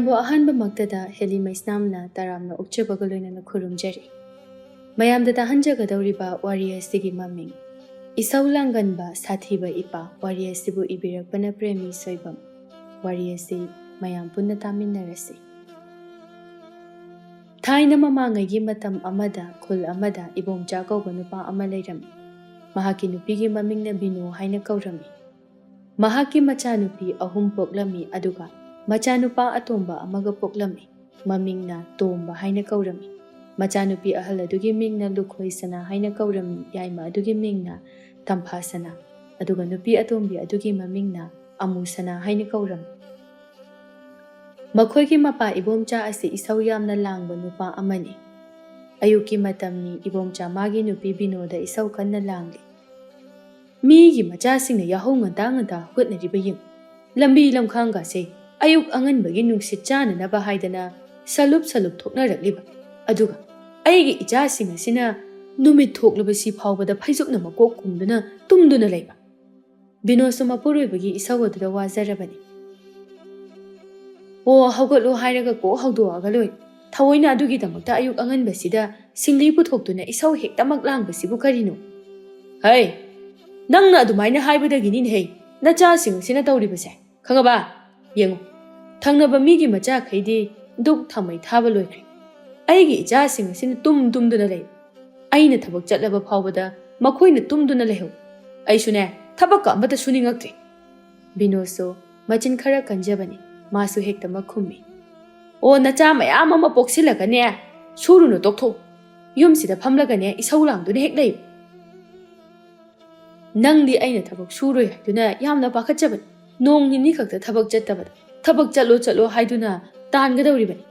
ꯃꯌꯥꯝꯕꯨ ꯑꯍꯥꯟꯕꯃꯛꯇꯗ ꯍꯦꯂꯤ ꯃꯩꯁꯅꯥꯝꯅ ꯇꯔꯥꯝꯅ ꯑꯣꯛꯆꯕꯒ ꯂꯣꯏꯅꯅ ꯈꯨꯔꯨꯝꯖꯔꯤ꯫ ꯃꯌꯥꯝꯗ ꯇꯥꯍꯟꯖꯒꯗꯧꯔꯤꯕ ꯋꯥꯔꯤ ꯑꯁꯤꯒꯤ ꯃꯃꯤꯡ ꯏꯁꯧ ꯂꯥꯡꯒꯟꯕ ꯁꯥꯊꯤꯕ ꯏꯄꯥ꯫ ꯋꯥꯔꯤ ꯑꯁꯤꯕꯨ ꯏꯕꯤꯔꯛꯄꯅ ꯄ꯭ꯔꯦꯃꯤ ꯁꯣꯏꯕꯝ꯫ ꯋꯥꯔꯤ ꯑꯁꯤ ꯃꯌꯥꯝ ꯄꯨꯟꯅ ꯇꯥꯃꯤꯟꯅꯔꯁꯤ꯫ ꯊꯥꯏꯅ ꯃꯃꯥꯡꯉꯩꯒꯤ ꯃꯇꯝ ꯑꯃꯗ ꯈꯨꯜ ꯑꯃꯗ ꯏꯕꯣꯝꯆꯥ ꯀꯧꯕ ꯅꯨꯄꯥ ꯑꯃ ꯂꯩꯔꯝꯃꯤ꯫ ꯃꯍꯥꯛꯀꯤ ꯅꯨꯄꯤꯒꯤ ꯃꯃꯤꯡꯅ ꯕꯤꯅꯣ ꯍꯥꯏꯅ ꯀꯧꯔꯝꯃꯤ꯫ ꯃꯍꯥꯛꯀꯤ ꯃꯆꯥꯅꯨꯄꯤ 3 ꯄꯣꯛꯂꯝꯃꯤ ꯑꯗꯨꯒ ꯃꯆꯥꯅꯨꯄꯥ ꯑꯇꯣꯝꯕ ꯑꯃꯒ ꯄꯣꯛꯂꯝꯃꯤ꯫ ꯃꯃꯤꯡꯅ ꯇꯣꯝꯕ ꯍꯥꯏꯅ ꯀꯧꯔꯝꯃꯤ꯫ ꯃꯆꯥꯅꯨꯄꯤ ꯑꯍꯜ ꯑꯗꯨꯒꯤ ꯃꯤꯡꯅ ꯂꯨꯈꯣꯏ ꯁꯅꯥ ꯍꯥꯏꯅ ꯀꯧꯔꯝꯃꯤ꯫ ꯌꯥꯏꯃ ꯑꯗꯨꯒꯤ ꯃꯤꯡꯅ ꯇꯝꯐꯥ ꯁꯅꯥ ꯑꯗꯨꯒ ꯅꯨꯄꯤ ꯑꯇꯣꯝꯕꯤ ꯑꯗꯨꯒꯤ ꯃꯃꯤꯡꯅ ꯑꯃꯨ ꯁꯅꯥ ꯍꯥꯏꯅ ꯀꯧꯔꯝꯃꯤ꯫ ꯃꯈꯣꯏꯒꯤ ꯃꯄꯥ ꯏꯕꯣꯝꯆꯥ ꯑꯁꯤ ꯏꯁꯧ ꯌꯥꯝꯅ ꯂꯥꯡꯕ ꯅꯨꯄꯥ ꯑꯃꯅꯤ꯫ ꯑꯌꯨꯛꯀꯤ ꯃꯇꯝꯅꯤ ꯏꯕꯣꯝꯆꯥ ꯃꯥꯒꯤ ꯅꯨꯄꯤ ꯕꯤꯅꯣꯗ ꯏꯁꯧ ꯀꯟꯅ ꯂꯥꯡꯂꯤ꯫ ꯃꯤꯒꯤ ꯃꯆꯥꯁꯤꯡꯅ ꯌꯥꯍꯧ ꯉꯟꯇꯥ ꯉꯟꯇꯥ ꯍꯧꯒꯠꯅꯔꯤꯕ ꯌꯦꯡꯉꯨ꯫ ꯂꯝꯕꯤ ꯂꯝꯈꯥꯡꯒꯁꯦ ꯑꯌꯨꯛ ꯑꯉꯟꯕꯒꯤ ꯅꯨꯡꯁꯤꯠ ꯆꯥꯅꯅꯕ ꯍꯥꯏꯗꯅ ꯁꯂꯨꯞ ꯁꯂꯨꯞ ꯊꯣꯛꯅꯔꯛꯂꯤꯕ꯫ ꯑꯗꯨꯒ ꯑꯩꯒꯤ ꯏꯆꯥꯁꯤꯡ ꯑꯁꯤꯅ ꯅꯨꯃꯤꯠ ꯊꯣꯛꯂꯕꯁꯤ ꯐꯥꯎꯕꯗ ꯐꯩꯖꯨꯞꯅ ꯃꯀꯣꯛ ꯈꯨꯝꯗꯨꯅ ꯇꯨꯝꯗꯨꯅ ꯂꯩꯕ꯫ ꯕꯤꯅꯣꯁꯨ ꯃꯄꯨꯔꯣꯏꯕꯒꯤ ꯏꯁꯧ ꯑꯗꯨꯗ ꯋꯥꯖꯔꯕꯅꯤ꯫ ꯑꯣ ꯍꯧꯒꯠꯂꯣ ꯍꯥꯏꯔꯒ ꯀꯣꯛ ꯍꯧꯗꯣꯛꯑꯒ ꯂꯣꯏ꯫ ꯊꯑꯣꯏꯅ ꯑꯗꯨꯒꯤꯗꯃꯛꯇ ꯑꯌꯨꯛ ꯑꯉꯟꯕꯁꯤꯗ ꯁꯤꯡꯂꯤ ꯄꯨꯊꯣꯛꯇꯨꯅ ꯏꯁꯧ ꯍꯦꯛꯇꯃꯛ ꯂꯥꯡꯕꯁꯤꯕꯨ ꯀꯔꯤꯅꯣ? ꯍꯩ! ꯅꯪꯅ ꯑꯗꯨꯃꯥꯏꯅ ꯍꯥꯏꯕꯗꯒꯤꯅꯤꯅꯦꯍꯦ ꯅꯆꯥꯁꯤꯡ ꯑꯁꯤꯅ ꯇꯧꯔꯤꯕꯁꯦ꯫ ꯈꯪꯉꯕ? ꯌꯦꯡꯉꯨ, ꯊꯪꯅꯕ ꯃꯤꯒꯤ ꯃꯆꯥꯈꯩꯗꯤ ꯗꯨꯛ ꯊꯥꯎꯃꯩ ꯊꯥꯕ ꯂꯣꯏꯈ꯭ꯔꯦ꯫ ꯑꯩꯒꯤ ꯏꯆꯥꯁꯤꯡ ꯑꯁꯤꯅ ꯇꯨꯝꯗꯨꯅ ꯂꯩ꯫ ꯑꯩꯅ ꯊꯕꯛ ꯆꯠꯂꯕ ꯐꯥꯎꯕꯗ ꯃꯈꯣꯏꯅ ꯇꯨꯝꯗꯨꯅ ꯂꯩꯍꯧ꯫ ꯑꯩꯁꯨꯅꯦ ꯊꯕꯛꯀ ꯑꯃꯠꯇ ꯁꯨꯅꯤꯡꯉꯛꯇ꯭ꯔꯦ꯫ ꯕꯤꯅꯣꯁꯨ ꯃꯆꯤꯟ ꯈꯔ ꯀꯟꯖꯕꯅꯤ꯫ ꯃꯥꯁꯨ ꯍꯦꯛꯇꯃꯛ ꯈꯨꯝꯃꯤ꯫ ꯑꯣ ꯅꯆꯥ ꯃꯌꯥꯝ ꯑꯃ ꯄꯣꯛꯁꯤꯜꯂꯒꯅꯦ ꯁꯨꯔꯨꯅꯨ ꯇꯣꯛꯊꯣꯛꯎ꯫ ꯌꯨꯝꯁꯤꯗ ꯐꯝꯂꯒꯅꯦ ꯏꯁꯧ ꯂꯥꯡꯗꯨꯅ ꯍꯦꯛ ꯂꯩꯌꯨ꯫ ꯅꯪꯗꯤ ꯑꯩꯅ ꯊꯕꯛ ꯁꯨꯔꯣꯏ ꯍꯥꯏꯗꯨꯅ ꯌꯥꯝꯅ ꯄꯥꯈꯠꯆꯕꯅꯤ꯫ ꯅꯣꯡ ꯅꯤꯅꯤ ꯈꯛꯇ ꯊꯕꯛ ꯆꯠꯇꯕꯗ ꯊꯕꯛ ꯆꯠꯂꯣ ꯍꯥꯏꯗꯨꯅ ꯇꯥꯟꯒꯗꯧꯔꯤꯕꯅꯤ꯫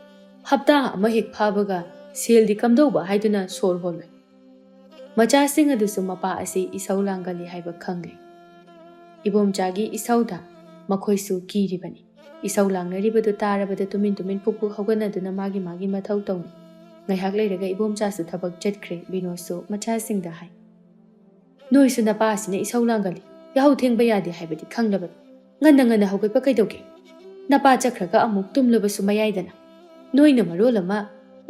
ꯍꯞꯇꯥ ꯑꯃ ꯍꯦꯛ ꯐꯥꯕꯒ ꯁꯦꯜꯗꯤ ꯀꯝꯗꯧꯕ ꯍꯥꯏꯗꯨꯅ ꯁꯣꯔ ꯍꯣꯜꯂꯣꯏ꯫ ꯃꯆꯥꯁꯤꯡ ꯑꯗꯨꯁꯨ ꯃꯄꯥ ꯑꯁꯤ ꯏꯁꯧ ꯂꯥꯡꯒꯜꯂꯤ ꯍꯥꯏꯕ ꯈꯪꯂꯤ꯫ ꯏꯕꯣꯝꯆꯥꯒꯤ ꯏꯁꯧꯗ ꯃꯈꯣꯏꯁꯨ ꯀꯤꯔꯤꯕꯅꯤ꯫ ꯏꯁꯧ ꯂꯥꯡꯅꯔꯤꯕꯗꯨ ꯇꯥꯔꯕꯗ ꯇꯨꯃꯤꯟ ꯄꯨꯛ ꯍꯧꯒꯠꯅꯗꯨꯅ ꯃꯥꯒꯤ ꯃꯊꯧ ꯇꯧꯅꯤ꯫ ꯉꯥꯏꯍꯥꯛ ꯂꯩꯔꯒ ꯏꯕꯣꯝꯆꯥꯁꯨ ꯊꯕꯛ ꯆꯠꯈ꯭ꯔꯦ꯫ ꯕꯤꯅꯣꯁꯨ ꯃꯆꯥꯁꯤꯡꯗ ꯍꯥꯏ, ꯅꯣꯏꯁꯨ ꯅꯄꯥ ꯑꯁꯤꯅ ꯏꯁꯧ ꯂꯥꯡꯒꯜꯂꯤ, ꯌꯥꯍꯧ ꯊꯦꯡꯕ ꯌꯥꯗꯦ ꯍꯥꯏꯕꯗꯤ ꯈꯪꯂꯕꯅꯤ꯫ ꯉꯟꯅ ꯍꯧꯒꯠꯄ ꯀꯩꯗꯧꯒꯦ? ꯅꯄꯥ ꯆꯠꯈ꯭ꯔꯒ ꯑꯃꯨꯛ ꯇꯨꯝꯂꯕꯁꯨ ꯃꯌꯥꯏꯗꯅ ꯅꯣꯏꯅ ꯃꯔꯣꯜ ꯑꯃ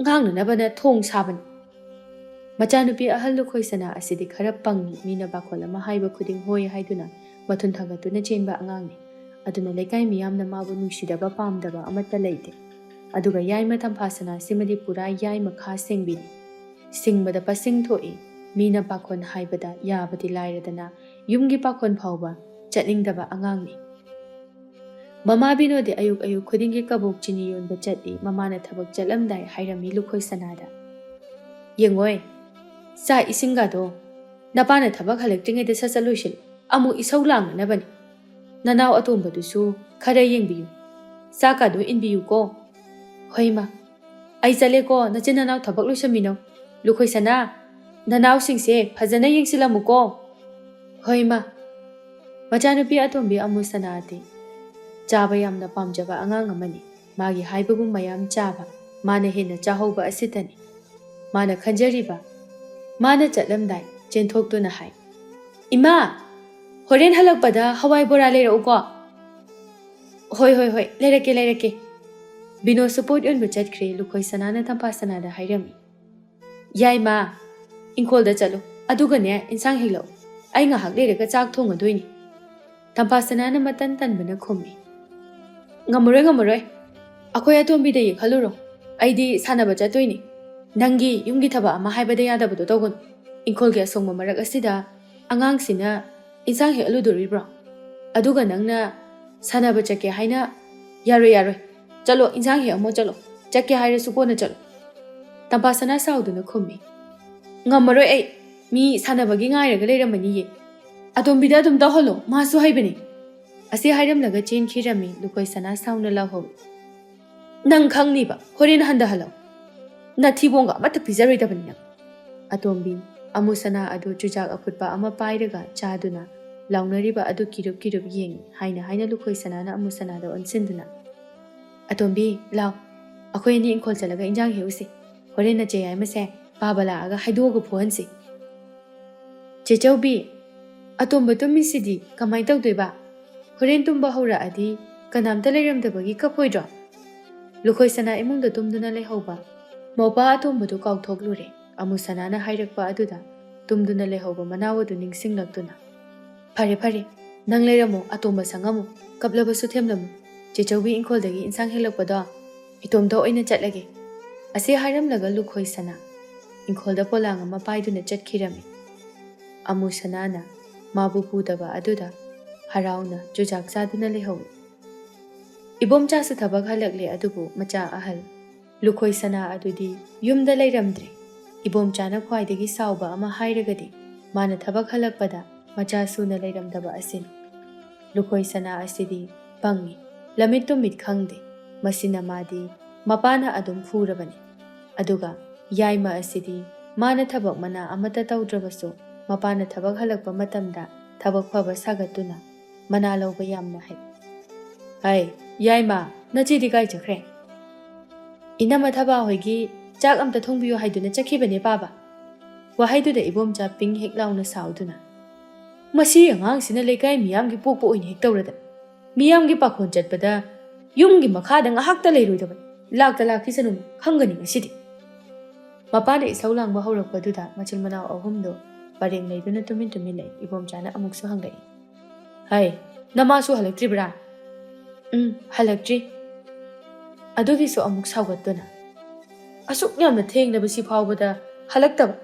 ꯉꯥꯡꯅꯅꯕꯅ ꯊꯣꯡ ꯁꯥꯕꯅꯤ꯫ ꯃꯆꯥꯅꯨꯄꯤ ꯑꯍꯜ ꯂꯨꯈꯣꯏ ꯁꯅꯥ ꯑꯁꯤꯗꯤ ꯈꯔ ꯄꯪꯉꯤ꯫ ꯃꯤꯅ ꯄꯥꯈꯣꯜ ꯑꯃ ꯍꯥꯏꯕ ꯈꯨꯗꯤꯡ ꯍꯣꯏ ꯍꯥꯏꯗꯨꯅ ꯃꯊꯨꯟ ꯊꯥꯡꯒꯠꯇꯨꯅ ꯆꯦꯟꯕ ꯑꯉꯥꯡꯅꯤ꯫ ꯑꯗꯨꯅ ꯂꯩꯀꯥꯏ ꯃꯤꯌꯥꯝꯅ ꯃꯥꯕꯨ ꯅꯨꯡꯁꯤꯗꯕ ꯄꯥꯝꯗꯕ ꯑꯃꯠꯇ ꯂꯩꯇꯦ꯫ ꯑꯗꯨꯒ ꯌꯥꯏꯃ ꯇꯝꯐꯥ ꯁꯅꯥꯁꯤꯃꯗꯤ ꯄꯨꯔꯥ ꯌꯥꯏꯃ ꯈꯥ ꯁꯦꯡꯕꯤꯅꯤ꯫ ꯁꯤꯡꯕꯗ ꯄꯁꯤꯡ ꯊꯣꯛꯏ꯫ ꯃꯤꯅ ꯄꯥꯈꯣꯟ ꯍꯥꯏꯕꯗ ꯌꯥꯕꯗꯤ ꯂꯥꯏꯔꯗꯅ ꯌꯨꯝꯒꯤ ꯄꯥꯈꯣꯟ ꯐꯥꯎꯕ ꯆꯠꯅꯤꯡꯗꯕ ꯑꯉꯥꯡꯅꯤ꯫ ꯃꯃꯥ ꯕꯤꯅꯣꯗꯤ ꯑꯌꯨꯛ ꯈꯨꯗꯤꯡꯒꯤ ꯀꯕꯣꯛ ꯆꯤꯅꯤ ꯌꯣꯟꯕ ꯆꯠꯂꯤ꯫ ꯃꯃꯥꯅ ꯊꯕꯛ ꯆꯠꯂꯝꯗꯥꯏ ꯍꯥꯏꯔꯝꯃꯤ ꯂꯨꯈꯣꯏ ꯁꯅꯥꯗ, ꯌꯦꯡꯉꯣꯏ, ꯆꯥꯛ ꯏꯁꯤꯡꯒꯗꯣ ꯅꯄꯥꯅ ꯊꯕꯛ ꯍꯜꯂꯛꯇ꯭ꯔꯤꯉꯩꯗ ꯁꯠ ꯂꯣꯏꯁꯤꯜꯂꯨ꯫ ꯑꯃꯨꯛ ꯏꯁꯧ ꯂꯥꯡꯅꯅꯕꯅꯤ꯫ ꯅꯅꯥꯎ ꯑꯇꯣꯝꯕꯗꯨꯁꯨ ꯈꯔ ꯌꯦꯡꯕꯤꯌꯨ, ꯆꯥꯛꯀꯗꯣ ꯏꯟꯕꯤꯌꯨꯀꯣ꯫ ꯍꯣꯏ ꯃꯥ, ꯑꯩ ꯆꯠꯂꯦꯀꯣ, ꯅꯆꯤꯟ ꯅꯅꯥꯎ ꯊꯕꯛ ꯂꯣꯏꯁꯟꯃꯤꯟꯅꯧ꯫ ꯂꯨꯈꯣꯏ ꯁꯅꯥ, ꯅꯅꯥꯎꯁꯤꯡꯁꯦ ꯐꯖꯅ ꯌꯦꯡꯁꯤꯜꯂꯝꯃꯨꯀꯣ꯫ ꯍꯣꯏ ꯃꯥ꯫ ꯃꯆꯥꯅꯨꯄꯤ ꯑꯇꯣꯝꯕꯤ ꯑꯃꯨ ꯁꯅꯥꯗꯤ ꯆꯥꯕ ꯌꯥꯝꯅ ꯄꯥꯝꯖꯕ ꯑꯉꯥꯡ ꯑꯃꯅꯤ꯫ ꯃꯥꯒꯤ ꯍꯥꯏꯕꯕꯨ ꯃꯌꯥꯝ ꯆꯥꯕ, ꯃꯥꯅ ꯍꯦꯟꯅ ꯆꯥꯍꯧꯕ ꯑꯁꯤꯇꯅꯤ ꯃꯥꯅ ꯈꯟꯖꯔꯤꯕ꯫ ꯃꯥꯅ ꯆꯠꯂꯝꯗꯥꯏ ꯆꯦꯟꯊꯣꯛꯇꯨꯅ ꯍꯥꯏ, ꯏꯃꯥ, ꯍꯣꯔꯦꯟ ꯍꯜꯂꯛꯄꯗ ꯍꯋꯥꯏ ꯕꯣꯔꯥ ꯂꯩꯔꯛꯎꯀꯣ꯫ ꯍꯣꯏ ꯂꯩꯔꯛꯀꯦ꯫ ꯕꯤꯅꯣꯁꯨ ꯄꯣꯠ ꯌꯣꯟꯕ ꯆꯠꯈ꯭ꯔꯦ꯫ ꯂꯨꯈꯣꯏ ꯁꯅꯥꯅ ꯇꯝꯐꯥ ꯁꯅꯥꯗ ꯍꯥꯏꯔꯝꯃꯤ, ꯌꯥꯏꯃ, ꯏꯪꯈꯣꯜꯗ ꯆꯠꯂꯨ, ꯑꯗꯨꯒꯅꯦ ꯏꯟꯁꯥꯡ ꯍꯦꯛꯂꯛꯎ꯫ ꯑꯩ ꯉꯥꯏꯍꯥꯛ ꯂꯩꯔꯒ ꯆꯥꯛ ꯊꯣꯡꯉꯗꯣꯏꯅꯤ꯫ ꯇꯝꯐꯥ ꯁꯅꯥꯅ ꯃꯇꯟ ꯇꯟꯕꯅ ꯈꯨꯝꯃꯤ, ꯉꯝꯃꯔꯣꯏ, ꯑꯩꯈꯣꯏ ꯑꯇꯣꯝꯕꯤꯗ ꯌꯦꯛꯍꯜꯂꯨꯔꯣ꯫ ꯑꯩꯗꯤ ꯁꯥꯟꯅꯕ ꯆꯠꯇꯣꯏꯅꯤ꯫ ꯅꯪꯒꯤ ꯌꯨꯝꯒꯤ ꯊꯕꯛ ꯑꯃ ꯍꯥꯏꯕꯗ ꯌꯥꯗꯕꯗꯣ ꯇꯧꯒꯅꯨ꯫ ꯏꯪꯈꯣꯜꯒꯤ ꯑꯁꯣꯡꯕ ꯃꯔꯛ ꯑꯁꯤꯗ ꯑꯉꯥꯡꯁꯤꯅ ꯏꯟꯁꯥꯡ ꯍꯦꯛꯍꯜꯂꯨꯗꯣꯔꯤꯕ꯭ꯔꯣ? ꯑꯗꯨꯒ ꯅꯪꯅ ꯁꯥꯟꯅꯕ ꯆꯠꯀꯦ ꯍꯥꯏꯅ ꯌꯥꯔꯣꯏ꯫ ꯆꯠꯂꯣ, ꯏꯟꯁꯥꯡ ꯍꯦꯛꯑꯝꯃꯣ ꯆꯠꯂꯣ꯫ ꯆꯠꯀꯦ ꯍꯥꯏꯔꯁꯨ ꯀꯣꯟꯅ ꯆꯠꯂꯣ꯫ ꯇꯝꯐꯥ ꯁꯅꯥ ꯁꯥꯎꯗꯨꯅ ꯈꯨꯝꯃꯤ, ꯉꯝꯃꯔꯣꯏ ꯑꯩ, ꯃꯤ ꯁꯥꯟꯅꯕꯒꯤ ꯉꯥꯏꯔꯒ ꯂꯩꯔꯝꯃꯅꯤꯌꯦ꯫ ꯑꯇꯣꯝꯕꯤꯗ ꯑꯗꯨꯝ ꯇꯧꯍꯜꯂꯣ, ꯃꯥꯁꯨ ꯍꯩꯕꯅꯤ꯫ ꯑꯁꯤ ꯍꯥꯏꯔꯝꯂꯒ ꯆꯦꯟꯈꯤꯔꯝꯃꯤ꯫ ꯂꯨꯈꯣꯏ ꯁꯅꯥ ꯁꯥꯎꯅ ꯂꯥꯎꯍꯧꯏ, ꯅꯪ ꯈꯪꯅꯤꯕ, ꯍꯣꯔꯦꯟ ꯍꯟꯊꯍꯜꯂꯛꯎ꯫ ꯅꯊꯤꯕꯣꯡꯒ ꯑꯃꯠꯇ ꯄꯤꯖꯔꯣꯏꯗꯕꯅꯤ ꯅꯪ꯫ ꯑꯇꯣꯝꯕꯤ ꯑꯃꯨ ꯁꯅꯥ ꯑꯗꯨ ꯆꯨꯖꯥꯛ ꯑꯐꯨꯠꯄ ꯑꯃ ꯄꯥꯏꯔꯒ ꯆꯥꯗꯨꯅ ꯂꯥꯎꯅꯔꯤꯕ ꯑꯗꯨ ꯀꯤꯔꯨꯞ ꯌꯦꯡꯉꯤ꯫ ꯍꯥꯏꯅ ꯂꯨꯈꯣꯏ ꯁꯅꯥꯅ ꯑꯃꯨ ꯁꯅꯥꯗ ꯑꯣꯟꯁꯤꯟꯗꯨꯅ, ꯑꯇꯣꯝꯕꯤ ꯂꯥꯎ, ꯑꯩꯈꯣꯏ ꯑꯅꯤ ꯏꯪꯈꯣꯜ ꯆꯠꯂꯒ ꯏꯟꯖꯥꯡ ꯍꯦꯛꯎꯁꯤ꯫ ꯍꯣꯔꯦꯟ ꯅꯆꯦ ꯌꯥꯏꯃꯁꯦ ꯄꯥꯕ ꯂꯥꯛꯑꯒ ꯍꯥꯏꯗꯣꯛꯑꯒ ꯐꯨꯍꯟꯁꯤ꯫ ꯆꯦꯆꯧꯕꯤ, ꯑꯇꯣꯝꯕ ꯇꯨꯝꯃꯤꯁꯤꯗꯤ ꯀꯃꯥꯏꯅ ꯇꯧꯗꯣꯏꯕ? ꯍꯣꯔꯦꯟ ꯇꯨꯝꯕ ꯍꯧꯔꯛꯑꯗꯤ ꯀꯅꯥꯝꯇ ꯂꯩꯔꯝꯗꯕꯒꯤ ꯀꯞꯄꯣꯏꯗ꯭ꯔꯣ? ꯂꯨꯈꯣꯏ ꯁꯅꯥ ꯏꯃꯨꯡꯗ ꯇꯨꯝꯗꯨꯅ ꯂꯩꯍꯧꯕ ꯃꯧꯄꯥ ꯑꯇꯣꯝꯕꯗꯨ ꯀꯥꯎꯊꯣꯛꯂꯨꯔꯦ꯫ ꯑꯃꯨ ꯁꯅꯥꯅ ꯍꯥꯏꯔꯛꯄ ꯑꯗꯨꯗ ꯇꯨꯝꯗꯨꯅ ꯂꯩꯍꯧꯕ ꯃꯅꯥꯎ ꯑꯗꯨ ꯅꯤꯡꯁꯤꯡꯂꯛꯇꯨꯅ ꯐꯔꯦ ꯐꯔꯦ ꯅꯪ ꯂꯩꯔꯝꯃꯨ ꯑꯇꯣꯝꯕ ꯁꯪꯉꯝꯃꯨ ꯀꯞꯂꯕꯁꯨ ꯊꯦꯝꯂꯝꯃꯨ ꯆꯦꯆꯧꯕꯤ ꯏꯪꯈꯣꯜꯗꯒꯤ ꯏꯟꯁꯥꯡ ꯍꯦꯜꯂꯛꯄꯗꯣ ꯏꯇꯣꯝꯇ ꯑꯣꯏꯅ ꯆꯠꯂꯒꯦ꯫ ꯑꯁꯤ ꯍꯥꯏꯔꯝꯂꯒ ꯂꯨꯈꯣꯏ ꯁꯅꯥ ꯏꯪꯈꯣꯜꯗ ꯄꯣꯂꯥꯡ ꯑꯃ ꯄꯥꯏꯗꯨꯅ ꯆꯠꯈꯤꯔꯝꯃꯤ꯫ ꯑꯃꯨ ꯁꯅꯥꯅ ꯃꯥꯕꯨ ꯄꯨꯗꯕ ꯑꯗꯨꯗ ꯍꯔꯥꯎꯅ ꯆꯨꯖꯥꯛ ꯆꯥꯗꯨꯅ ꯂꯩꯍꯧꯏ꯫ ꯏꯕꯣꯝꯆꯥꯁꯨ ꯊꯕꯛ ꯍꯜꯂꯛꯂꯦ ꯑꯗꯨꯕꯨ ꯃꯆꯥ ꯑꯍꯜ ꯂꯨꯈꯣꯏ ꯁꯅꯥ ꯑꯗꯨꯗꯤ ꯌꯨꯝꯗ ꯂꯩꯔꯝꯗ꯭ꯔꯦ꯫ ꯏꯕꯣꯝꯆꯥꯅ ꯈ꯭ꯋꯥꯏꯗꯒꯤ ꯁꯥꯎꯕ ꯑꯃ ꯍꯥꯏꯔꯒꯗꯤ ꯃꯥꯅ ꯊꯕꯛ ꯍꯜꯂꯛꯄꯗ ꯃꯆꯥ ꯁꯨꯅ ꯂꯩꯔꯝꯗꯕ ꯑꯁꯤꯅꯤ꯫ ꯂꯨꯈꯣꯏ ꯁꯅꯥ ꯑꯁꯤꯗꯤ ꯄꯪꯉꯤ, ꯂꯝꯃꯤꯠ ꯇꯨꯃꯤꯠ ꯈꯪꯗꯦ, ꯃꯁꯤꯅ ꯃꯥꯗꯤ ꯃꯄꯥꯅ ꯑꯗꯨꯝ ꯐꯨꯔꯕꯅꯤ꯫ ꯑꯗꯨꯒ ꯌꯥꯏꯃ ꯑꯁꯤꯗꯤ ꯃꯥꯅ ꯊꯕꯛ ꯃꯅꯥ ꯑꯃꯠꯇ ꯇꯧꯗ꯭ꯔꯕꯁꯨ ꯃꯄꯥꯅ ꯊꯕꯛ ꯍꯜꯂꯛꯄ ꯃꯇꯝꯗ ꯊꯕꯛ ꯐꯕ ꯁꯥꯒꯠꯇꯨꯅ ꯃꯅꯥ ꯂꯧꯕ ꯌꯥꯝꯅ ꯍꯩ꯫ ꯍꯩ ꯌꯥꯏꯃ ꯅꯆꯦꯗꯤ ꯀꯥꯏ ꯆꯠꯈ꯭ꯔꯦ? ꯏꯅꯝꯃ ꯊꯕꯥ ꯍꯣꯏꯒꯤ ꯆꯥꯛ ꯑꯝꯇ ꯊꯣꯡꯕꯤꯌꯨ ꯍꯥꯏꯗꯨꯅ ꯆꯠꯈꯤꯕꯅꯦ ꯄꯥꯕ꯫ ꯋꯥꯍꯩꯗꯨꯗ ꯏꯕꯣꯝꯆꯥ ꯄꯤꯡ ꯍꯦꯛ ꯂꯥꯎꯅ ꯁꯥꯎꯗꯨꯅ ꯃꯁꯤ ꯑꯉꯥꯡꯁꯤꯅ ꯂꯩꯀꯥꯏ ꯃꯤꯌꯥꯝꯒꯤ ꯄꯣꯛꯄ ꯑꯣꯏꯅ ꯍꯦꯛ ꯇꯧꯔꯗꯅ ꯃꯤꯌꯥꯝꯒꯤ ꯄꯥꯈꯣꯟ ꯆꯠꯄꯗ ꯌꯨꯝꯒꯤ ꯃꯈꯥꯗ ꯉꯥꯏꯍꯥꯛꯇ ꯂꯩꯔꯣꯏꯗꯕꯅꯤ, ꯂꯥꯛꯇ ꯂꯥꯛꯈꯤꯁꯅꯨ ꯈꯪꯒꯅꯤ ꯉꯁꯤꯗꯤ꯫ ꯃꯄꯥꯅ ꯏꯁꯧ ꯂꯥꯡꯕ ꯍꯧꯔꯛꯄꯗꯨꯗ ꯃꯆꯤꯜ ꯃꯅꯥꯎ ꯑꯍꯨꯝꯗꯣ ꯄꯔꯦꯡ ꯂꯩꯗꯨꯅ ꯇꯨꯃꯤꯟ ꯇꯨꯃꯤꯟ ꯂꯩ꯫ ꯏꯕꯣꯝꯆꯥꯅ ꯑꯃꯨꯛꯁꯨ ꯍꯪꯂꯛꯏ, ꯍꯩ ꯅꯃꯥꯁꯨ ꯍꯜꯂꯛꯇ꯭ꯔꯤꯕ꯭ꯔꯥ? ꯍꯜꯂꯛꯇ꯭ꯔꯤ꯫ ꯑꯗꯨꯒꯤꯁꯨ ꯑꯃꯨꯛ ꯁꯥꯎꯒꯠꯇꯨꯅ ꯑꯁꯨꯛ ꯌꯥꯝꯅ ꯊꯦꯡꯂꯕꯁꯤ ꯐꯥꯎꯕꯗ ꯍꯜꯂꯛꯇꯕ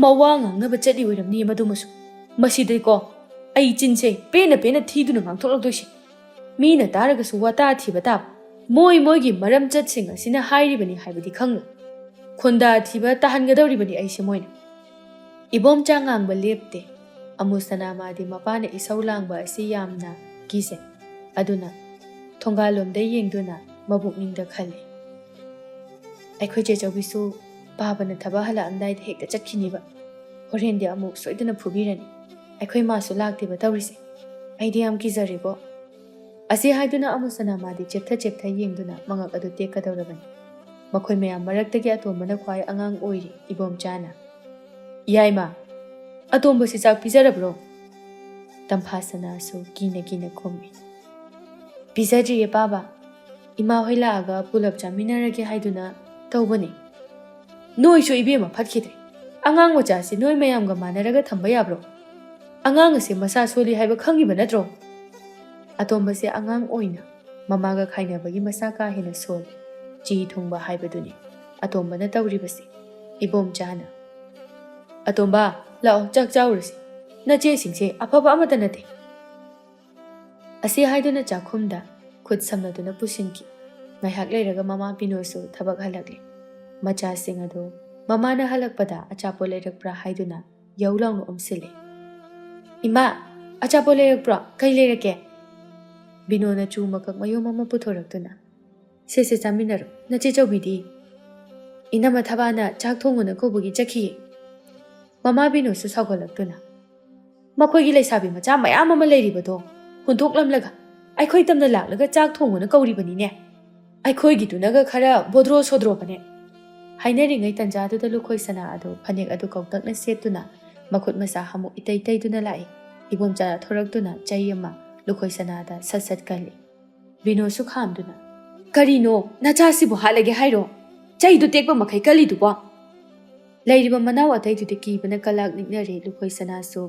ꯃꯋꯥ ꯉꯥꯡꯅꯕ ꯆꯠꯂꯤ ꯑꯣꯏꯔꯝꯅꯤ ꯃꯗꯨꯃꯁꯨ꯫ ꯃꯁꯤꯗꯩꯀꯣ ꯑꯩ ꯆꯤꯟꯁꯦ ꯄꯦꯟꯅ ꯄꯦꯟꯅ ꯊꯤꯗꯨꯅ ꯉꯥꯡꯊꯣꯛꯂꯛꯇꯣꯏꯁꯤ꯫ ꯃꯤꯅ ꯇꯥꯔꯒꯁꯨ ꯋꯥꯇꯥ ꯊꯤꯕ ꯇꯥꯕ, ꯃꯣꯏꯒꯤ ꯃꯔꯝꯆꯠꯁꯤꯡ ꯑꯁꯤꯅ ꯍꯥꯏꯔꯤꯕꯅꯤ ꯍꯥꯏꯕꯗꯤ ꯈꯪꯂꯣꯏ꯫ ꯈꯣꯟꯗꯥ ꯊꯤꯕ ꯇꯥꯍꯟꯒꯗꯧꯔꯤꯕꯅꯤ ꯑꯩꯁꯦ ꯃꯣꯏꯅ꯫ ꯏꯕꯣꯝꯆꯥ ꯉꯥꯡꯕ ꯂꯦꯞꯇꯦ꯫ ꯑꯃꯨ ꯁꯅꯥ ꯃꯥꯗꯤ ꯃꯄꯥꯅ ꯏꯁꯧ ꯂꯥꯡꯕ ꯑꯁꯤ ꯌꯥꯝꯅ ꯀꯤꯖꯩ꯫ ꯑꯗꯨꯅ ꯊꯣꯡꯒꯥꯜꯂꯣꯝꯗ ꯌꯦꯡꯗꯨꯅ ꯃꯕꯨꯛꯅꯤꯡꯗ ꯈꯜꯂꯤ, ꯑꯩꯈꯣꯏ ꯆꯦꯆꯧꯕꯤꯁꯨ ꯄꯥꯕꯅ ꯊꯕꯛ ꯍꯜꯂꯛꯑꯝꯗꯥꯏꯗ ꯍꯦꯛꯇ ꯆꯠꯈꯤꯅꯤꯕ, ꯍꯣꯔꯦꯟꯗꯤ ꯑꯃꯨꯛ ꯁꯣꯏꯗꯅ ꯐꯨꯕꯤꯔꯅꯤ꯫ ꯑꯩꯈꯣꯏ ꯃꯥꯁꯨ ꯂꯥꯛꯇꯦꯕ ꯇꯧꯔꯤꯁꯦ, ꯑꯩꯗꯤ ꯌꯥꯝ ꯀꯤꯖꯔꯦꯀꯣ꯫ ꯑꯁꯤ ꯍꯥꯏꯗꯨꯅ ꯑꯃꯨ ꯁꯅꯥ ꯃꯥꯗꯤ ꯆꯦꯞꯊ ꯆꯦꯞꯊ ꯌꯦꯡꯗꯨꯅ ꯃꯉꯛ ꯑꯗꯨ ꯇꯦꯛꯀꯗꯧꯔꯕꯅꯤ꯫ ꯃꯈꯣꯏ ꯃꯌꯥꯝ ꯃꯔꯛꯇꯒꯤ ꯑꯇꯣꯝꯕꯅ ꯈ꯭ꯋꯥꯏ ꯑꯉꯥꯡ ꯑꯣꯏꯔꯤ꯫ ꯏꯕꯣꯝꯆꯥꯅ ꯌꯥꯏꯃ ꯑꯇꯣꯝꯕꯁꯤ ꯆꯥꯛ ꯄꯤꯖꯔꯕ꯭ꯔꯣ? ꯇꯝꯐꯥ ꯁꯅꯥꯁꯨ ꯀꯤꯅ ꯀꯤꯅ ꯈꯨꯝꯃꯤ, ꯄꯤꯖꯗ꯭ꯔꯤꯌꯦ ꯄꯥꯕ, ꯏꯃꯥ ꯍꯣꯏ ꯂꯥꯛꯑꯒ ꯄꯨꯂꯞ ꯆꯥꯃꯤꯟꯅꯔꯒꯦ ꯍꯥꯏꯗꯨꯅ ꯇꯧꯕꯅꯤ꯫ ꯅꯣꯏꯁꯨ ꯏꯕꯦꯝꯃ ꯐꯠꯈꯤꯗ꯭ꯔꯦ, ꯑꯉꯥꯡ ꯃꯆꯥꯁꯤ ꯅꯣꯏ ꯃꯌꯥꯝꯒ ꯃꯥꯟꯅꯔꯒ ꯊꯝꯕ ꯌꯥꯕ꯭ꯔꯣ? ꯑꯉꯥꯡ ꯑꯁꯤ ꯃꯁꯥ ꯁꯣꯜꯂꯤ ꯍꯥꯏꯕ ꯈꯪꯉꯤꯕ ꯅꯠꯇ꯭ꯔꯣ? ꯑꯇꯣꯝꯕꯁꯦ ꯑꯉꯥꯡ ꯑꯣꯏꯅ ꯃꯃꯥꯒ ꯈꯥꯏꯅꯕꯒꯤ ꯃꯁꯥ ꯀꯥ ꯍꯦꯟꯅ ꯁꯣꯜꯂꯤ, ꯆꯤ ꯊꯨꯡꯕ ꯍꯥꯏꯕꯗꯨꯅꯤ ꯑꯇꯣꯝꯕꯅ ꯇꯧꯔꯤꯕꯁꯤ꯫ ꯏꯕꯣꯝꯆꯥꯅ ꯑꯇꯣꯝꯕ ꯂꯥꯛꯑꯣ ꯆꯥꯛ ꯆꯥꯎꯔꯁꯤ, ꯅꯆꯦꯁꯤꯡꯁꯦ ꯑꯐꯕ ꯑꯃꯠꯇ ꯅꯠꯇꯦ꯫ ꯑꯁꯤ ꯍꯥꯏꯗꯨꯅ ꯆꯥꯛꯈꯨꯝꯗ ꯈꯨꯠ ꯁꯝꯅꯗꯨꯅ ꯄꯨꯁꯤꯟꯈꯤ꯫ ꯉꯥꯏꯍꯥꯛ ꯂꯩꯔꯒ ꯃꯃꯥ ꯕꯤꯅꯣꯁꯨ ꯊꯕꯛ ꯍꯜꯂꯛꯂꯦ꯫ ꯃꯆꯥꯁꯤꯡ ꯑꯗꯨ ꯃꯃꯥꯅ ꯍꯜꯂꯛꯄꯗ ꯑꯆꯥꯄꯣꯠ ꯂꯩꯔꯛꯄ꯭ꯔꯥ ꯍꯥꯏꯗꯨꯅ ꯌꯧ ꯂꯥꯎꯅ ꯑꯣꯝꯁꯤꯜꯂꯦ꯫ ꯏꯃꯥ ꯑꯆꯥꯄꯣꯠ ꯂꯩꯔꯛꯄ꯭ꯔꯣ? ꯀꯩ ꯂꯩꯔꯛꯀꯦ? ꯕꯤꯅꯣꯅ ꯆꯨ ꯃꯀꯛ ꯃꯌꯨꯝ ꯑꯃ ꯄꯨꯊꯣꯔꯛꯇꯨꯅ ꯁꯦꯁꯦ ꯆꯥꯃꯤꯟꯅꯔꯣ, ꯅꯆꯦ ꯆꯧꯕꯤꯗꯤ ꯏꯅꯝꯃ ꯊꯕꯥꯅ ꯆꯥꯛ ꯊꯣꯡꯉꯨꯅ ꯀꯧꯕꯒꯤ ꯆꯠꯈꯤꯌꯦ꯫ ꯃꯃꯥ ꯕꯤꯅꯣꯁꯨ ꯁꯥꯎꯒꯠꯂꯛꯇꯨꯅ ꯃꯈꯣꯏꯒꯤ ꯂꯩꯁꯥꯕꯤ ꯃꯆꯥ ꯃꯌꯥꯝ ꯑꯃ ꯂꯩꯔꯤꯕꯗꯣ ꯍꯨꯟꯗꯣꯛꯂꯝꯂꯒ ꯑꯩꯈꯣꯏ ꯇꯝꯅ ꯂꯥꯛꯂꯒ ꯆꯥꯛ ꯊꯣꯡꯉꯨꯅ ꯀꯧꯔꯤꯕꯅꯤꯅꯦ, ꯑꯩꯈꯣꯏꯒꯤꯗꯨꯅꯒ ꯈꯔ ꯕꯣꯗ꯭ꯔꯣ ꯁꯣꯗ꯭ꯔꯣꯕꯅꯦ꯫ ꯍꯥꯏꯅꯔꯤꯉꯩ ꯇꯟꯖꯥꯗꯨꯗ ꯂꯨꯈꯣꯏ ꯁꯅꯥ ꯑꯗꯨ ꯐꯅꯦꯛ ꯑꯗꯨ ꯀꯧꯇꯛꯅ ꯁꯦꯠꯇꯨꯅ ꯃꯈꯨꯠ ꯃꯁꯥ ꯍꯥꯃꯨꯛ ꯏꯇꯩ ꯇꯩꯗꯨꯅ ꯂꯥꯛꯏ꯫ ꯏꯕꯣꯝꯆꯥ ꯊꯣꯔꯛꯇꯨꯅ ꯆꯩ ꯑꯃ ꯂꯨꯈꯣꯏ ꯁꯅꯥꯗ ꯁꯠ ꯁꯠ ꯀꯜꯂꯤ꯫ ꯕꯤꯅꯣꯁꯨ ꯈꯥꯝꯗꯨꯅ ꯀꯔꯤꯅꯣ ꯅꯆꯥꯁꯤꯕꯨ ꯍꯥꯠꯂꯒꯦ ꯍꯥꯏꯔꯣ? ꯆꯩꯗꯨ ꯇꯦꯛꯄ ꯃꯈꯩ ꯀꯜꯂꯤꯗꯨꯕꯣ? ꯂꯩꯔꯤꯕ ꯃꯅꯥꯎ ꯑꯇꯩꯗꯨꯗꯤ ꯀꯤꯕꯅ ꯀꯂꯥꯛ ꯅꯤꯛꯅꯔꯦ꯫ ꯂꯨꯈꯣꯏ ꯁꯅꯥꯁꯨ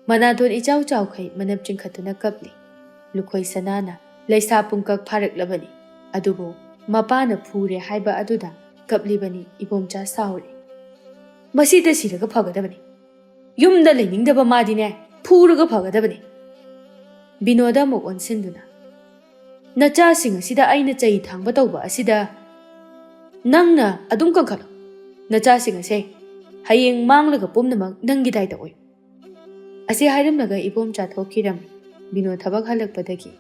ꯃꯅꯥꯇꯣꯟ ꯏꯆꯥꯎ ꯆꯥꯎꯈꯩ ꯃꯅꯞ ꯆꯤꯡꯈꯠꯇꯨꯅ ꯀꯞꯂꯤ꯫ ꯂꯨꯈꯣꯏ ꯁꯅꯥꯅ ꯂꯩꯁꯥ ꯄꯨꯡꯀꯛ ꯐꯥꯔꯛꯂꯕꯅꯤ, ꯑꯗꯨꯕꯨ ꯃꯄꯥꯅ ꯐꯨꯔꯦ ꯍꯥꯏꯕ ꯑꯗꯨꯗ ꯀꯞꯂꯤꯕꯅꯤ꯫ ꯏꯕꯣꯝꯆꯥ ꯁꯥꯎꯔꯤ, ꯃꯁꯤꯗ ꯁꯤꯔꯒ ꯐꯒꯗꯕꯅꯤ, ꯌꯨꯝꯗ ꯂꯩꯅꯤꯡꯗꯕ ꯃꯥꯗꯤꯅꯦ ꯐꯨꯔꯒ ꯐꯒꯗꯕꯅꯤ꯫ ꯕꯤꯅꯣꯗ ꯑꯃꯨꯛ ꯑꯣꯟꯁꯤꯟꯗꯨꯅ ꯅꯆꯥꯁꯤꯡ ꯑꯁꯤꯗ ꯑꯩꯅ ꯆꯩ ꯊꯥꯡꯕ ꯇꯧꯕ ꯑꯁꯤꯗ ꯅꯪꯅ ꯑꯗꯨꯝ ꯀꯟꯈꯠꯂꯣ, ꯅꯆꯥꯁꯤꯡ ꯑꯁꯦ ꯍꯌꯦꯡ ꯃꯥꯡꯂꯒ ꯄꯨꯝꯅꯃꯛ ꯅꯪꯒꯤ ꯗꯥꯏꯇ ꯑꯣꯏ꯫ ꯑꯁꯤ ꯍꯥꯏꯔꯝꯂꯒ ꯏꯕꯣꯝꯆꯥ ꯊꯣꯛꯈꯤꯔꯝꯃꯤ꯫ ꯕꯤꯅꯣ ꯊꯕꯛ ꯍꯜꯂꯛꯄꯗꯒꯤ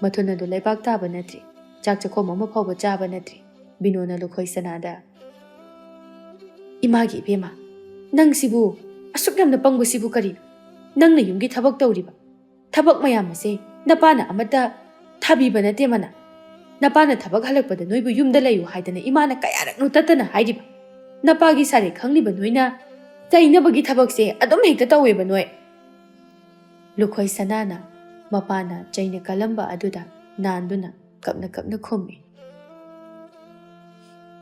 ꯃꯊꯨꯟ ꯑꯗꯨ ꯂꯩꯕꯥꯛ ꯇꯥꯕ ꯅꯠꯇ꯭ꯔꯤ, ꯆꯥꯛ ꯆꯈꯣꯝ ꯑꯃ ꯐꯥꯎꯕ ꯆꯥꯕ ꯅꯠꯇ꯭ꯔꯤ꯫ ꯕꯤꯅꯣꯅ ꯂꯨꯈꯣꯏ ꯁꯅꯥꯗ ꯏꯃꯥꯒꯤ ꯏꯕꯦꯝꯃ ꯅꯪꯁꯤꯕꯨ ꯑꯁꯨꯛ ꯌꯥꯝꯅ ꯄꯪꯕꯁꯤꯕꯨ ꯀꯔꯤꯅꯣ? ꯅꯪꯅ ꯌꯨꯝꯒꯤ ꯊꯕꯛ ꯇꯧꯔꯤꯕ ꯊꯕꯛ ꯃꯌꯥꯝ ꯑꯁꯦ ꯅꯄꯥꯅ ꯑꯃꯠꯇ ꯊꯥꯕꯤꯕ ꯅꯠꯇꯦ ꯃꯅꯥ꯫ ꯅꯄꯥꯅ ꯊꯕꯛ ꯍꯜꯂꯛꯄꯗ ꯅꯣꯏꯕꯨ ꯌꯨꯝꯗ ꯂꯩꯌꯨ ꯍꯥꯏꯗꯅ ꯏꯃꯥꯅ ꯀꯌꯥꯔꯛꯅꯣ ꯇꯠꯇꯅ ꯍꯥꯏꯔꯤꯕ? ꯅꯄꯥꯒꯤ ꯁꯥꯔꯦ ꯈꯪꯂꯤꯕ ꯅꯣꯏꯅ ꯆꯩꯅꯕꯒꯤ ꯊꯕꯛꯁꯦ ꯑꯗꯨꯝ ꯍꯦꯛꯇ ꯇꯧꯋꯦꯕ ꯅꯣꯏ꯫ ꯂꯨꯈꯣꯏ ꯁꯅꯥꯅ ꯃꯄꯥꯅ ꯆꯩꯅ ꯀꯜꯂꯝꯕ ꯑꯗꯨꯗ ꯅꯥꯟꯗꯨꯅ ꯀꯞꯅ ꯀꯞꯅ ꯈꯨꯝꯃꯤ꯫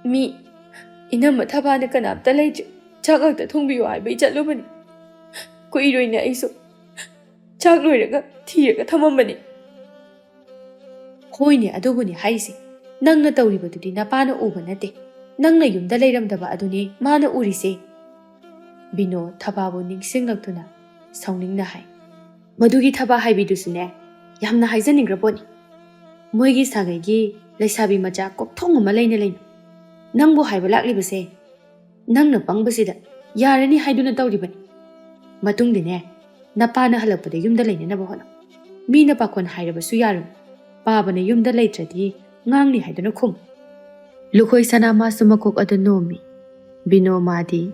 ꯃꯤ ꯏꯅꯝꯃ ꯊꯕꯥꯅ ꯀꯅꯥꯝꯇ ꯂꯩꯇ꯭ꯔꯦ, ꯆꯥꯛ ꯉꯥꯛꯇ ꯊꯣꯡꯕꯤꯌꯨ ꯍꯥꯏꯕꯩ ꯆꯠꯂꯨꯕꯅꯤ. ꯀꯨꯏꯔꯣꯏꯅꯦ ꯑꯩꯁꯨ ꯆꯥꯛ ꯂꯣꯏꯔꯒ ꯊꯤꯔꯒ ꯊꯝꯃꯝꯕꯅꯤ. ꯍꯣꯏꯅꯦ, ꯑꯗꯨꯕꯨꯅꯦ ꯍꯥꯏꯁꯦ. ꯅꯪꯅ ꯇꯧꯔꯤꯕꯗꯨꯗꯤ ꯅꯄꯥꯅ ꯎꯕ ꯅꯠꯇꯦ. ꯅꯪꯅ ꯌꯨꯝꯗ ꯂꯩꯔꯝꯗꯕ ꯑꯗꯨꯅꯤ ꯃꯥꯅ ꯎꯔꯤꯁꯦ. ꯕꯤꯅꯣ ꯊꯕꯥꯕꯨ ꯅꯤꯡꯁꯤꯡꯂꯛꯇꯨꯅ ꯁꯥꯎꯅꯤꯡꯅ ꯍꯥꯏ. ꯃꯗꯨꯒꯤ ꯊꯕꯥ ꯍꯥꯏꯕꯤꯗꯨꯁꯨꯅꯦ ꯌꯥꯝꯅ ꯍꯥꯏꯖꯅꯤꯡꯈ꯭ꯔ ꯄꯣꯠꯅꯤ. ꯃꯣꯏꯒꯤ ꯁꯥꯒꯩꯒꯤ ꯂꯩꯁꯥꯕꯤ ꯃꯆꯥ ꯀꯣꯛꯊꯣꯡ ꯑꯃ ꯂꯩꯅ ꯅꯪꯕꯨ ꯍꯥꯏꯕ ꯂꯥꯛꯂꯤꯕꯁꯦ ꯅꯪꯅ ꯄꯪꯕꯁꯤꯗ ꯌꯥꯔꯅꯤ ꯍꯥꯏꯗꯨꯅ ꯇꯧꯔꯤꯕꯅꯤ. ꯃꯇꯨꯡꯗꯅꯦ ꯅꯄꯥꯅ ꯍꯜꯂꯛꯄꯗ ꯌꯨꯝꯗ ꯂꯩꯅꯅꯕ ꯍꯣꯠꯅꯧ. ꯃꯤꯅ ꯄꯥꯈꯣꯟ ꯍꯥꯏꯔꯕꯁꯨ ꯌꯥꯔꯣꯏ. ꯄꯥꯕꯅ ꯌꯨꯝꯗ ꯂꯩꯇ꯭ꯔꯗꯤ ꯉꯥꯡꯅꯤ ꯍꯥꯏꯗꯨꯅ ꯈꯨꯝ. ꯂꯨꯈꯣꯏ ꯁꯅꯥꯃꯥꯁꯨ ꯃꯀꯣꯛ ꯑꯗꯨ ꯅꯣꯝꯃꯤ. ꯕꯤꯅꯣ ꯃꯥꯗꯤ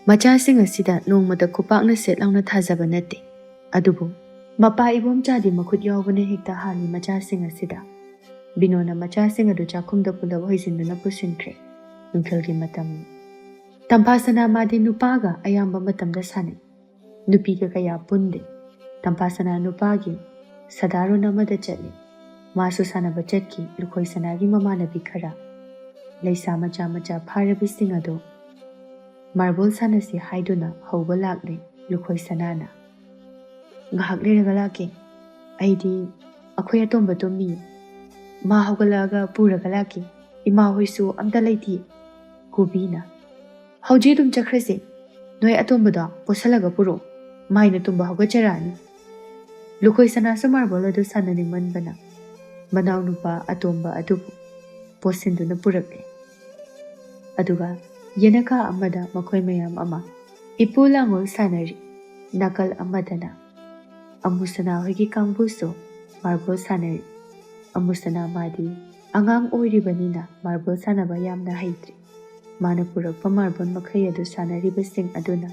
ꯃꯆꯥꯁꯤꯡ ꯑꯁꯤꯗ ꯅꯣꯡꯃꯗ ꯈꯨꯄꯥꯛꯅ ꯁꯦꯠ ꯂꯥꯎꯅ ꯊꯥꯖꯕ ꯅꯠꯇꯦ. ꯑꯗꯨꯕꯨ ꯃꯄꯥ ꯏꯕꯣꯝꯆꯥꯗꯤ ꯃꯈꯨꯠ ꯌꯥꯎꯕꯅ ꯍꯦꯛꯇ ꯍꯥꯜꯂꯤ ꯃꯆꯥꯁꯤꯡ ꯑꯁꯤꯗ. ꯕꯤꯅꯣꯅ ꯃꯆꯥꯁꯤꯡ ꯑꯗꯨ ꯆꯥꯛꯈꯨꯝꯗ ꯄꯨꯂꯞ ꯍꯩꯖꯤꯟꯗꯨꯅ ꯄꯨꯁꯤꯟꯈ꯭ꯔꯦ. ꯅꯨꯡꯊꯤꯜꯒꯤ ꯃꯇꯝꯅꯤ. ꯇꯝꯐꯥ ꯁꯅꯥꯃꯥꯗꯤ ꯅꯨꯄꯥꯒ ꯑꯌꯥꯝꯕ ꯃꯇꯝꯗ ꯁꯥꯟꯅꯩ. ꯅꯨꯄꯤꯒ ꯀꯌꯥ ꯄꯨꯟꯗꯦ. ꯇꯝꯐꯥ ꯁꯅꯥ ꯅꯨꯄꯥꯒꯤ ꯁꯗꯥꯔꯣꯟ ꯑꯃꯗ ꯆꯠꯂꯤ. ꯃꯥꯁꯨ ꯁꯥꯟꯅꯕ ꯆꯠꯈꯤ. ꯂꯨꯈꯣꯏ ꯁꯅꯥꯒꯤ ꯃꯃꯥꯟꯅꯕꯤ ꯈꯔ ꯂꯩꯁꯥ ꯃꯆꯥ ꯃꯆꯥ ꯐꯥꯔꯕꯤꯁꯤꯡ ꯑꯗꯨ ꯃꯥꯔꯕꯣꯜ ꯁꯥꯟꯅꯁꯤ ꯍꯥꯏꯗꯨꯅ ꯍꯧꯕ ꯂꯥꯛꯂꯦ. ꯂꯨꯈꯣꯏ ꯁꯅꯥꯅ ꯉꯥꯏꯍꯥꯛ ꯂꯩꯔꯒ ꯂꯥꯛꯀꯦ. ꯑꯩꯗꯤ ꯑꯩꯈꯣꯏ ꯑꯇꯣꯝꯕ ꯇꯨꯝꯃꯤ. ꯃꯥ ꯍꯧꯒꯠꯂꯛꯑꯒ ꯄꯨꯔꯒ ꯂꯥꯛꯀꯦ. ꯏꯃꯥ ꯍꯣꯏꯁꯨ ꯑꯝꯇ ꯂꯩꯇꯦ. ꯀꯨꯕꯤꯅ ꯍꯧꯖꯤꯛ ꯑꯗꯨꯝ ꯆꯠꯈ꯭ꯔꯁꯦ. ꯅꯣꯏ ꯑꯇꯣꯝꯕꯗꯣ ꯄꯣꯠꯁꯜꯂꯒ ꯄꯨꯔꯛꯑꯣ. ꯃꯥꯏꯅ ꯇꯨꯝꯕ ꯍꯧꯒꯠꯆꯔꯛꯑꯅꯤ. ꯂꯨꯈꯣꯏ ꯁꯅꯥꯁꯨ ꯃꯥꯔꯕꯣꯜ ꯑꯗꯨ ꯁꯥꯟꯅꯅꯤꯡꯃꯟꯕꯅ ꯃꯅꯥꯎꯅꯨꯄꯥ ꯑꯇꯣꯝꯕ ꯑꯗꯨꯕꯨ ꯄꯣꯠꯁꯤꯟꯗꯨꯅ ꯄꯨꯔꯛꯂꯦ. ꯑꯗꯨꯒ ꯌꯦꯅꯈꯥ ꯑꯃꯗ ꯃꯈꯣꯏ ꯃꯌꯥꯝ ꯑꯃ ꯏꯄꯨ ꯂꯥꯡꯒꯣꯜ ꯁꯥꯟꯅꯔꯤ. ꯅꯥꯀꯜ ꯑꯃꯗꯅ ꯑꯃꯨꯁꯅꯥ ꯍꯣꯏꯒꯤ ꯀꯥꯡꯕꯨꯁꯨ ꯃꯥꯔꯕꯣꯜ ꯁꯥꯟꯅꯔꯤ. ꯑꯃꯨꯁꯅꯥ ꯃꯥꯗꯤ ꯑꯉꯥꯡ ꯑꯣꯏꯔꯤꯕꯅꯤꯅ ꯃꯥꯔꯕꯣꯜ ꯁꯥꯟꯅꯕ ꯌꯥꯝꯅ ꯍꯩꯇ꯭ꯔꯤ. ꯃꯥꯅ ꯄꯨꯔꯛꯄ ꯃꯥꯔꯕꯣꯜ ꯃꯈꯩ ꯑꯗꯨ ꯁꯥꯟꯅꯔꯤꯕꯁꯤꯡ ꯑꯗꯨꯅ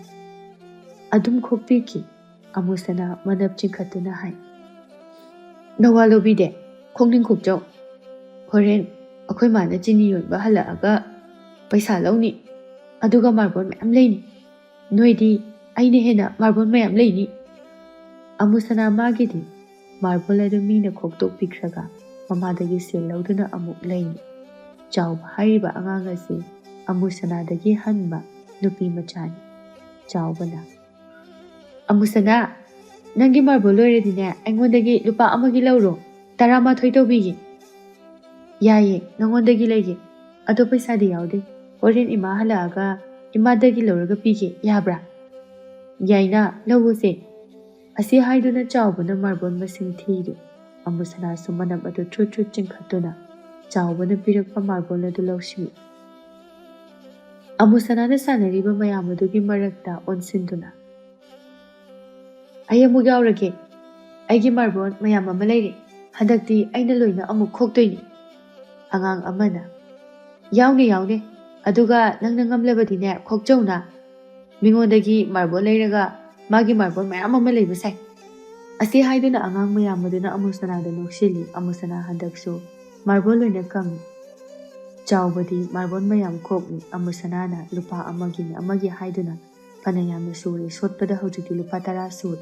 ꯑꯗꯨꯝ ꯈꯣꯛꯄꯤꯈꯤ. ꯑꯃꯨꯁꯅꯥ ꯃꯅꯞ ꯆꯤꯡꯈꯠꯇꯨꯅ ꯍꯥꯏ, ꯅꯋꯥ ꯂꯧꯕꯤꯗꯦ, ꯈꯣꯛꯅꯤꯡ ꯈꯣꯛꯆꯧ. ꯍꯣꯔꯦꯟ ꯑꯩꯈꯣꯏ ꯃꯥꯅ ꯆꯤꯅꯤ ꯌꯣꯟꯕ ꯍꯜꯂꯛꯑꯒ ꯄꯩꯁꯥ ꯂꯧꯅꯤ. ꯑꯗꯨꯒ ꯃꯥꯔꯕꯣꯜ ꯃꯌꯥꯝ ꯂꯩꯅꯤ. ꯅꯣꯏꯗꯤ ꯑꯩꯅ ꯍꯦꯟꯅ ꯃꯥꯔꯕꯣꯜ ꯃꯌꯥꯝ ꯂꯩꯅꯤ. ꯑꯃꯨꯁꯅꯥ ꯃꯥꯒꯤꯗꯤ ꯃꯥꯔꯕꯣꯜ ꯑꯗꯨ ꯃꯤꯅ ꯈꯣꯛꯇꯣꯛꯄꯤꯈ꯭ꯔꯒ ꯃꯃꯥꯗꯒꯤ ꯁꯦꯜ ꯂꯧꯗꯨꯅ ꯑꯃꯨꯛ ꯂꯩꯅꯤ. ꯆꯥꯎꯕ ꯍꯥꯏꯔꯤꯕ ꯑꯉꯥꯡ ꯑꯁꯤ ꯑꯃꯨꯁꯅꯥꯗꯒꯤ ꯍꯟꯕ ꯅꯨꯄꯤ ꯃꯆꯥꯅꯤ. ꯆꯥꯎꯕꯅ ꯑꯃꯨꯁꯅꯥ, ꯅꯪꯒꯤ ꯃꯥꯔꯕꯣꯜ ꯂꯣꯏꯔꯗꯤꯅꯦ ꯑꯩꯉꯣꯟꯗꯒꯤ ꯂꯨꯄꯥ 1ꯒꯤ ꯂꯧꯔꯣ. 12 ꯇꯧꯕꯤꯒꯦ. ꯌꯥꯏꯌꯦ, ꯅꯉꯣꯟꯗꯒꯤ ꯂꯩꯒꯦ. ꯑꯗꯣ ꯄꯩꯁꯥꯗꯤ ꯌꯥꯎꯗꯦ. ꯍꯣꯔꯦꯟ ꯏꯃꯥ ꯍꯜꯂꯛꯑꯒ ꯏꯃꯥꯗꯒꯤ ꯂꯧꯔꯒ ꯄꯤꯒꯦ. ꯌꯥꯕ꯭ꯔꯥ? ꯌꯥꯏꯅ, ꯂꯧꯎꯁꯦ. ꯑꯁꯤ ꯍꯥꯏꯗꯨꯅ ꯆꯥꯎꯕꯅ ꯃꯥꯔꯕꯣꯜ ꯃꯁꯤꯡ ꯊꯤꯔꯤ. ꯑꯃꯨꯁꯅꯥꯁꯨ ꯃꯅꯞ ꯑꯗꯨ ꯊ꯭ꯔꯨꯠ ꯊ꯭ꯔꯨꯠ ꯆꯤꯡꯈꯠꯇꯨꯅ ꯆꯥꯎꯕꯅ ꯄꯤꯔꯛꯄ ꯃꯥꯔꯕꯣꯜ ꯑꯗꯨ ꯂꯧꯁꯤꯜꯂꯤ. ꯑꯃꯨꯁꯅꯥꯅ ꯁꯥꯟꯅꯔꯤꯕ ꯃꯌꯥꯝ ꯑꯗꯨꯒꯤ ꯃꯔꯛꯇ ꯑꯣꯟꯁꯤꯟꯗꯨꯅ, ꯑꯩ ꯑꯃꯨꯛ ꯌꯥꯎꯔꯒꯦ. ꯑꯩꯒꯤ ꯃꯥꯔꯕꯣꯜ ꯃꯌꯥꯝ ꯑꯃ ꯂꯩꯔꯦ. ꯍꯟꯗꯛꯇꯤ ꯑꯩꯅ ꯂꯣꯏꯅ ꯑꯃꯨꯛ ꯈꯣꯛꯇꯣꯏꯅꯤ. ꯑꯉꯥꯡ ꯑꯃꯅ ꯌꯥꯎꯅꯦ ꯌꯥꯎꯅꯦ. ꯑꯗꯨꯒ ꯅꯪꯅ ꯉꯝꯂꯕꯗꯤꯅꯦ ꯈꯣꯛꯆꯧꯅ. ꯃꯤꯉꯣꯟꯗꯒꯤ ꯃꯥꯔꯕꯣꯜ ꯂꯩꯔꯒ ꯃꯥꯒꯤ ꯃꯥꯔꯕꯣꯜ ꯃꯌꯥꯝ ꯑꯃ ꯂꯩꯕ ꯁꯥꯏ. ꯑꯁꯤ ꯍꯥꯏꯗꯨꯅ ꯑꯉꯥꯡ ꯃꯌꯥꯝ ꯑꯗꯨꯅ ꯑꯃꯨꯁꯅꯥꯗ ꯅꯣꯛꯁꯤꯜꯂꯤ. ꯑꯃꯨꯁꯅꯥ ꯍꯟꯗꯛꯁꯨ ꯃꯥꯔꯕꯣꯜ ꯂꯣꯏꯅ ꯀꯪꯉꯤ. ꯆꯥꯎꯕꯗꯤ ꯃꯥꯔꯕꯣꯜ ꯃꯌꯥꯝ ꯈꯣꯛꯂꯤ. ꯑꯃꯨꯁꯅꯥꯅ ꯂꯨꯄꯥ 1ꯒꯤ ꯍꯥꯏꯗꯨꯅ ꯐꯅ ꯌꯥꯝꯅ ꯁꯨꯔꯦ. ꯁꯣꯠꯄꯗ ꯍꯧꯖꯤꯛꯇꯤ ꯂꯨꯄꯥ 10 ꯁꯨꯔꯦ.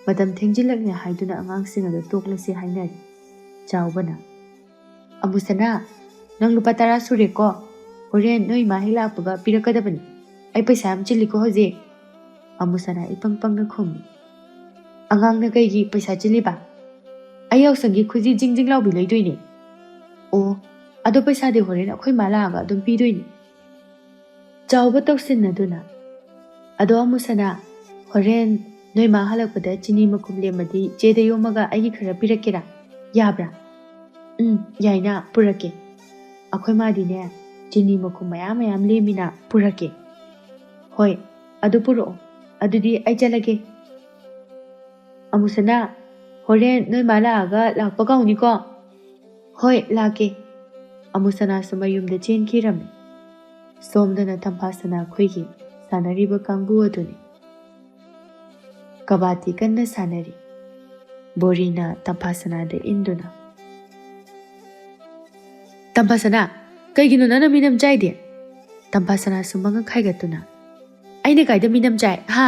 ꯃꯇꯝ ꯊꯦꯡꯖꯤꯜꯂꯛꯂꯦ ꯍꯥꯏꯗꯨꯅ ꯑꯉꯥꯡꯁꯤꯡ ꯑꯗꯨ ꯇꯣꯛꯂꯁꯤ ꯍꯥꯏꯅꯔꯤ. ꯆꯥꯎꯕꯅ ꯑꯃꯨꯁꯅꯥ, ꯅꯪ ꯂꯨꯄꯥ 10 ꯁꯨꯔꯦꯀꯣ. ꯍꯣꯔꯦꯟ ꯅꯣꯏ ꯏꯃꯥ ꯍꯦꯛ ꯂꯥꯛꯄꯒ ꯄꯤꯔꯛꯀꯗꯕꯅꯤ. ꯑꯩ ꯄꯩꯁꯥ ꯌꯥꯝ ꯆꯤꯜꯂꯤꯀꯣ ꯍꯧꯖꯤꯛ. ꯑꯃꯨꯁꯅꯥ ꯏꯄꯪ ꯄꯪꯅ ꯈꯨꯝꯃꯤ. ꯑꯉꯥꯡꯅ ꯀꯩꯒꯤ ꯄꯩꯁꯥ ꯆꯤꯜꯂꯤꯕ? ꯑꯩ ꯌꯥꯎꯁꯪꯒꯤ ꯈꯨꯖꯤ ꯖꯤꯡ ꯖꯤꯡ ꯂꯥꯎꯕꯤ ꯂꯩꯗꯣꯏꯅꯦ. ꯑꯣ, ꯑꯗꯣ ꯄꯩꯁꯥꯗꯤ ꯍꯣꯔꯦꯟ ꯑꯩꯈꯣꯏ ꯃꯥ ꯂꯥꯛꯑꯒ ꯑꯗꯨꯝ ꯄꯤꯗꯣꯏꯅꯤ. ꯆꯥꯎꯕ ꯇꯧꯁꯤꯟꯅꯗꯨꯅ, ꯑꯗꯣ ꯑꯃꯨꯁꯅꯥ, ꯍꯣꯔꯦꯟ ꯅꯣꯏ ꯃꯥ ꯍꯜꯂꯛꯄꯗ ꯆꯤꯅꯤ ꯃꯈꯨꯝ ꯂꯦꯝꯃꯗꯤ ꯆꯦꯗ ꯌꯣꯝꯃꯒ ꯑꯩꯒꯤ ꯈꯔ ꯄꯤꯔꯛꯀꯦꯔꯥ? ꯌꯥꯕ꯭ꯔꯥ? ꯌꯥꯏꯅ, ꯄꯨꯔꯛꯀꯦ. ꯑꯩꯈꯣꯏ ꯃꯥꯗꯤꯅꯦ ꯆꯤꯅꯤ ꯃꯈꯨꯝ ꯃꯌꯥꯝ ꯃꯌꯥꯝ ꯂꯦꯝꯃꯤꯅ, ꯄꯨꯔꯛꯀꯦ. ꯍꯣꯏ, ꯑꯗꯨ ꯄꯨꯔꯛꯑꯣ. ꯑꯗꯨꯗꯤ ꯑꯩ ꯆꯠꯂꯒꯦ. ꯑꯃꯨꯁꯅꯥ, ꯍꯣꯔꯦꯟ ꯅꯣꯏ ꯃꯥ ꯂꯥꯛꯑꯒ ꯂꯥꯛꯄ ꯀꯥꯎꯅꯤꯀꯣ. ꯍꯣꯏ, ꯂꯥꯛꯀꯦ. ꯑꯃꯨꯁꯅꯥꯁꯨ ꯃꯌꯨꯝꯗ ꯆꯦꯟꯈꯤꯔꯝꯃꯤ. ꯁꯣꯝꯗꯅ ꯇꯝꯐꯥ ꯁꯅꯥ ꯈꯣꯏꯒꯤ ꯁꯥꯟꯅꯔꯤꯕ ꯀꯥꯡꯕꯨ ꯑꯗꯨꯅꯤ. ꯀꯕꯥꯇꯤ ꯀꯟꯅ ꯁꯥꯟꯅꯔꯤ. ꯕꯣꯔꯤꯅ ꯇꯝꯐꯥ ꯁꯅꯥꯗ ꯏꯟꯗꯨꯅ, ꯇꯝꯐꯥ ꯁꯅꯥ, ꯀꯩꯒꯤꯅꯣ ꯅꯪꯅ ꯃꯤꯅꯝ ꯆꯥꯏꯗꯤ? ꯇꯝꯐꯥ ꯁꯅꯥꯁꯨ ꯃꯉꯛ ꯈꯥꯏꯒꯠꯇꯨꯅ, ꯑꯩꯅ ꯀꯥꯏꯗ ꯃꯤꯅꯝ ꯆꯥꯏ? ꯍꯥ?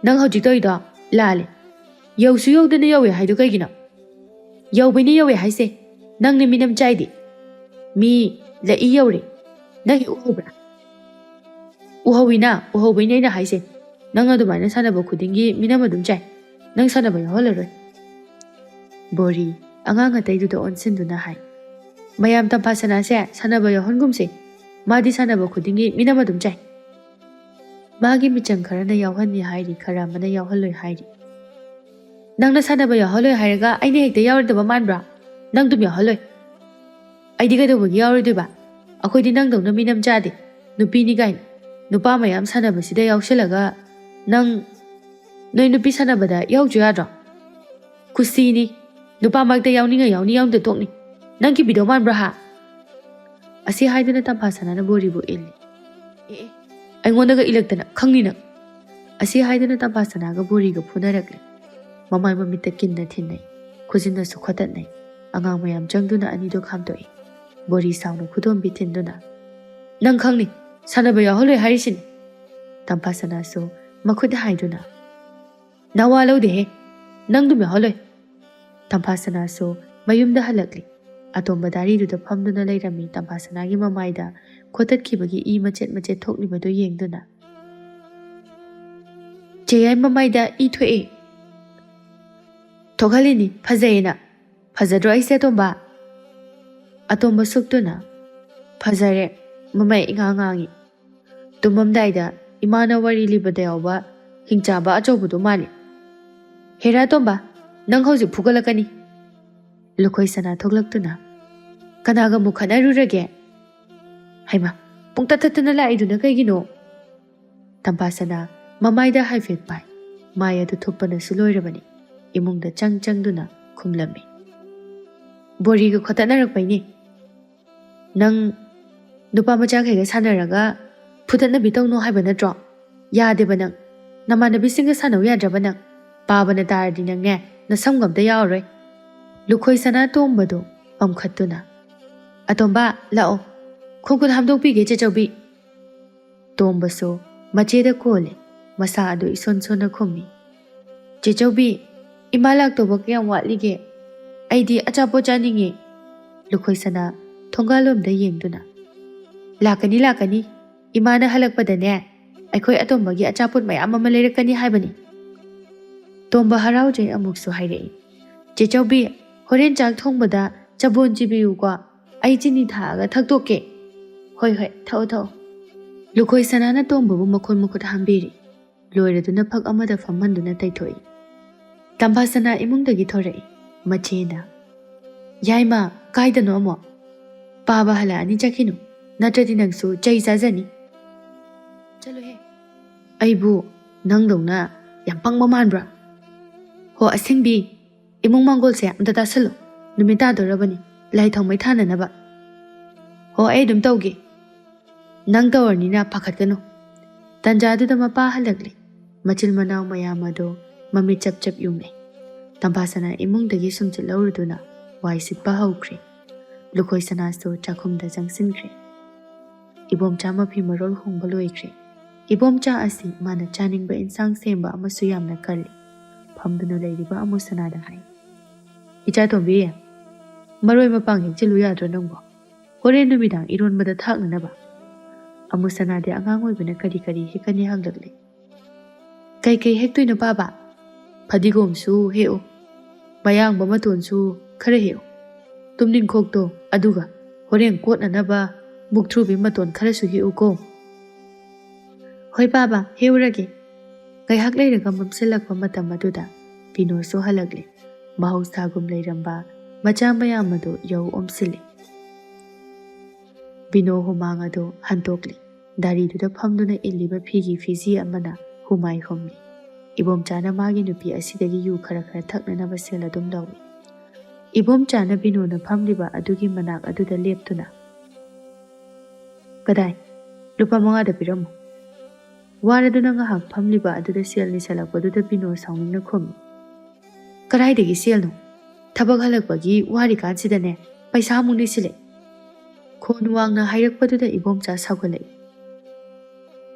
ꯅꯪ ꯍꯧꯖꯤꯛ ꯇꯧꯔꯤꯗꯣ ꯂꯥꯜꯂꯦ. ꯌꯧꯁꯨ ꯌꯧꯗꯅ ꯌꯧꯋꯦ ꯍꯥꯏꯗꯣ ꯀꯩꯒꯤꯅꯣ? ꯌꯧꯕꯩꯅ ꯌꯧꯋꯦ ꯍꯥꯏꯁꯦ. ꯅꯪꯅ ꯃꯤꯅꯝ ꯆꯥꯏꯗꯤ. ꯃꯤ ꯂꯛꯏ ꯌꯧꯔꯦ. Nang uhubra. Uhawina, uhawaina na haise. Nang adumana sanaba khudingi minama dum chai. Nang sanaba yaholaroi. Bori, angang ataiduda onsinduna hai. Mayam tampasana se sanaba yahongumse. Madi sanaba khudingi minama dum chai. Magi michang karana yawhani hairi kara mana yawhaloi hairi. Nang na sanaba yaholoi hairaga aine hekta yawardaba manbra. Nang dum yaholoi. Aidi ga dawagi yawriduba. Akoi di nang dawna minam jade. Nupi ni gain. Nupa mayam sanaba sida yawshalaga. Nang noi nupi sanaba da yawju yadra. Kusi ni. Nupa magda yawni nga yawni yawda tokni. Nang ki bidaw manbra ha. Asi haiduna tampasana na boribu illi. Ay ngondaga ilagtana khangni na. Asi haiduna tampasana ga boriga punarakli. Mamay mamita kinna thinay. Kuzina su khotat nay. Angang mayam jangduna anido khamdoi. Bori sauna khudom bitinduna. Nang khangni. Sanaba yaholoi harisin. Tampasana su makhud haiduna. Nawalaw dehe. Nang dum yaholoi. Tampasana su mayumda halakli. Atomba dari duda phamduna lairami tampasana gi mamayda khotat khibagi I machet thokli bado yengduna. Jeyai mamayda I thoe. Thogalini phazayena. Phazadro aise atomba. Atomba suktuna. Phazare mamay ingangangi. Tumamdaida imana wari libada yawba hingchaba achobudu mali. Hera atomba. Nang hausi phugalakani. Lukhoi sana thoklaktuna. Kanaga mukhana rurage. Haima, pungtatatana laiduna kaigino. Tampasana mamayda haifet pai. Maya du thupana suloirabani. Imungda changduna khumlami. Boriga khotanarapayni. Nang nupa macha kaiga sanaraga phutana bitau no haiba natro. Yadeba nang. Namanabi singa sanaw yadraba nang. Pabana taradi nang ne. Nasamgamda yawroi. Lukhoi sana tombado pamkhatuna. Atomba lao. Khongkut hamdok pige chachawbi. Tomba so macheda kole. Masa ado ison sona khumi. Chachawbi. Imalak toba kayang watlige. Aidi achapo chaninge. Lukhoi sana thongalomda yengduna. Lakani. Imana halakpada ne. Aikhoi atombagi achapot mayam ama leirakani haibani. Tomba haraujay amukso hairei. Chachawbi horen chak thongbada chabon jibiyu kwa. Ay chini thaga thaktoke. Hoi thao. Lukhoi sanana tombabu makhut hambiri. Loiraduna phak amada famanduna taithoi. Tampasana imungdagi thorei. Machena. Yaima kaidano amo. Paba hala ani chakinu. Natradi nangsu chay sazani. Chalo he. Aibu nangdongna yampang mamanbra. Ho asingbi. Imung manggol se amda tasalo. Numita dorabani. Lai thong may thana na ba? Ho ay dum tawgi. Nang tawar ni na pakat kano. Tanjado da mapahalagli. Machil manaw mayamado mamit chap yumay. Tampasana imung dagi sumchil lawruduna. Waisit pahawkri. Lukhoi sana so chakum da jangsin kri. Ibom cha mapi marol hong baloy kri. Ibom cha asi mana chaning ba insang semba amasuyam na kali. Pamduno layriba amusana da hai. Icha tombi Maroi mapang hekchilu yadro nangbo. Horen numidang iron mada thakna na ba. Amusana de angangoy bana kari hekani hanglagli. Kai hektoi na ba. Padigom su heo. Mayang bamaton su khare heo. Tumnin khokto aduga. Horen kot na ba. Muktrubi maton khare su heo ko. Hoi baba heurage. Kai haklay raga mamsilak pamatam maduda. Pino so halagli. Mahausagum layramba. Machamaya mado yaw omsili. Bino humanga do hantokli. Dari duda phamduna illiba phigi fizi amana humai homli. Ibom chana magi nupi asidagi yu khara thakna na basela dum lawi. Ibom chana bino na phamliba adugi manak aduda leptuna. Kadai, lupa mga da piramu. Wara duna nga hak phamliba aduda sel ni salakwa duda bino sawing na khumi. Kadai dagi sel no. Tabag halakbagi wari kansidane paisa muni sile. Khon wangna hairakpaduda ibom cha sagalai.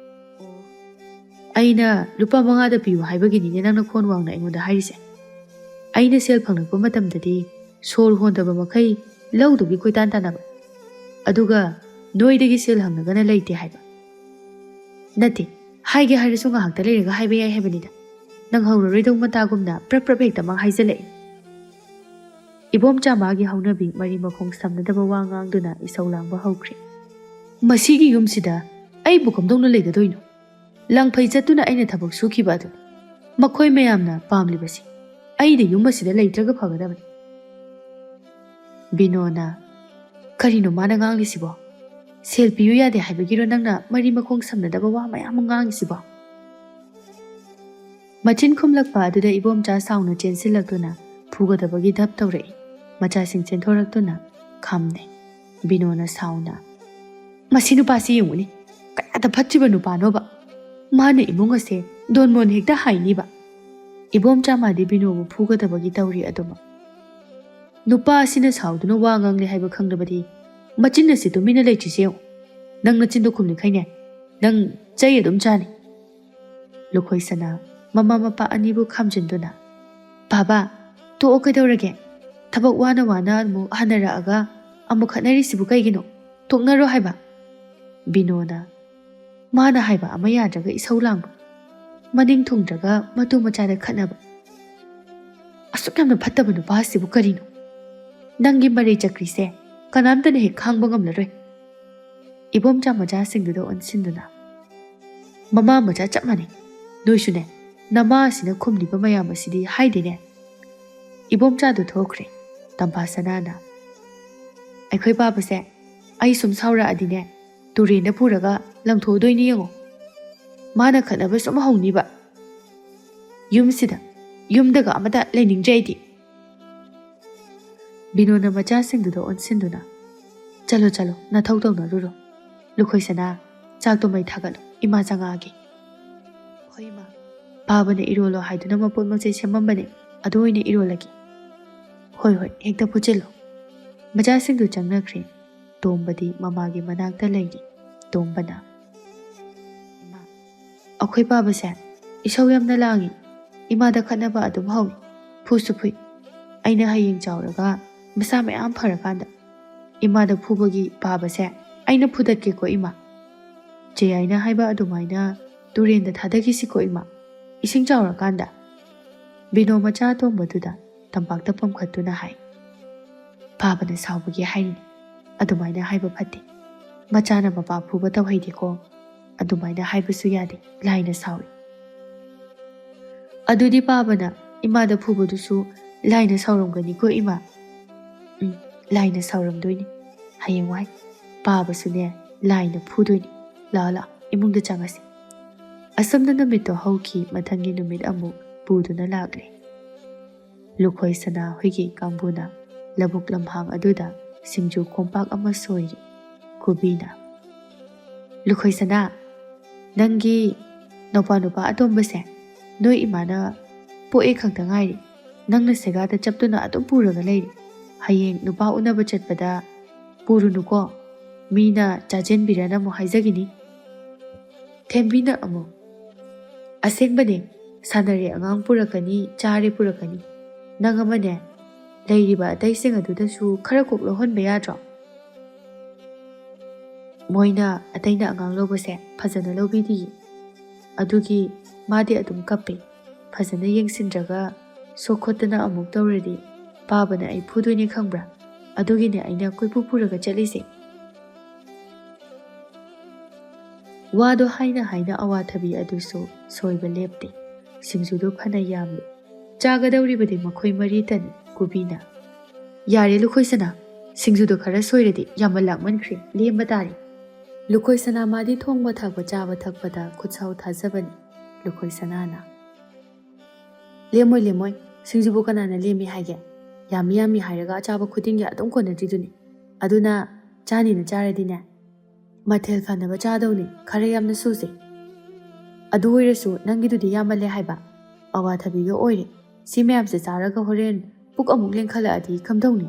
Aina lupa manga da piyu haibagi ni nangna khon wangna ingoda hairise. Aina sel phanglakpa matamdadi sor hondaba makai lawdugi koitan tanaba. Aduga ꯅꯣꯏꯗꯒꯤ ꯁꯦꯜ ꯍꯪꯂꯒꯅ ꯂꯩꯇꯦ ꯍꯥꯏꯕ ꯅꯠꯇꯦ ꯍꯥꯏꯒꯦ ꯍꯥꯏꯔꯁꯨ ꯉꯥꯏꯍꯥꯛꯇ ꯂꯩꯔꯒ ꯍꯥꯏꯕ ꯌꯥꯏ ꯍꯥꯏꯕꯅꯤꯗ ꯅꯪ ꯍꯧꯔꯔꯣꯏꯗꯧ ꯃꯇꯥꯒꯨꯝꯅ ꯄ꯭ꯔꯞ ꯄ꯭ꯔꯞ ꯍꯦꯛꯇꯃꯛ ꯍꯥꯏꯖꯜꯂꯛꯏ ꯏꯕꯣꯝꯆꯥ ꯃꯥꯒꯤ ꯍꯧꯅꯕꯤ ꯃꯔꯤ ꯃꯈꯣꯡ ꯁꯝꯅꯗꯕ ꯋꯥ ꯉꯥꯡꯗꯨꯅ ꯏꯁꯧ ꯂꯥꯡꯕ ꯍꯧꯈ꯭ꯔꯦ ꯃꯁꯤꯒꯤ ꯌꯨꯝꯁꯤꯗ ꯑꯩꯕꯨ ꯀꯝꯗꯧꯅ ꯂꯩꯒꯗꯣꯏꯅꯣ ꯂꯪꯐꯩ ꯆꯠꯇꯨꯅ ꯑꯩꯅ ꯊꯕꯛ ꯁꯨꯈꯤꯕ ꯑꯗꯨꯅꯤ ꯃꯈꯣꯏ ꯃꯌꯥꯝꯅ ꯄꯥꯝꯂꯤꯕꯁꯤ ꯑꯩꯗꯤ ꯌꯨꯝ ꯑꯁꯤꯗ ꯂꯩꯇ꯭ꯔꯒ ꯐꯒꯗꯕꯅꯤ ꯕꯤꯅꯣꯅ ꯀꯔꯤꯅꯣ ꯃꯥꯅ ꯉꯥꯡꯂꯤꯁꯤꯕꯣ ꯁꯦꯜ ꯄꯤꯌꯨ ꯌꯥꯗꯦ ꯍꯥꯏꯕꯒꯤꯔꯣ ꯅꯪꯅ ꯃꯔꯤ ꯃꯈꯣꯡ ꯁꯝꯅꯗꯕ ꯋꯥ ꯃꯌꯥꯝ ꯑꯃ ꯉꯥꯡꯉꯤꯁꯤꯕꯣ ꯃꯆꯤꯟ ꯈꯨꯝꯂꯛꯄ ꯑꯗꯨꯗ ꯏꯕꯣꯝꯆꯥ ꯁꯥꯎꯅ ꯆꯦꯟꯁꯤꯜꯂꯛꯇꯨꯅ ꯐꯨꯒꯗꯕꯒꯤ ꯙꯞ ꯇꯧꯔꯛꯏ ꯃꯆꯥꯁꯤꯡ ꯆꯦꯟꯊꯣꯔꯛꯇꯨꯅ ꯈꯥꯝꯅꯩ ꯕꯤꯅꯣꯅ ꯁꯥꯎꯅ ꯃꯁꯤ ꯅꯨꯄꯥꯁꯤ ꯌꯦꯡꯉꯨꯅꯤ ꯀꯌꯥꯗ ꯐꯠꯇ꯭ꯔꯤꯕ ꯅꯨꯄꯥꯅꯣꯕ ꯃꯥꯅ ꯏꯃꯨꯡ ꯑꯁꯦ ꯗꯣꯟꯃꯣꯟ ꯍꯦꯛꯇ ꯍꯥꯏꯅꯤꯕ ꯏꯕꯣꯝꯆꯥ ꯃꯥꯗꯤ ꯕꯤꯅꯣꯕꯨ ꯐꯨꯒꯗꯕꯒꯤ ꯇꯧꯔꯤ ꯑꯗꯨꯃꯛ ꯅꯨꯄꯥ ꯑꯁꯤꯅ ꯁꯥꯎꯗꯨꯅ ꯋꯥ ꯉꯥꯡꯂꯦ ꯍꯥꯏꯕ ꯈꯪꯂꯕꯗꯤ ꯃꯆꯤꯟ ꯑꯁꯤ ꯇꯨꯃꯤꯟꯅ ꯂꯩꯇ꯭ꯔꯤꯁꯦ ꯌꯦꯡꯉꯨ ꯅꯪ ꯅꯆꯤꯟꯗꯣ ꯈꯨꯝꯂꯤꯈꯩꯅꯦ ꯅꯪ ꯆꯩ ꯑꯗꯨꯝ ꯆꯥꯅꯤ ꯂꯨꯈꯣꯏ ꯁꯅꯥ ꯃꯃꯥ ꯃꯄꯥ ꯑꯅꯤꯕꯨ ꯈꯥꯝꯖꯤꯟꯗꯨꯅ ꯕꯥꯕꯥ ꯇꯣꯛꯑꯣ ꯀꯩꯗꯧꯔꯒꯦ ꯊꯕꯛ ꯋꯥꯅ ꯋꯥꯅ ꯑꯃꯨꯛ ꯍꯟꯅꯔꯛꯑꯒ ꯑꯃꯨꯛ ꯈꯠꯅꯔꯤꯁꯤꯕꯨ ꯀꯩꯒꯤꯅꯣ ꯇꯣꯛꯅꯔꯣ ꯍꯥꯏꯕ ꯕꯤꯅꯣꯅ ꯃꯥꯅ ꯍꯥꯏꯕ ꯑꯃ ꯌꯥꯗ꯭ꯔꯒ ꯏꯁꯧ ꯂꯥꯡꯕ ꯃꯅꯤꯡ ꯊꯨꯡꯗ꯭ꯔꯒ ꯃꯇꯨ ꯃꯆꯥꯗ ꯈꯠꯅꯕ ꯑꯁꯨꯛ ꯌꯥꯝꯅ ꯐꯠꯇꯕ ꯅꯨꯄꯥ ꯑꯁꯤꯕꯨ ꯀꯔꯤꯅꯣ ꯅꯪꯒꯤ ꯃꯔꯩ ꯆꯀ꯭ꯔꯤꯁꯦ ꯀꯅꯥꯝꯇꯅ ꯍꯦꯛ ꯈꯥꯡꯕ ꯉꯝꯂꯔꯣꯏ ꯏꯕꯣꯝꯆꯥ ꯃꯆꯥꯁꯤꯡꯗꯨꯗ ꯑꯣꯟꯁꯤꯟꯗꯨꯅ ꯃꯃꯥ ꯃꯆꯥ ꯆꯞ ꯃꯥꯟꯅꯩ ꯅꯣꯏꯁꯨꯅꯦ ꯅꯃꯥ ꯑꯁꯤꯅ ꯈꯨꯝꯂꯤꯕ ꯃꯌꯥꯝ ꯑꯁꯤꯗꯤ ꯍꯥꯏꯗꯦꯅꯦ ꯏꯕꯣꯝꯆꯥꯗꯨ ꯊꯣꯛꯈ꯭ꯔꯦ ꯇꯝꯐꯥ ꯁꯅꯥꯅ ꯑꯩꯈꯣꯏ ꯕꯥꯕꯁꯦ ꯑꯩ ꯁꯨꯝ ꯁꯥꯎꯔꯛꯑꯗꯤꯅꯦ ꯇꯨꯔꯦꯟꯗ ꯄꯨꯔꯒ ꯂꯪꯊꯣꯛꯎꯗꯣꯏꯅꯤ ꯌꯦꯡꯉꯣ ꯃꯥꯅ ꯈꯠꯅꯕ ꯁꯨꯝ ꯍꯧꯅꯤꯕ ꯌꯨꯝꯗꯒ ꯑꯃꯇ ꯂꯩꯅꯤꯡꯗ꯭ꯔꯦ ꯑꯩꯗꯤ ꯕꯤꯅꯣꯅ ꯃꯆꯥꯁꯤꯡꯗꯨꯗ ꯑꯣꯟꯁꯤꯟꯗꯨꯅ ꯆꯠꯂꯣ ꯆꯠꯂꯣ ꯅꯊꯧ ꯇꯧꯅꯔꯨꯔꯣ ꯂꯨꯈꯣꯏ ꯁꯅꯥ ꯆꯥꯛꯇꯣ ꯃꯩ ꯊꯥꯒꯠꯂꯣ ꯏꯃꯥ ꯆꯪꯉꯛꯑꯒꯦ ꯍꯣꯏ ꯏꯃꯥ ꯕꯥꯕꯅ ꯏꯔꯣꯜꯂꯣ ꯍꯥꯏꯗꯨꯅ ꯃꯄꯣꯠ ꯃꯆꯩ ꯁꯦꯝꯃꯝꯕꯅꯦ ꯑꯗꯨ ꯑꯣꯏꯅ ꯏꯔꯣꯜꯂꯒꯦ ꯍꯣꯏ ꯍꯣꯏ ꯍꯦꯛꯇ ꯐꯨꯠꯆꯤꯜꯂꯣ ꯃꯆꯥꯁꯤꯡꯗꯨ ꯆꯪꯅꯈ꯭ꯔꯦ ꯇꯣꯝꯕꯗꯤ ꯃꯃꯥꯒꯤ ꯃꯅꯥꯛꯇ ꯂꯩꯔꯤ ꯇꯣꯝꯕꯅ ꯏꯃꯥ ꯑꯩꯈꯣꯏ ꯕꯥꯕꯁꯦ ꯏꯁꯧ ꯌꯥꯝꯅ ꯂꯥꯡꯉꯤ ꯏꯃꯥꯗ ꯈꯠꯅꯕ ꯑꯗꯨꯝ ꯍꯧꯏ ꯐꯨꯁꯨ ꯐꯨꯏ ꯑꯩꯅ ꯍꯌꯦꯡ ꯆꯥꯎꯔꯒ ꯃꯁꯥ ꯃꯌꯥꯝ ꯐꯔꯀꯥꯟꯗ ꯏꯃꯥꯗ ꯐꯨꯕꯒꯤ ꯄꯥꯕꯁꯦ ꯑꯩꯅ ꯐꯨꯗꯠꯀꯦꯀꯣ ꯏꯃꯥ ꯆꯦꯌꯥꯏꯅ ꯍꯥꯏꯕ ꯑꯗꯨꯃꯥꯏꯅ ꯇꯨꯔꯦꯟꯗ ꯊꯥꯗꯈꯤꯁꯤꯀꯣ ꯏꯃꯥ ꯏꯁꯤꯡ ꯆꯥꯎꯔꯀꯥꯟꯗ ꯕꯤꯅꯣ ꯃꯆꯥ ꯇꯣꯝꯕꯗꯨꯗ ꯇꯝꯄꯥꯛꯇ ꯄꯝꯈꯠꯇꯨꯅ ꯍꯥꯏ ꯕꯥꯕꯅ ꯁꯥꯎꯕꯒꯤ ꯍꯥꯏꯔꯤꯅꯤ ꯑꯗꯨꯃꯥꯏꯅ ꯍꯥꯏꯕ ꯐꯠꯇꯦ ꯃꯆꯥꯅ ꯃꯄꯥ ꯐꯨꯕ ꯇꯧꯍꯩꯗꯦꯀꯣ ꯑꯗꯨꯃꯥꯏꯅ ꯍꯥꯏꯕꯁꯨ ꯌꯥꯗꯦ ꯂꯥꯏꯅ ꯁꯥꯎꯏ ꯑꯗꯨꯗꯤ ꯕꯥꯕꯅ ꯏꯃꯥꯗ ꯐꯨꯕꯗꯨꯁꯨ ꯂꯥꯏꯅ ꯁꯥꯎꯔꯝꯒꯅꯤꯀꯣ ꯏꯃꯥ ꯂꯥꯏꯅ ꯁꯥꯎꯔꯝꯗꯣꯏꯅꯤ ꯍꯌꯦꯡꯋꯥꯏ ꯕꯥꯕꯁꯨꯅꯦ ꯂꯥꯏꯅ ꯐꯨꯗꯣꯏꯅꯤ ꯂꯥꯛꯑꯣ ꯂꯥꯛꯑꯣ ꯏꯃꯨꯡꯗ ꯆꯪꯉꯁꯤ ꯑꯁꯨꯝꯅ ꯅꯨꯃꯤꯠꯇꯣ ꯍꯧꯈꯤ ꯃꯊꯪꯒꯤ ꯅꯨꯃꯤꯠ ꯑꯃꯨꯛ ꯄꯨꯗꯨꯅ ꯂꯥꯛꯂꯦ ꯂꯨꯈꯣꯏ ꯁꯅꯥ ꯍꯣꯏꯒꯤ ꯀꯥꯡꯕꯨꯅ ꯂꯧꯕꯨꯛ ꯂꯝꯍꯥꯡ ꯑꯗꯨꯗ ꯁꯤꯡꯖꯨ ꯀꯣꯝꯄꯥꯛ ꯑꯃ ꯁꯣꯏꯔꯤ ꯀꯨꯕꯤꯅ ꯂꯨꯈꯣꯏ ꯁꯅꯥ ꯅꯪꯒꯤ ꯅꯨꯄꯥ ꯑꯇꯣꯝꯕꯁꯦ ꯅꯣꯏ ꯏꯃꯥꯅ ꯄꯣꯛꯑꯦ ꯈꯛꯇ ꯉꯥꯏꯔꯤ ꯅꯪꯅ ꯁꯦꯒꯥꯗ ꯆꯞꯇꯨꯅ ꯑꯗꯨꯝ ꯄꯨꯔꯒ ꯂꯩꯔꯤ ꯍꯌꯦꯡ ꯅꯨꯄꯥ ꯎꯅꯕ ꯆꯠꯄꯗ ꯄꯨꯔꯨꯅꯨꯀꯣ ꯃꯤꯅ ꯆꯥꯖꯦꯟꯕꯤꯔꯅ ꯑꯃꯨꯛ ꯍꯥꯏꯖꯒꯤꯅꯤ ꯊꯦꯝꯕꯤꯅ ꯑꯃꯨꯛ ꯑꯁꯦꯡꯕꯅꯦ ꯁꯥꯟꯅꯔꯦ ꯑꯉꯥꯡ ꯄꯨꯔꯛꯀꯅꯤ ꯆꯥꯔꯦ ꯄꯨꯔꯛꯀꯅꯤ ꯅꯪ ꯑꯃꯅꯦ ꯂꯩꯔꯤꯕ ꯑꯇꯩꯁꯤꯡ ꯑꯗꯨꯗꯁꯨꯈꯔ ꯀꯣꯛ ꯂꯧꯍꯟꯕ ꯌꯥꯗ꯭ꯔꯣ ꯃꯣꯏꯅ ꯑꯇꯩꯅ ꯑꯉꯥꯡ ꯂꯧꯕꯁꯦ ꯐꯖꯅ ꯂꯧꯕꯤꯗꯤꯌꯦ ꯑꯗꯨꯒꯤ ꯃꯥꯗꯤ ꯑꯗꯨꯝ ꯀꯞꯄꯦ ꯐꯖꯅ ꯌꯦꯡꯁꯤꯟꯗ꯭ꯔꯒ ꯁꯣꯛꯈꯣꯠꯇꯅ ꯑꯃꯨꯛ ꯇꯧꯔꯗꯤ ꯕꯥꯕꯅ ꯑꯩ ꯐꯨꯗꯣꯏꯅꯦ ꯈꯪꯕ꯭ꯔꯥ ꯑꯗꯨꯒꯤꯅꯦ ꯑꯩꯅ ꯀꯣꯏꯄꯨ ꯄꯨꯔꯒ ꯆꯠꯂꯤꯁꯦ ꯋꯥꯗꯣ ꯍꯥꯏꯅ ꯍꯥꯏꯅ ꯑꯋꯥꯊꯕꯤ ꯑꯗꯨꯁꯨ ꯁꯣꯏꯕ ꯂꯦꯞꯇꯦ ꯁꯤꯡꯖꯨꯗꯨ ꯐꯅ ꯌꯥꯝꯂꯤ ꯆꯥꯒꯗꯧꯔꯤꯕꯗꯤ ꯃꯈꯣꯏ ꯃꯔꯤꯇꯅꯤ ꯀꯨꯕꯤꯅ ꯌꯥꯔꯦ ꯂꯨꯈꯣꯏ ꯁꯅꯥ ꯁꯤꯡꯖꯨꯗꯣ ꯈꯔ ꯁꯣꯏꯔꯗꯤ ꯌꯥꯝꯅ ꯂꯥꯛꯃꯟꯈ꯭ꯔꯦ ꯂꯦꯝꯕ ꯇꯥꯔꯦ ꯂꯨꯈꯣꯏ ꯁꯅꯥ ꯃꯥꯗꯤ ꯊꯣꯡꯕ ꯊꯥꯛꯄ ꯆꯥꯕ ꯊꯛꯄꯗ ꯈꯨꯠꯁꯥꯎ ꯊꯥꯖꯕꯅꯤ ꯂꯨꯈꯣꯏ ꯁꯅꯥꯅ ꯂꯦꯝꯃꯣꯏ ꯁꯤꯡꯖꯨꯕꯨ ꯀꯅꯥꯅ ꯂꯦꯝꯃꯤ ꯍꯥꯏꯒꯦ ꯌꯥꯝꯃꯤ ꯍꯥꯏꯔꯒ ꯑꯆꯥꯕ ꯈꯨꯗꯤꯡꯒꯤ ꯑꯗꯨꯝ ꯀꯣꯟꯅꯗ꯭ꯔꯤꯗꯨꯅꯤ ꯑꯗꯨꯅ ꯆꯥꯅꯤꯅ ꯆꯥꯔꯗꯤꯅꯦ ꯃꯊꯦꯜ ꯐꯅꯕ ꯆꯥꯗꯧꯅꯤ ꯈꯔ ꯌꯥꯝꯅ ꯁꯨꯁꯦ ꯑꯗꯨ ꯑꯣꯏꯔꯁꯨ ꯅꯪꯒꯤꯗꯨꯗꯤ ꯌꯥꯝꯃꯜꯂꯦ ꯍꯥꯏꯕ ꯑꯋꯥꯊꯕꯤꯒ ꯑꯣꯏꯔꯦ ꯁꯤ ꯃꯌꯥꯝꯁꯦ ꯆꯥꯔꯒ ꯍꯣꯔꯦꯟ ꯄꯨꯛ ꯑꯃꯨꯛ ꯂꯦꯡꯈꯠꯂꯛꯑꯗꯤ ꯀꯝꯗꯧꯅꯤ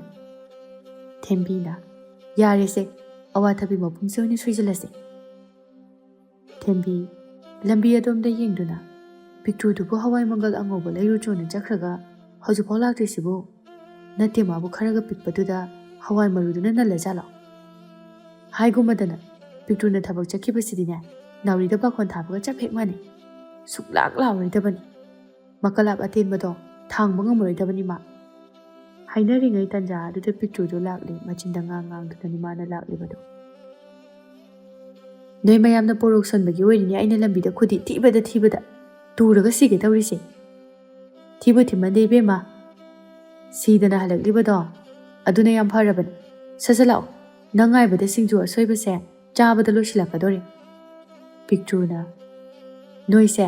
ꯊꯦꯝꯕꯤꯅ ꯌꯥꯔꯦꯁꯦ ꯑꯋꯥꯊꯕꯤ ꯃꯄꯨꯝꯁꯦ ꯑꯣꯏꯅ ꯁꯣꯏꯖꯤꯜꯂꯁꯦ ꯊꯦꯝꯕꯤ ꯂꯝꯕꯤ ꯑꯗꯣꯝꯗ ꯌꯦꯡꯗꯨꯅ ꯄꯤꯛꯇ꯭ꯔꯨꯗꯨꯕꯨ ꯍꯋꯥꯏ ꯃꯪꯒꯜ ꯑꯉꯧꯕ ꯂꯩꯔꯨꯆꯣꯅ ꯆꯠꯈ꯭ꯔꯒ ꯍꯧꯖꯤꯛꯐꯥꯎ ꯂꯥꯛꯇ꯭ꯔꯤꯁꯤꯕꯨ ꯅꯠꯇꯦ ꯃꯥꯕꯨ ꯈꯔꯒ ꯄꯤꯛꯄꯗꯨꯗ ꯍꯋꯥꯏ ꯃꯔꯨꯗꯨꯅ ꯅꯜꯂꯖꯥꯠꯂꯣ ꯍꯥꯏꯒꯨꯝꯃꯗꯅ ꯄꯤꯛꯇ꯭ꯔꯨꯅ ꯊꯕꯛ ꯆꯠꯈꯤꯕꯁꯤꯗꯤꯅꯦ ꯅꯥꯎꯔꯤꯗ ꯄꯥꯈꯣꯟ ꯊꯥꯕꯒ ꯆꯞ ꯍꯦꯛ ꯃꯥꯟꯅꯩ ꯁꯨꯛꯂꯥꯛ ꯂꯥꯎꯔꯣꯏꯗꯕꯅꯤ ꯃꯀꯂꯥꯞ ꯑꯇꯦꯟꯕꯗꯣ ꯊꯥꯡꯕ ꯉꯝꯃꯔꯣꯏꯗꯕꯅꯤ ꯃꯥ ꯍꯥꯏꯅꯔꯤꯉꯩ ꯇꯟꯖꯥ ꯑꯗꯨꯗ ꯄꯤꯛꯇ꯭ꯔꯨꯗꯣ ꯂꯥꯛꯂꯤ ꯃꯆꯤꯟꯗ ꯉꯥꯡꯗꯨꯅꯅꯤ ꯃꯥꯅ ꯂꯥꯛꯂꯤꯕꯗꯣ ꯅꯣꯏ ꯃꯌꯥꯝꯅ ꯄꯣꯔꯣꯛ ꯁꯣꯟꯕꯒꯤ ꯑꯣꯏꯔꯤꯅꯦ ꯑꯩꯅ ꯂꯝꯕꯤꯗ ꯈꯨꯗꯤ ꯊꯤꯕꯗ ꯇꯨꯔꯒ ꯁꯤꯒꯦ ꯇꯧꯔꯤꯁꯦ ꯊꯤꯕꯨ ꯊꯤꯃꯟꯗꯦ ꯏꯕꯦꯝꯃ ꯁꯤꯗꯅ ꯍꯜꯂꯛꯂꯤꯕꯗꯣ ꯑꯗꯨꯅ ꯌꯥꯝ ꯐꯔꯕꯅꯤ ꯁꯠ ꯂꯥꯛꯑꯣ ꯅꯪ ꯉꯥꯏꯕꯗ ꯁꯤꯡꯖꯨ ꯑꯁꯣꯏꯕꯁꯦ ꯆꯥꯕꯗ ꯂꯣꯏꯁꯤꯜꯂꯛꯀꯗꯣꯔꯦ ꯄꯤꯛꯇ꯭ꯔꯨꯅ ꯅꯣꯏꯁꯦ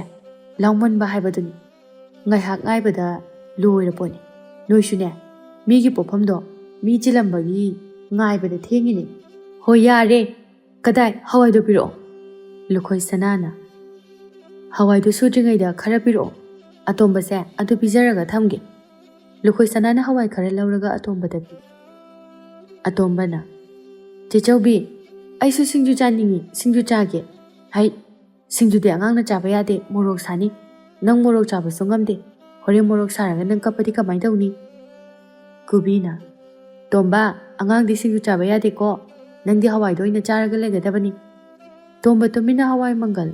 ꯂꯥꯎꯃꯟꯕ ꯍꯥꯏꯕꯗꯨꯅꯤ ꯉꯥꯏꯍꯥꯛ ꯉꯥꯏꯕꯗ ꯂꯣꯏꯔꯄꯣꯠꯅꯤ ꯅꯣꯏꯁꯨꯅꯦ ꯃꯤꯒꯤ ꯄꯣꯠꯐꯝꯗꯣ ꯃꯤ ꯆꯤꯜꯂꯝꯕꯒꯤ ꯉꯥꯏꯕꯗ ꯊꯦꯡꯉꯤꯅꯤ ꯍꯣꯏ ꯌꯥꯔꯦ ꯀꯗꯥꯏ ꯍꯋꯥꯏꯗꯣ ꯄꯤꯔꯛꯑꯣ ꯂꯨꯈꯣꯏ ꯁꯅꯥꯅ ꯍꯋꯥꯏꯗꯨ ꯁꯨꯗ꯭ꯔꯤꯉꯩꯗ ꯈꯔ ꯄꯤꯔꯛꯑꯣ ꯑꯇꯣꯝꯕꯁꯦ ꯑꯗꯨ ꯄꯤꯖꯔꯒ ꯊꯝꯒꯦ ꯂꯨꯈꯣꯏ ꯁꯅꯥꯅ ꯍꯋꯥꯏ ꯈꯔ ꯂꯧꯔꯒ ꯑꯇꯣꯝꯕꯗ ꯄꯤ ꯑꯇꯣꯝꯕꯅ ꯆꯦꯆꯧꯕꯤ ꯑꯩꯁꯨ ꯁꯤꯡꯖꯨ ꯆꯥꯅꯤꯡꯉꯤ ꯁꯤꯡꯖු ꯆꯥꯒꯦ ꯍꯩ ꯁꯤꯡꯖꯨꯗꯤ ꯑꯉꯥꯡꯅ ꯆꯥꯕ ꯌꯥꯗꯦ ꯃꯣꯔꯣꯛ ꯁꯥꯅꯤ ꯅꯪ ꯃꯣꯔꯣꯛ ꯆꯥꯕꯁꯨ ꯉꯝꯗꯦ ꯍꯣꯔꯦꯟ ꯃꯣꯔꯣꯛ ꯁꯥꯔꯒ ꯅꯪ ꯀꯞꯄꯗꯤ ꯀꯃꯥꯏꯅ ꯇꯧꯅꯤ ꯀꯨꯕꯤꯅ ꯇꯣꯝꯕ ꯑꯉꯥꯡꯗꯤ ꯁꯤꯡꯖꯨ ꯆꯥꯕ ꯌꯥꯗꯦꯀꯣ ꯅꯪꯗꯤ ꯍꯋꯥꯏꯗꯣ ꯑꯣꯏꯅ ꯆꯥꯔꯒ ꯂꯩꯒꯗꯕꯅꯤ ꯇꯣꯝꯕ ꯇꯨꯃꯤꯟꯅ ꯍꯋꯥꯏ ꯃꯪꯒꯜ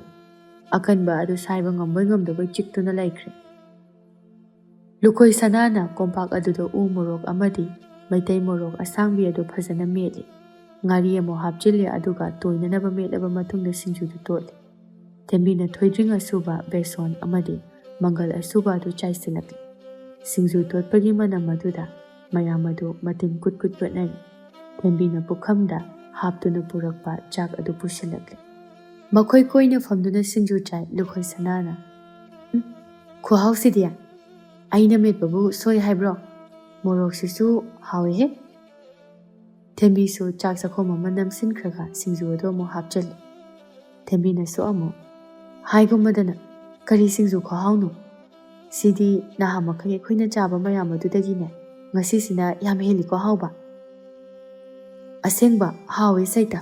ꯑꯀꯟꯕ ꯑꯗꯨ ꯁꯥꯏꯕ ꯉꯝꯕꯣꯏ ꯉꯝꯗꯕꯣꯏ ꯆꯤꯛꯇꯨꯅ ꯂꯩꯈ꯭ꯔꯦ ꯂꯨꯈꯣꯏ ꯁꯅꯥꯅ ꯀꯣꯝꯄꯥꯛ ꯑꯗꯨꯗ ꯎ ꯃꯣꯔꯣꯛ ꯑꯃꯗꯤ ꯃꯩꯇꯩ ꯃꯣꯔꯣꯛ ꯑꯁꯥꯡꯕꯤ ꯑꯗꯨ ꯐꯖꯅ ꯃꯦꯠꯂꯤ ꯉꯥꯔꯤ ꯑꯃꯨꯛ ꯍꯥꯞꯆꯤꯜꯂꯤ ꯑꯗꯨꯒ ꯇꯣꯏꯅꯅꯕ ꯃꯦꯠꯂꯕ ꯃꯇꯨꯡꯗ ꯁꯤꯡꯖꯨꯗꯨ ꯇꯣꯠꯂꯤ ꯊꯦꯝꯕꯤꯅ ꯊꯣꯏꯗ꯭ꯔꯤꯡ ꯑꯁꯨꯕ ꯕꯦꯁꯣꯟ ꯑꯃꯗꯤ ꯃꯪꯒꯜ ꯑꯁꯨꯕ ꯑꯗꯨ ꯆꯥꯏꯁꯤꯜꯂꯛꯂꯤ ꯁꯤꯡꯖꯨ ꯇꯣꯠꯄꯒꯤ ꯃꯅꯝ ꯑꯗꯨꯗ ꯃꯌꯥꯝ ꯑꯗꯨ ꯃꯇꯤꯟ ꯀꯨꯠ ꯀꯣꯠꯅꯔꯤ ꯊꯦꯝꯕꯤꯅ ꯄꯨꯈꯝꯗ ꯍꯥꯞꯇꯨꯅ ꯄꯨꯔꯛꯄ ꯆꯥꯛ ꯑꯗꯨ ꯄꯨꯁꯤꯜꯂꯛꯂꯤ ꯃꯈꯣꯏ ꯀꯣꯏꯅ ꯐꯝꯗꯨꯅ ꯁꯤꯡꯖꯨ ꯆꯥꯏ ꯂꯨꯈꯣꯏ ꯁꯅꯥꯅ ꯈꯨꯍꯥꯎꯁꯤꯗꯤ ꯑꯩꯅ ꯃꯦꯠꯄꯕꯨ ꯁꯣꯏ ꯍꯥꯏꯕ꯭ꯔꯣ ꯃꯣꯔꯣꯛꯁꯤꯁꯨ ꯍꯥꯎꯋꯦꯍꯦ ꯊꯦꯝꯕꯤꯁꯨ ꯆꯥꯛ ꯆꯥꯈꯣꯝ ꯑꯃ ꯅꯝꯁꯤꯟꯈ꯭ꯔꯒ ꯁꯤꯡꯖꯨ ꯑꯗꯨ ꯑꯃꯨꯛ ꯍꯥꯞꯆꯤꯜꯂꯤ ꯊꯦꯝꯕꯤꯅꯁꯨ ꯑꯃꯨꯛ ꯍꯥꯏꯒꯨꯝꯃꯗꯅ ꯀꯔꯤ ꯁꯤꯡꯖꯨ ꯈꯨꯍꯥꯎꯅꯣ ꯁꯤꯗꯤ ꯅꯍꯥ ꯃꯈꯩ ꯑꯩꯈꯣꯏꯅ ꯆꯥꯕ ꯃꯌꯥꯝ ꯑꯗꯨꯗꯒꯤꯅꯦ ꯉꯁꯤꯁꯤꯅ ꯌꯥꯝ ꯍꯦꯜꯂꯤꯀꯣ ꯍꯥꯎꯕ ꯑꯁꯦꯡꯕ ꯍꯥꯎꯋꯦ ꯁꯩꯇ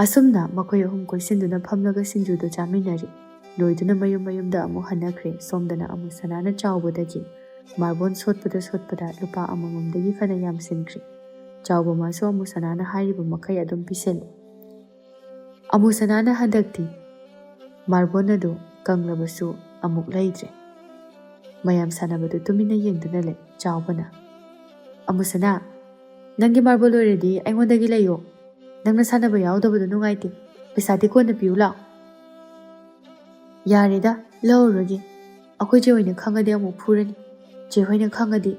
ꯑꯁꯨꯝꯅ ꯃꯈꯣꯏ ꯑꯍꯨꯝ ꯀꯣꯏꯁꯤꯟꯗꯨꯅ ꯐꯝꯂꯒ ꯁꯤꯡꯖꯨꯗꯨ ꯆꯥꯃꯤꯟꯅꯔꯤ ꯂꯣꯏꯗꯨꯅ ꯃꯌꯨꯝꯗ ꯑꯃꯨꯛ ꯍꯟꯅꯈ꯭ꯔꯦ ꯁꯣꯝꯗꯅ ꯑꯃꯨꯛ ꯁꯅꯥꯅ ꯆꯥꯎꯕꯗꯒꯤ ꯃꯥꯔꯕꯣꯟ ꯁꯣꯠꯄꯗ ꯂꯨꯄꯥ ꯑꯃꯃꯝꯗꯒꯤ ꯐꯅ ꯌꯥꯝꯁꯤꯟꯈ꯭ꯔꯦ ꯆꯥꯎꯕ ꯃꯥꯁꯨ ꯑꯃꯨꯛ ꯁꯅꯥꯅ ꯍꯥꯏꯔꯤꯕ ꯃꯈꯩ ꯑꯗꯨꯝ ꯄꯤꯁꯤꯜꯂꯤ ꯑꯃꯨꯛ ꯁꯅꯥꯅ ꯍꯟꯗꯛꯇꯤ ꯃꯥꯔꯕꯣꯟ ꯑꯗꯨ ꯀꯪꯂꯕꯁꯨ ꯑꯃꯨꯛ ꯂꯩꯗ꯭ꯔꯦ ꯃꯌꯥꯝ ꯁꯥꯟꯅꯕꯗꯨ ꯇꯨꯃꯤꯟꯅ ꯌꯦꯡꯗꯨꯅ ꯂꯩ ꯆꯥꯎꯕꯅ ꯑꯃꯨꯛ ꯁꯅꯥ ꯅꯪꯒꯤ ꯃꯥꯔꯕꯣꯜ ꯂꯣꯏꯔꯗꯤ ꯑꯩꯉꯣꯟꯗꯒꯤ ꯂꯩꯌꯣ ꯅꯪꯅ ꯁꯥꯟꯅꯕ ꯌꯥꯎꯗꯕꯗꯣ ꯅꯨꯡꯉꯥꯏꯇꯦ ꯄꯩꯁꯥꯗꯤ ꯀꯣꯟꯅ ꯄꯤꯌꯨ ꯂꯥꯎ ꯌꯥꯔꯦꯗ ꯂꯧꯔꯨꯔꯒꯦ ꯑꯩꯈꯣꯏ ꯆꯦ ꯍꯣꯏꯅ ꯈꯪꯉꯗꯤ ꯑꯃꯨꯛ ꯐꯨꯔꯅꯤ ꯆꯦ ꯍꯣꯏꯅ ꯈꯪꯉꯗꯤ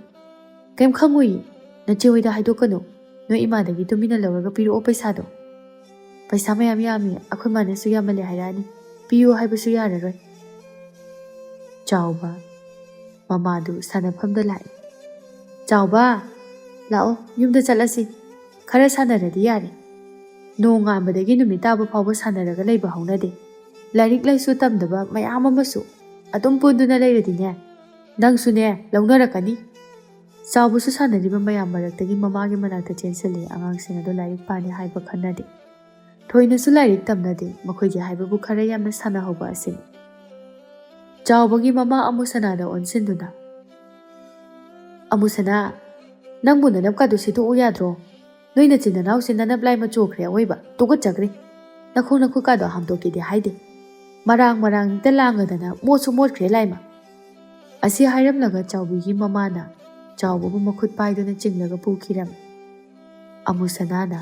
ꯀꯩꯝ ꯈꯪꯉꯣꯏꯌꯦ ꯅꯆꯦ ꯍꯣꯏꯗ ꯍꯥꯏꯗꯣꯛꯀꯅꯨ ꯅꯣꯏ ꯏꯃꯥꯗꯒꯤ ꯇꯨꯃꯤꯟꯅ ꯂꯧꯔꯒ ꯄꯤꯔꯛꯑꯣ ꯄꯩꯁꯥꯗꯣ ꯄꯩꯁꯥ ꯃꯌꯥꯝ ꯌꯥꯝꯃꯤ ꯑꯩꯈꯣꯏ ꯃꯥꯅꯁꯨ ꯌꯥꯝꯃꯜꯂꯦ ꯍꯥꯏꯔꯛꯑꯅꯤ ꯄꯤꯌꯨ ꯍꯥꯏꯕꯁꯨ ꯌꯥꯔꯔꯣꯏ ꯆꯥꯎꯕ ꯃꯃꯥꯗꯨ ꯁꯥꯟꯅꯐꯝꯗ ꯂꯥꯛꯏ ꯆꯥꯎꯕ ꯂꯥꯛꯑꯣ ꯌꯨꯝꯗ ꯆꯠꯂꯁꯤ ꯈꯔ ꯁꯥꯟꯅꯔꯗꯤ ꯌꯥꯔꯦ ꯅꯣꯡ ꯉꯥꯟꯕꯗꯒꯤ ꯅꯨꯃꯤꯠ ꯇꯥꯕ ꯐꯥꯎꯕ ꯁꯥꯟꯅꯔꯒ ꯂꯩꯕ ꯍꯧꯅꯗꯦ ꯂꯥꯏꯔꯤꯛ ꯂꯥꯏꯁꯨ ꯇꯝꯗꯕ ꯃꯌꯥꯝ ꯑꯃꯁꯨ ꯑꯗꯨꯝ ꯄꯨꯟꯗꯨꯅ ꯂꯩꯔꯗꯤꯅꯦ ꯅꯪꯁꯨꯅꯦ ꯂꯧꯅꯔꯛꯀꯅꯤ ꯆꯥꯎꯕꯁꯨ ꯁꯥꯟꯅꯔꯤꯕ ꯃꯌꯥꯝ ꯃꯔꯛꯇꯒꯤ ꯃꯃꯥꯒꯤ ꯃꯅꯥꯛꯇ ꯆꯦꯟꯁꯤꯜꯂꯤ ꯑꯉꯥꯡꯁꯤꯡ ꯑꯗꯨ ꯂꯥꯏꯔꯤꯛ ꯄꯥꯅꯤ ꯍꯥꯏꯕ ꯈꯟꯅꯗꯦ ꯊꯣꯏꯅꯁꯨ ꯂꯥꯏꯔꯤꯛ ꯇꯝꯅꯗꯦ ꯃꯈꯣꯏꯒꯤ ꯍꯥꯏꯕꯕꯨ ꯈꯔ ꯌꯥꯝꯅ ꯁꯥꯟꯅꯍꯧꯕ ꯑꯁꯤꯅꯤ ꯆꯥꯎꯕꯒꯤ ꯃꯃꯥ ꯑꯃꯨꯁꯅꯥꯗ ꯑꯣꯟꯁꯤꯟꯗꯨꯅ ꯑꯃꯨꯁꯅꯥ ꯅꯪꯕꯨ ꯅꯅꯞꯀꯥꯗꯨ ꯁꯤꯠꯇꯣꯛꯎ ꯌꯥꯗ꯭ꯔꯣ ꯅꯣꯏ ꯅꯆꯤꯟ ꯅꯅꯥꯎꯁꯦ ꯅꯅꯞ ꯂꯥꯏꯃ ꯆꯣꯈ꯭ꯔꯦ ꯑꯋꯣꯏꯕ ꯇꯨꯀꯠꯆꯈ꯭ꯔꯦ ꯅꯈꯣꯡ ꯅꯈꯨꯠꯀꯥꯗꯣ ꯍꯥꯝꯗꯣꯛꯀꯦꯗꯤ ꯍꯥꯏꯗꯦ ꯃꯔꯥꯡ ꯍꯦꯛꯇ ꯂꯥꯡꯉꯗꯅ ꯃꯣꯠꯁꯨ ꯃꯣꯠꯈ꯭ꯔꯦ ꯂꯥꯏꯃ ꯑꯁꯤ ꯍꯥꯏꯔꯝꯂꯒ ꯆꯥꯎꯕꯤꯒꯤ ꯃꯃꯥꯅ ꯆꯥꯎꯕꯕꯨ ꯃꯈꯨꯠ ꯄꯥꯏꯗꯨꯅ ꯆꯤꯡꯂꯒ ꯄꯨꯈꯤꯔꯝꯃꯤ ꯑꯃꯨꯁꯅꯥꯅ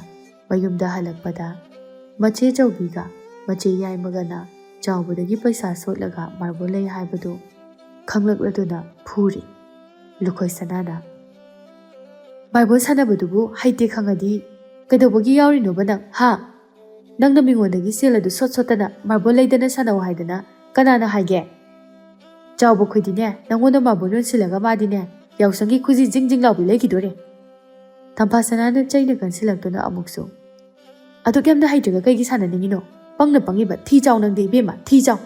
ꯃꯌꯨꯝꯗ ꯍꯜꯂꯛꯄꯗ ꯃꯆꯦ ꯆꯧꯕꯤꯒ ꯃꯆꯦ ꯌꯥꯏꯃꯒꯅ ꯆꯥꯎꯕꯗꯒꯤ ꯄꯩꯁꯥ ꯁꯣꯠꯂꯒ ꯃꯥꯔꯕꯣꯜ ꯂꯩ ꯍꯥꯏꯕꯗꯨ ꯈꯪꯂꯛꯂꯗꯨꯅ ꯐꯨꯔꯤ ꯂꯨꯈꯣꯏ ꯁꯅꯥꯅ ꯃꯥꯔꯕꯣꯜ ꯁꯥꯟꯅꯕꯗꯨꯕꯨ ꯍꯩꯇꯦ ꯈꯪꯉꯗꯤ ꯀꯩꯗꯧꯕꯒꯤ ꯌꯥꯎꯔꯤꯅꯣꯕ ꯅꯪ ꯍꯥ ꯅꯪꯅ ꯃꯤꯉꯣꯟꯗꯒꯤ ꯁꯦꯜ ꯑꯗꯨ ꯁꯣꯠꯇꯅ ꯃꯥꯔꯕꯣꯜ ꯂꯩꯗꯅ ꯁꯥꯟꯅꯧ ꯍꯥꯏꯗꯅ ꯀꯅꯥꯅ ꯍꯥꯏꯒꯦ ꯆꯥꯎꯕ ꯈꯣꯏꯗꯤꯅꯦ ꯅꯪꯉꯣꯟꯗ ꯃꯥꯔꯕꯣꯜ ꯌꯣꯟꯁꯤꯜꯂꯒ ꯃꯥꯗꯤꯅꯦ ꯌꯥꯎꯁꯪꯒꯤ ꯈꯨꯖꯤ ꯖꯤꯡ ꯖꯤꯡ ꯂꯥꯎꯕꯤ ꯂꯩꯈꯤꯗꯣꯔꯦ ꯇꯝꯐꯥꯁꯅꯥꯅ ꯆꯩꯅ ꯀꯟꯁꯤꯜꯂꯛꯇꯨꯅ ꯑꯃꯨꯛꯁꯨ ꯑꯗꯨꯛ ꯌꯥꯝꯅ ꯍꯩꯇ꯭ꯔꯒ ꯀꯩꯒꯤ ꯁꯥꯟꯅꯅꯤꯡꯉꯤꯅꯣ ꯄꯪꯅ ꯄꯪꯉꯤꯕ ꯊꯤ ꯆꯥꯎ ꯅꯪꯗꯦ ꯏꯕꯦꯝꯃ ꯊꯤ ꯆꯥꯎ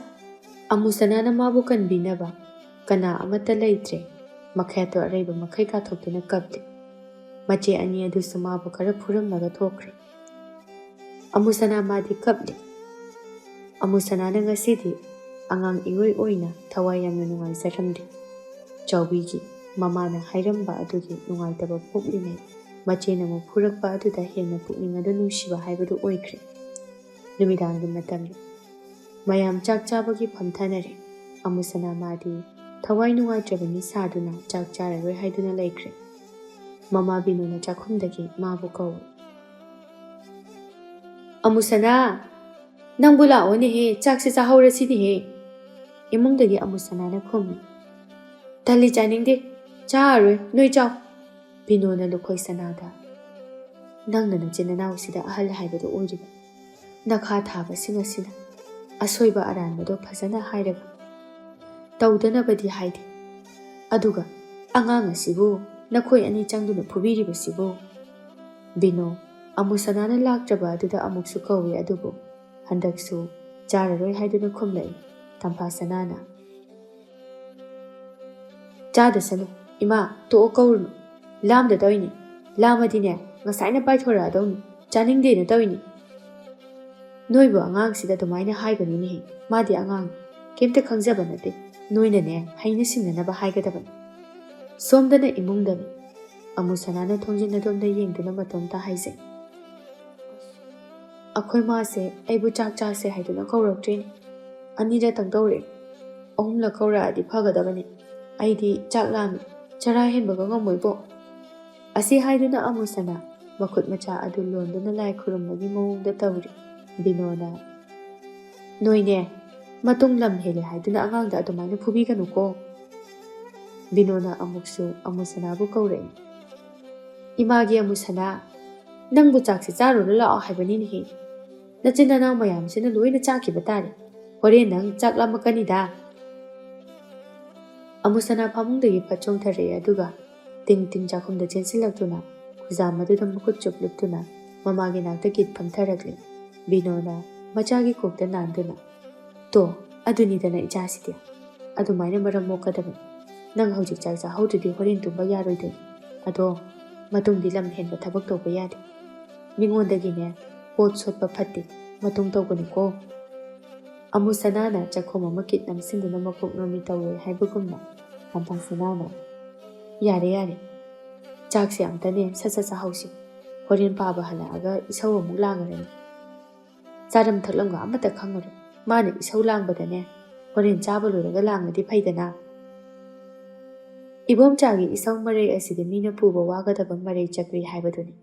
ꯑꯃꯨꯁꯅꯥꯅ ꯃꯥꯕꯨ ꯀꯟꯕꯤꯅꯕ ꯀꯅꯥ ꯑꯃꯠꯇ ꯂꯩꯇ꯭ꯔꯦ ꯃꯈꯦꯠꯇꯣ ꯑꯔꯩꯕ ꯃꯈꯩ ꯀꯥꯊꯣꯛꯇꯨꯅ ꯀꯞꯂꯤ ꯃꯆꯦ ꯑꯅꯤ ꯑꯗꯨꯁꯨ ꯃꯥꯕꯨ ꯈꯔ ꯐꯨꯔꯝꯂꯒ ꯊꯣꯛꯈ꯭ꯔꯦ ꯑꯃꯨꯁꯅꯥ ꯃꯥꯗꯤ ꯀꯞꯂꯤ ꯑꯃꯨꯁꯅꯥꯅ ꯉꯁꯤꯗꯤ ꯑꯉꯥꯡ ꯏꯑꯣꯏ ꯑꯣꯏꯅ ꯊꯋꯥꯏ ꯌꯥꯝꯅ ꯅꯨꯡꯉꯥꯏꯖꯔꯝꯗꯦ ꯆꯥꯎꯕꯤꯒꯤ ꯃꯃꯥꯅ ꯍꯥꯏꯔꯝꯕ ꯑꯗꯨꯒꯤ ꯅꯨꯡꯉꯥꯏꯇꯕ ꯄꯣꯛꯂꯤꯉꯩ ꯃꯆꯦꯅ ꯑꯃꯨꯛ ꯐꯨꯔꯛꯄ ꯑꯗꯨꯗ ꯍꯦꯟꯅ ꯄꯨꯛꯅꯤꯡ ꯑꯗꯨ ꯅꯨꯡꯁꯤꯕ ꯍꯥꯏꯕꯗꯨ ꯑꯣꯏꯈ꯭ꯔꯦ꯫ ꯅꯨꯃꯤꯗꯥꯡꯒꯤ ꯃꯇꯝꯅꯤ꯫ ꯃꯌꯥꯝ ꯆꯥꯛ ꯆꯥꯕꯒꯤ ꯐꯝꯊꯅꯔꯦ꯫ ꯑꯃꯨꯁꯅꯥ ꯃꯥꯗꯤ ꯊꯋꯥꯏ ꯅꯨꯡꯉꯥꯏꯇ꯭ꯔꯕꯅꯤ ꯁꯥꯗꯨꯅ ꯆꯥꯛ ꯆꯥꯔꯔꯣꯏ ꯍꯥꯏꯗꯨꯅ ꯂꯩꯈ꯭ꯔꯦ꯫ ꯃꯃꯥ ꯕꯤꯅꯣꯅ ꯆꯥꯛꯈꯨꯝꯗꯒꯤ ꯃꯥꯕꯨ ꯀꯧꯏ꯫ ꯑꯃꯨꯁꯅꯥ, ꯅꯪꯕꯨ ꯂꯥꯛꯑꯣꯅꯦꯍꯦ, ꯆꯥꯛꯁꯦ ꯆꯥꯍꯧꯔꯁꯤꯅꯦꯍꯦ꯫ ꯏꯃꯨꯡꯗꯒꯤ ꯑꯃꯨꯁꯅꯥꯅ ꯈꯨꯝꯃꯤ꯫ ꯇꯜꯂꯤ, ꯆꯥꯅꯤꯡꯗꯦ, ꯆꯥꯔꯔꯣꯏ, ꯅꯣꯏ ꯆꯥꯎ꯫ ꯕꯤꯅꯣꯅ ꯂꯨꯈꯣꯏ ꯁꯅꯥꯗ ꯅꯪꯅ ꯅꯆꯤꯟ ꯅꯅꯥꯎꯁꯤꯗ ꯑꯍꯜ ꯍꯥꯏꯕꯗꯨ ꯑꯣꯏꯔꯤꯕ ꯅꯈꯥ ꯊꯥꯕꯁꯤꯡ ꯑꯁꯤꯅ ꯑꯁꯣꯏꯕ ꯑꯔꯥꯟꯕꯗꯣ ꯐꯖꯅ ꯍꯥꯏꯔꯒ ꯇꯧꯗꯅꯕꯗꯤ ꯍꯥꯏꯗꯦ, ꯑꯗꯨꯒ ꯑꯉꯥꯡ ꯑꯁꯤꯕꯨ ꯅꯈꯣꯏ ꯑꯅꯤ ꯆꯪꯗꯨꯅ ꯐꯨꯕꯤꯔꯤꯕꯁꯤꯕꯨ꯫ ꯕꯤꯅꯣ ꯑꯃꯨꯁꯅꯥꯅ ꯂꯥꯛꯇ꯭ꯔꯕ ꯑꯗꯨꯗ ꯑꯃꯨꯛꯁꯨ ꯀꯧꯏ, ꯑꯗꯨꯕꯨ ꯍꯟꯗꯛꯁꯨ ꯆꯥꯔꯔꯣꯏ ꯍꯥꯏꯗꯨꯅ ꯈꯨꯝꯂꯛꯏ꯫ ꯇꯝꯐꯥꯁꯅꯥꯅ ꯆꯥꯗꯁꯅꯨ ꯏꯃꯥ, ꯇꯣꯛꯑꯣ ꯀꯧꯔꯨꯅꯨ, ꯂꯥꯝꯗ ꯇꯧꯏꯅꯤ, ꯂꯥꯝꯃꯗꯤꯅꯦ ꯉꯁꯥꯏꯅ ꯄꯥꯏꯊꯣꯔꯛꯑꯗꯧꯅꯤ, ꯆꯥꯅꯤꯡꯗꯦꯅ ꯇꯧꯏꯅꯤ꯫ ꯅꯣꯏꯕꯨ ꯑꯉꯥꯡꯁꯤꯗ ꯑꯗꯨꯃꯥꯏꯅ ꯍꯥꯏꯒꯅꯨꯅꯦꯍꯦ, ꯃꯥꯗꯤ ꯑꯉꯥꯡꯅꯤ, ꯀꯩꯝꯇ ꯈꯪꯖꯕ ꯅꯠꯇꯦ, ꯅꯣꯏꯅꯅꯦ ꯍꯩꯅ ꯁꯤꯡꯅꯅꯕ ꯍꯥꯏꯒꯗꯕꯅꯤ꯫ ꯁꯣꯝꯗꯅ ꯏꯃꯨꯡꯗꯅꯤ꯫ ꯑꯃꯨꯁꯅꯥꯅ ꯊꯣꯡꯖꯤꯟ ꯑꯗꯣꯝꯗ ꯌꯦꯡꯗꯨꯅ ꯃꯇꯣꯝꯇ ꯍꯥꯏꯖꯩ꯫ ꯑꯩꯈꯣꯏ ꯃꯥꯁꯦ ꯑꯩꯕꯨ ꯆꯥꯛ ꯆꯥꯁꯦ ꯍꯥꯏꯗꯨꯅ ꯀꯧꯔꯛꯇ꯭ꯔꯤꯅꯤ, ꯑꯅꯤꯔꯛꯇꯪ ꯀꯧꯔꯛꯏ, ꯑꯍꯨꯝꯂꯛ ꯀꯧꯔꯛꯑꯗꯤ ꯐꯒꯗꯕꯅꯤ, ꯑꯩꯗꯤ ꯆꯥꯛ ꯂꯥꯝꯃꯤ, ꯆꯔꯥ ꯍꯦꯟꯕꯒ ꯉꯝꯃꯣꯏꯕꯣ꯫ ꯑꯁꯤ ꯍꯥꯏꯗꯨꯅ ꯑꯃꯨꯁꯅꯥ ꯃꯈꯨꯠ ꯃꯆꯥ ꯑꯗꯨ ꯂꯣꯟꯗꯨꯅ ꯂꯥꯏ ꯈꯨꯔꯨꯝꯕꯒꯤ ꯃꯑꯣꯡꯗ ꯇꯧꯔꯤ꯫ ꯕꯤꯅꯣꯅ ꯅꯣꯏꯅꯦ ꯃꯇꯨꯡ ꯂꯝ ꯍꯦꯜꯂꯦ ꯍꯥꯏꯗꯨꯅ ꯑꯉꯥꯡꯗ ꯑꯗꯨꯃꯥꯏꯅ ꯐꯨꯕꯤꯒꯅꯨꯀꯣ꯫ ꯕꯤꯅꯣꯅ ꯑꯃꯨꯛꯁꯨ ꯑꯃꯨꯁꯅꯥꯕꯨ ꯀꯧꯔꯛꯏ꯫ ꯏꯃꯥꯒꯤ ꯑꯃꯨꯁꯅꯥ, ꯅꯪꯕꯨ ꯆꯥꯛꯁꯦ ꯆꯥꯔꯨꯔ ꯂꯥꯛꯑꯣ ꯍꯥꯏꯕꯅꯤꯅꯦꯍꯦ, ꯅꯆꯤꯟ ꯅꯅꯥꯎ ꯃꯌꯥꯝꯁꯤꯅ ꯂꯣꯏꯅ ꯆꯥꯈꯤꯕ ꯇꯥꯔꯦ, ꯍꯣꯔꯦꯟ ꯅꯪ ꯆꯥꯛ ꯂꯥꯝꯃꯛꯀꯅꯤꯗ꯫ ꯑꯃꯨꯁꯅꯥ ꯐꯃꯨꯡꯗꯒꯤ ꯐꯠ ꯆꯣꯡꯊꯔꯛꯏ, ꯑꯗꯨꯒ ꯇꯤꯡ ꯇꯤꯡ ꯆꯥꯛꯈꯨꯝꯗ ꯆꯦꯟꯁꯤꯜꯂꯛꯇꯨꯅ ꯈꯨꯖꯥꯝ ꯑꯗꯨꯗ ꯃꯈꯨꯠ ꯆꯨꯞꯂꯨꯞꯇꯨꯅ ꯃꯃꯥꯒꯤ ꯅꯥꯛꯇ ꯀꯤꯠ ꯐꯝꯊꯔꯛꯂꯤ꯫ ꯕꯤꯅꯣꯅ ꯃꯆꯥꯒꯤ ꯀꯣꯛꯇ ꯅꯥꯟꯗꯨꯅ ꯇꯣ, ꯑꯗꯨꯅꯤꯗꯅ ꯏꯆꯥꯁꯤꯗꯤ, ꯑꯗꯨꯃꯥꯏꯅ ꯃꯔꯝ ꯃꯣꯛꯀꯗꯕꯅꯤ, ꯅꯪ ꯍꯧꯖꯤꯛ ꯆꯥꯛ ꯆꯥꯍꯧꯗ꯭ꯔꯗꯤ ꯍꯣꯔꯦꯟ ꯇꯨꯝꯕ ꯌꯥꯔꯣꯏꯗꯣꯏꯅꯤ, ꯑꯗꯣ ꯃꯇꯨꯡꯗꯤ ꯂꯝ ꯍꯦꯟꯕ ꯊꯕꯛ ꯇꯧꯕ ꯌꯥꯗꯦ, ꯃꯤꯉꯣꯟꯗꯒꯤꯅꯦ ꯄꯣꯠ ꯁꯣꯠꯄ ꯐꯠꯇꯦ, ꯃꯇꯨꯡ ꯇꯧꯒꯅꯨꯀꯣ꯫ ꯑꯃꯨꯁꯅꯥꯅ ꯆꯥꯛꯈꯣꯝ ꯑꯃ ꯀꯤꯠ ꯅꯝꯁꯤꯟꯗꯨꯅ ꯃꯀꯣꯛ ꯅꯣꯝꯃꯤ ꯇꯧꯔꯣꯏ ꯍꯥꯏꯕꯒꯨꯝꯅ ꯇꯝꯐꯥꯁꯅꯥꯅ ꯌꯥꯔꯦ ꯌꯥꯔꯦ, ꯆꯥꯛꯁꯦ ꯑꯝꯇꯅꯦ ꯁꯠ ꯁꯠ ꯆꯥꯍꯧꯁꯤ, ꯍꯣꯔꯦꯟ ꯄꯥꯕ ꯍꯜꯂꯛꯑꯒ ꯏꯁꯧ ꯑꯃꯨꯛ ꯂꯥꯡꯉꯔꯅꯤ, ꯆꯥꯔꯝ ꯊꯛꯂꯝꯒ ꯑꯃꯠꯇ ꯈꯪꯉꯔꯣꯏ, ꯃꯥꯅ ꯏꯁꯧ ꯂꯥꯡꯕꯗꯅꯦ ꯍꯣꯔꯦꯟ ꯆꯥꯕ ꯂꯣꯏꯔꯒ ꯂꯥꯡꯉꯗꯤ ꯐꯩꯗꯅ꯫ ꯏꯕꯣꯝꯆꯥꯒꯤ ꯏꯁꯧ ꯃꯔꯩ ꯑꯁꯤꯗꯤ ꯃꯤꯅ ꯄꯨꯕ ꯋꯥꯒꯗꯕ ꯃꯔꯩ ꯆꯀ꯭ꯔꯤ ꯍꯥꯏꯕꯗꯨꯅꯤ꯫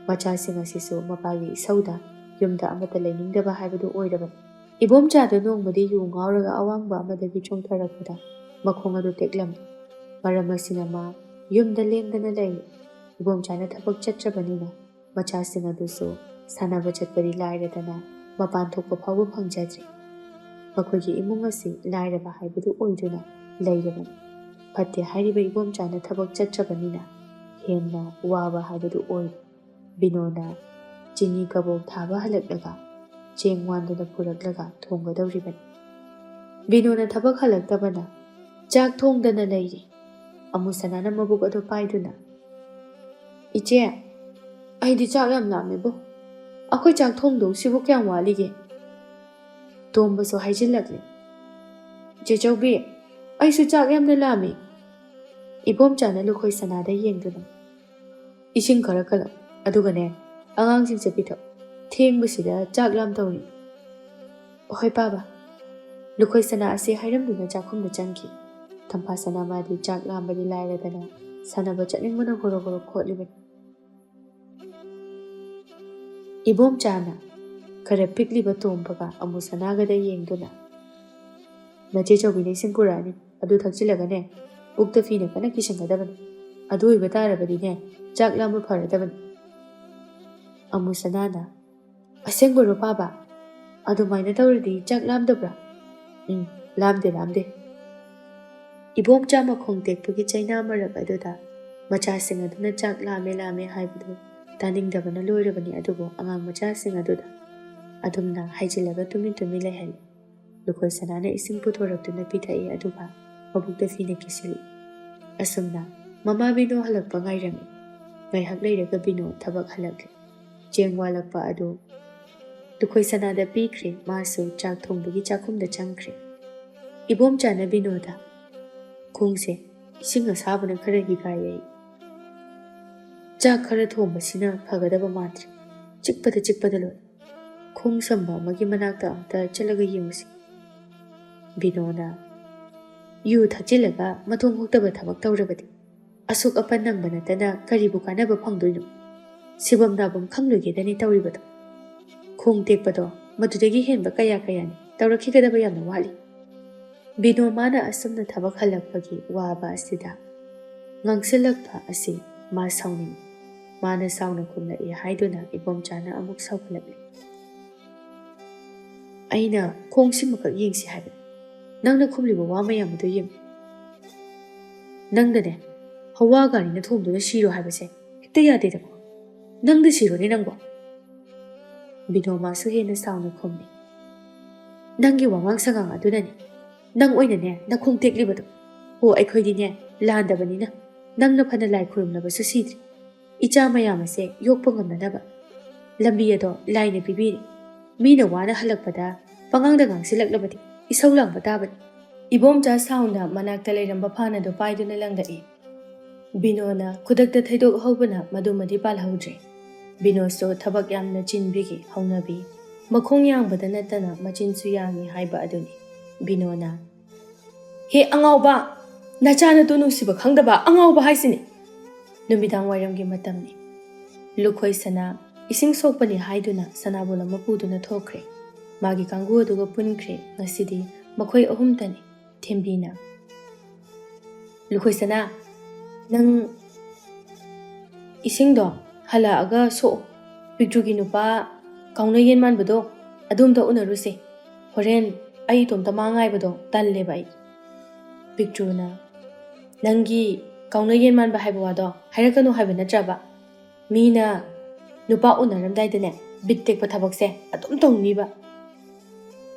ꯃꯆꯥꯁꯤꯡ ꯑꯁꯤꯁꯨ ꯃꯄꯥꯒꯤ ꯏꯁꯧꯗ ꯌꯨꯝꯗ ꯑꯃꯠꯇ ꯂꯩꯅꯤꯡꯗꯕ ꯍꯥꯏꯕꯗꯨ ꯑꯣꯏꯔꯕꯅꯤ꯫ ꯏꯕꯣꯝꯆꯥꯗ ꯅꯣꯡꯃꯗꯤ ꯌꯨ ꯉꯥꯎꯔꯒ ꯑꯋꯥꯡꯕ ꯑꯃꯗꯒꯤ ꯆꯣꯡꯊꯔꯛꯄꯗ ꯃꯈꯣꯡ ꯑꯗꯨ ꯇꯦꯛꯂꯝꯃꯤ, ꯃꯔꯝ ꯑꯁꯤꯅ ꯃꯥ ꯌꯨꯝꯗ ꯂꯦꯡꯗꯅ ꯂꯩꯔꯤ꯫ ꯏꯕꯣꯝꯆꯥꯅ ꯊꯕꯛ ꯆꯠꯇ꯭ꯔꯕꯅꯤꯅ ꯃꯆꯥꯁꯤꯡ ꯑꯗꯨꯁꯨ ꯁꯥꯟꯅꯕ ꯆꯠꯄꯗꯤ ꯂꯥꯏꯔꯗꯅ ꯃꯄꯥꯟ ꯊꯣꯛꯄ ꯐꯥꯎꯕ ꯐꯪꯖꯗ꯭ꯔꯤ꯫ ꯃꯈꯣꯏꯒꯤ ꯏꯃꯨꯡ ꯑꯁꯤ ꯂꯥꯏꯔꯕ ꯍꯥꯏꯕꯗꯨ ꯑꯣꯏꯗꯨꯅ ꯂꯩꯔꯕꯅꯤ꯫ ꯐꯠꯇꯦ ꯍꯥꯏꯔꯤꯕ ꯏꯕꯣꯝꯆꯥꯅ ꯊꯕꯛ ꯆꯠꯇ꯭ꯔꯕꯅꯤꯅ ꯍꯦꯟꯅ ꯋꯥꯕ ꯍꯥꯏꯕꯗꯨ ꯑꯣꯏ꯫ ꯕꯤꯅꯣꯅ ꯆꯤꯅꯤ ꯀꯕꯣꯛ ꯊꯥꯕ ꯍꯜꯂꯛꯂꯒ ꯆꯦꯡ ꯋꯥꯟꯗꯨꯅ ꯄꯨꯔꯛꯂꯒ ꯊꯣꯡꯒꯗꯧꯔꯤꯕꯅꯤ꯫ ꯕꯤꯅꯣꯅ ꯊꯕꯛ ꯍꯜꯂꯛꯇꯕꯅ ꯆꯥꯛ ꯊꯣꯡꯗꯅ ꯂꯩꯔꯤ꯫ ꯑꯃꯨꯁꯅꯥꯅ ꯃꯕꯨꯛ ꯑꯗꯨ ꯄꯥꯏꯗꯨꯅ ꯏꯆꯦ, ꯑꯩꯗꯤ ꯆꯥꯛ ꯌꯥꯝ ꯂꯥꯝꯃꯦꯕꯣ, ꯑꯩꯈꯣꯏ ꯆꯥꯛ ꯊꯣꯡꯗꯧꯁꯤꯕꯨ ꯀꯌꯥꯝ ꯋꯥꯠꯂꯤꯒꯦ? ꯇꯣꯝꯕꯁꯨ ꯍꯥꯏꯖꯤꯜꯂꯛꯂꯤ꯫ ꯆꯦꯆꯧꯕꯤ, ꯑꯩꯁꯨ ꯆꯥꯛ ꯌꯥꯝꯅ ꯂꯥꯝꯃꯤ꯫ ꯏꯕꯣꯝꯆꯥꯅ ꯂꯨꯈꯣꯏ ꯁꯅꯥꯗ ꯌꯦꯡꯗꯨꯅ ꯏꯁꯤꯡ ꯈꯔ ꯀꯠꯂꯛ, ꯑꯗꯨꯒꯅꯦ ꯑꯉꯥꯡꯁꯤꯡꯁꯦ ꯄꯤꯊꯛ, ꯊꯦꯡꯕꯁꯤꯗ ꯆꯥꯛ ꯂꯥꯝꯗꯧꯔꯤ꯫ ꯍꯣꯏ ꯄꯥꯕ꯫ ꯂꯨꯈꯣꯏ ꯁꯅꯥ ꯑꯁꯤ ꯍꯥꯏꯔꯝꯗꯨꯅ ꯆꯥꯛꯈꯨꯝꯗ ꯆꯪꯈꯤ꯫ ꯇꯝꯐꯥꯁꯅꯥ ꯃꯥꯗꯤ ꯆꯥꯛ ꯂꯥꯝꯕꯗꯤ ꯂꯥꯏꯔꯗꯅ ꯁꯥꯟꯅꯕ ꯆꯠꯅꯤꯡꯕꯅ ꯒꯣꯔꯣ ꯒꯣꯔꯣ ꯈꯣꯠꯂꯤꯕꯅꯤ꯫ ꯏꯕꯣꯝꯆꯥꯅ ꯈꯔ ꯄꯤꯛꯂꯤꯕ ꯇꯣꯝꯕꯒ ꯑꯃꯨꯁꯅꯥꯒꯗ ꯌꯦꯡꯗꯨꯅ ꯅꯆꯦ ꯆꯧꯕꯤꯅ ꯏꯁꯤꯡ ꯄꯨꯔꯛꯑꯅꯤ, ꯑꯗꯨ ꯊꯛꯆꯤꯜꯂꯒꯅꯦ ꯄꯨꯛꯇ ꯐꯤꯅ ꯀꯟꯅ ꯀꯤꯁꯟꯒꯗꯕꯅꯤ, ꯑꯗꯨ ꯑꯣꯏꯕ ꯇꯥꯔꯕꯗꯤꯅꯦ ꯆꯥꯛ ꯂꯥꯝꯕ ꯐꯔꯗꯕꯅꯤ꯫ ꯑꯃꯨꯁꯅꯥꯅ ꯑꯁꯦꯡꯕꯔꯣ ꯄꯥꯕ? ꯑꯗꯨꯃꯥꯏꯅ ꯇꯧꯔꯗꯤ ꯆꯥꯛ ꯂꯥꯝꯗꯕ꯭ꯔꯥ? ꯂꯥꯝꯗꯦ ꯂꯥꯝꯗꯦ꯫ ꯏꯕꯣꯝꯆꯥ ꯃꯈꯣꯡ ꯇꯦꯛꯄꯒꯤ ꯆꯩꯅꯥ ꯃꯔꯛ ꯑꯗꯨꯗ ꯃꯆꯥꯁꯤꯡ ꯑꯗꯨꯅ ꯆꯥꯛ ꯂꯥꯝꯃꯦ ꯂꯥꯝꯃꯦ ꯍꯥꯏꯕꯗꯨ ꯇꯥꯅꯤꯡꯗꯕꯅ ꯂꯣꯏꯔꯕꯅꯤ, ꯑꯗꯨꯕꯨ ꯑꯉꯥꯡ ꯃꯆꯥꯁꯤꯡ ꯑꯗꯨꯗ ꯑꯗꯨꯝꯅ ꯍꯥꯏꯖꯤꯜꯂꯒ ꯇꯨꯃꯤꯟ ꯇꯨꯃꯤꯟ ꯂꯩꯍꯜꯂꯤ꯫ ꯂꯨꯈꯣꯏ ꯁꯅꯥꯅ ꯏꯁꯤꯡ ꯄꯨꯊꯣꯔꯛꯇꯨꯅ ꯄꯤꯊꯛꯏ, ꯑꯗꯨꯒ ꯃꯕꯨꯛꯇ ꯐꯤꯅ ꯀꯤꯁꯤꯜꯂꯤ꯫ ꯑꯁꯨꯝꯅ ꯃꯃꯥ ꯕꯤꯅꯣ ꯍꯜꯂꯛꯄ ꯉꯥꯏꯔꯝꯃꯤ꯫ ꯉꯥꯏꯍꯥꯛ ꯂꯩꯔꯒ ꯕꯤꯅꯣ ꯊꯕꯛ ꯍꯜꯂꯛꯂꯤ꯫ ꯆꯦꯡ ꯋꯥꯜꯂꯛꯄ ꯑꯗꯨ ꯂꯨꯈꯣꯏ ꯁꯅꯥꯗ ꯄꯤꯈ꯭ꯔꯦ, ꯃꯥꯁꯨ ꯆꯥꯛ ꯊꯣꯡꯕꯒꯤ ꯆꯥꯛꯈꯨꯝꯗ ꯆꯪꯈ꯭ꯔꯦ꯫ ꯏꯕꯣꯝꯆꯥꯅ ꯕꯤꯅꯣꯗ ꯈꯣꯡꯁꯦ ꯏꯁꯤꯡ ꯑꯁꯥꯕꯅ ꯈꯔ ꯍꯤꯒꯥꯏ ꯑꯩ꯫ ꯆꯥꯛ ꯈꯔ ꯊꯣꯡꯕꯁꯤꯅ ꯐꯒꯗꯕ ꯃꯥꯟꯗ꯭ꯔꯦ. ꯆꯤꯛꯄꯗ ꯂꯣꯏ. ꯈꯣꯡ ꯁꯝꯕ ꯑꯃꯒꯤ ꯃꯅꯥꯛꯇ ꯑꯝꯇ ꯆꯠꯂꯒ ꯌꯦꯡꯉꯨꯁꯤ. ꯕꯤꯅꯣꯅ ꯌꯨ ꯊꯛꯆꯤꯜꯂꯒ ꯃꯊꯣꯡ ꯍꯣꯛꯇꯕ ꯊꯕꯛ ꯇꯧꯔꯕꯗꯤ ꯑꯁꯨꯛ ꯑꯄꯟ ꯅꯪꯕ ꯅꯠꯇꯅ ꯀꯔꯤꯕꯨ ꯀꯥꯟꯅꯕ ꯐꯪꯗꯣꯏꯅꯣ? ꯁꯤꯕꯝ ꯅꯥꯕꯝ ꯈꯪꯂꯣꯏꯒꯦꯗꯅꯤ ꯇꯧꯔꯤꯕꯗꯣ. ꯈꯣꯡ ꯇꯦꯛꯄꯗꯣ ꯃꯗꯨꯗꯒꯤ ꯍꯦꯟꯕ ꯀꯌꯥꯅꯤ ꯇꯧꯔꯛꯈꯤꯒꯗꯕ ꯌꯥꯝꯅ ꯋꯥꯠꯂꯤ. ꯕꯤꯅꯣ ꯃꯥꯅ ꯑꯁꯨꯝꯅ ꯊꯕꯛ ꯍꯜꯂꯛꯄꯒꯤ ꯋꯥꯕ ꯑꯁꯤꯗ ꯉꯥꯡꯁꯤꯜꯂꯛꯄ ꯑꯁꯤ ꯃꯥ ꯁꯥꯎꯅꯤꯡꯉꯤ. ꯃꯥꯅ ꯁꯥꯎꯅ ꯈꯨꯝꯂꯛꯏ ꯍꯥꯏꯗꯨꯅ ꯏꯕꯣꯝꯆꯥꯅ ꯑꯃꯨꯛ ꯁꯥꯎꯒꯠꯂꯛꯂꯤ. ꯑꯩꯅ ꯈꯣꯡꯁꯤꯃꯈꯛ ꯌꯦꯡꯁꯤ ꯍꯥꯏꯕꯅꯤ. ꯅꯪꯅ ꯈꯨꯝꯂꯤꯕ ꯋꯥ ꯃꯌꯥꯝ ꯑꯗꯨ ꯌꯦꯡꯉꯨ. ꯅꯪꯗꯅꯦ ꯍꯋꯥ ꯒꯥꯔꯤꯅ ꯊꯣꯝꯗꯨꯅ ꯁꯤꯔꯣ ꯍꯥꯏꯕꯁꯦ ꯍꯦꯛꯇ ꯌꯥꯗꯦꯗꯀꯣ. ꯅꯪꯗ ꯁꯤꯔꯣꯅꯦ ꯅꯪꯕꯣ. ꯕꯤꯅꯣ ꯃꯥꯁꯨ ꯍꯦꯟꯅ ꯁꯥꯎꯅ ꯈꯨꯝꯂꯤ. ꯅꯪꯒꯤ ꯋꯥꯉꯥꯡ ꯁꯉꯥꯡ ꯑꯗꯨꯅꯅꯦ ꯅꯪ ꯑꯣꯏꯅꯅꯦ ꯅꯈꯣꯡ ꯇꯦꯛꯂꯤꯕꯗꯣ. ꯑꯣ ꯑꯩꯈꯣꯏꯗꯤꯅꯦ ꯂꯥꯟꯗꯕꯅꯤꯅ ꯅꯪꯅ ꯐꯅ ꯂꯥꯏ ꯈꯨꯔꯨꯝꯅꯕꯁꯨ ꯁꯤꯗ꯭ꯔꯤ. ꯏꯆꯥ ꯃꯌꯥꯝ ꯑꯁꯦ ꯌꯣꯛꯄ ꯉꯝꯅꯅꯕ ꯂꯝꯕꯤ ꯑꯗꯣ ꯂꯥꯏꯅ ꯄꯤꯕꯤꯔꯤ. ꯃꯤꯅ ꯋꯥꯅ ꯍꯜꯂꯛꯄꯗ ꯄꯉꯥꯡꯗ ꯉꯥꯡꯁꯤꯜꯂꯛꯂꯕꯗꯤ ꯏꯁꯧ ꯂꯥꯡꯕ ꯇꯥꯕꯅꯤ. ꯏꯕꯣꯝꯆꯥ ꯁꯥꯎꯅ ꯃꯅꯥꯛꯇ ꯂꯩꯔꯝꯕ ꯐꯥꯅꯗꯣ ꯄꯥꯏꯗꯨꯅ ꯂꯪꯂꯛꯏ. ꯕꯤꯅꯣꯅ ꯈꯨꯗꯛꯇ ꯊꯩꯗꯣꯛꯍꯧꯕꯅ ꯃꯗꯨꯃꯗꯤ ꯄꯥꯜꯍꯧꯗ꯭ꯔꯦ. ꯕꯤꯅꯣꯁꯨ ꯊꯕꯛ ꯌꯥꯝꯅ ꯆꯤꯟꯕꯤꯒꯤ ꯍꯧꯅꯕꯤ ꯃꯈꯣꯡ ꯌꯥꯡꯕꯗ ꯅꯠꯇꯅ ꯃꯆꯤꯟꯁꯨ ꯌꯥꯡꯉꯤ ꯍꯥꯏꯕ ꯑꯗꯨꯅꯤ. ꯕꯤꯅꯣꯅ ꯍꯦ ꯑꯉꯥꯎꯕ, ꯅꯆꯥꯅꯇꯨ ꯅꯨꯡꯁꯤꯕ ꯈꯪꯗꯕ ꯑꯉꯥꯎꯕ ꯍꯥꯏꯁꯤꯅꯤ. ꯅꯨꯃꯤꯗꯥꯡ ꯋꯥꯏꯔꯝꯒꯤ ꯃꯇꯝꯅꯤ. ꯂꯨꯈꯣꯏ ꯁꯅꯥ ꯏꯁꯤꯡ ꯁꯣꯛꯄꯅꯤ ꯍꯥꯏꯗꯨꯅ ꯁꯅꯥꯕꯨꯜ ꯑꯃ ꯄꯨꯗꯨꯅ ꯊꯣꯛꯈ꯭ꯔꯦ. ꯃꯥꯒꯤ ꯀꯥꯡꯕꯨ ꯑꯗꯨꯒ ꯄꯨꯟꯈ꯭ꯔꯦ. ꯉꯁꯤꯗꯤ ꯃꯈꯣꯏ ꯑꯍꯨꯝꯇꯅꯤ. ꯊꯦꯝꯕꯤꯅ ꯂꯨꯈꯣꯏ ꯁꯅꯥ, ꯅꯪ ꯏꯁꯤꯡꯗꯣ ꯍꯜꯂꯛꯑꯒ ꯁꯣꯛꯑꯣ. ꯄꯤꯛꯇ꯭ꯔꯨꯒꯤ ꯅꯨꯄꯥ ꯀꯥꯎꯅ ꯌꯦꯟ ꯃꯥꯟꯕꯗꯣ ꯑꯗꯨꯝꯇ ꯎꯅꯔꯨꯁꯦ. ꯍꯣꯔꯦꯟ ꯑꯩ ꯏꯇꯣꯝꯇ ꯃꯥ ꯉꯥꯏꯕꯗꯣ ꯇꯜꯂꯦꯕ ꯑꯩ. ꯄꯤꯛꯇ꯭ꯔꯨꯅ ꯅꯪꯒꯤ ꯀꯥꯎꯅ ꯌꯦꯟ ꯃꯥꯟꯕ ꯍꯥꯏꯕ ꯋꯥꯗꯣ ꯍꯥꯏꯔꯛꯀꯅꯨ ꯍꯥꯏꯕ ꯅꯠꯇ꯭ꯔꯕ? ꯃꯤꯅ ꯅꯨꯄꯥ ꯎꯅꯔꯝꯗꯥꯏꯗꯅꯦ ꯕꯤꯠ ꯇꯦꯛꯄ ꯊꯕꯛꯁꯦ ꯑꯗꯨꯝ ꯇꯧꯅꯤꯕ.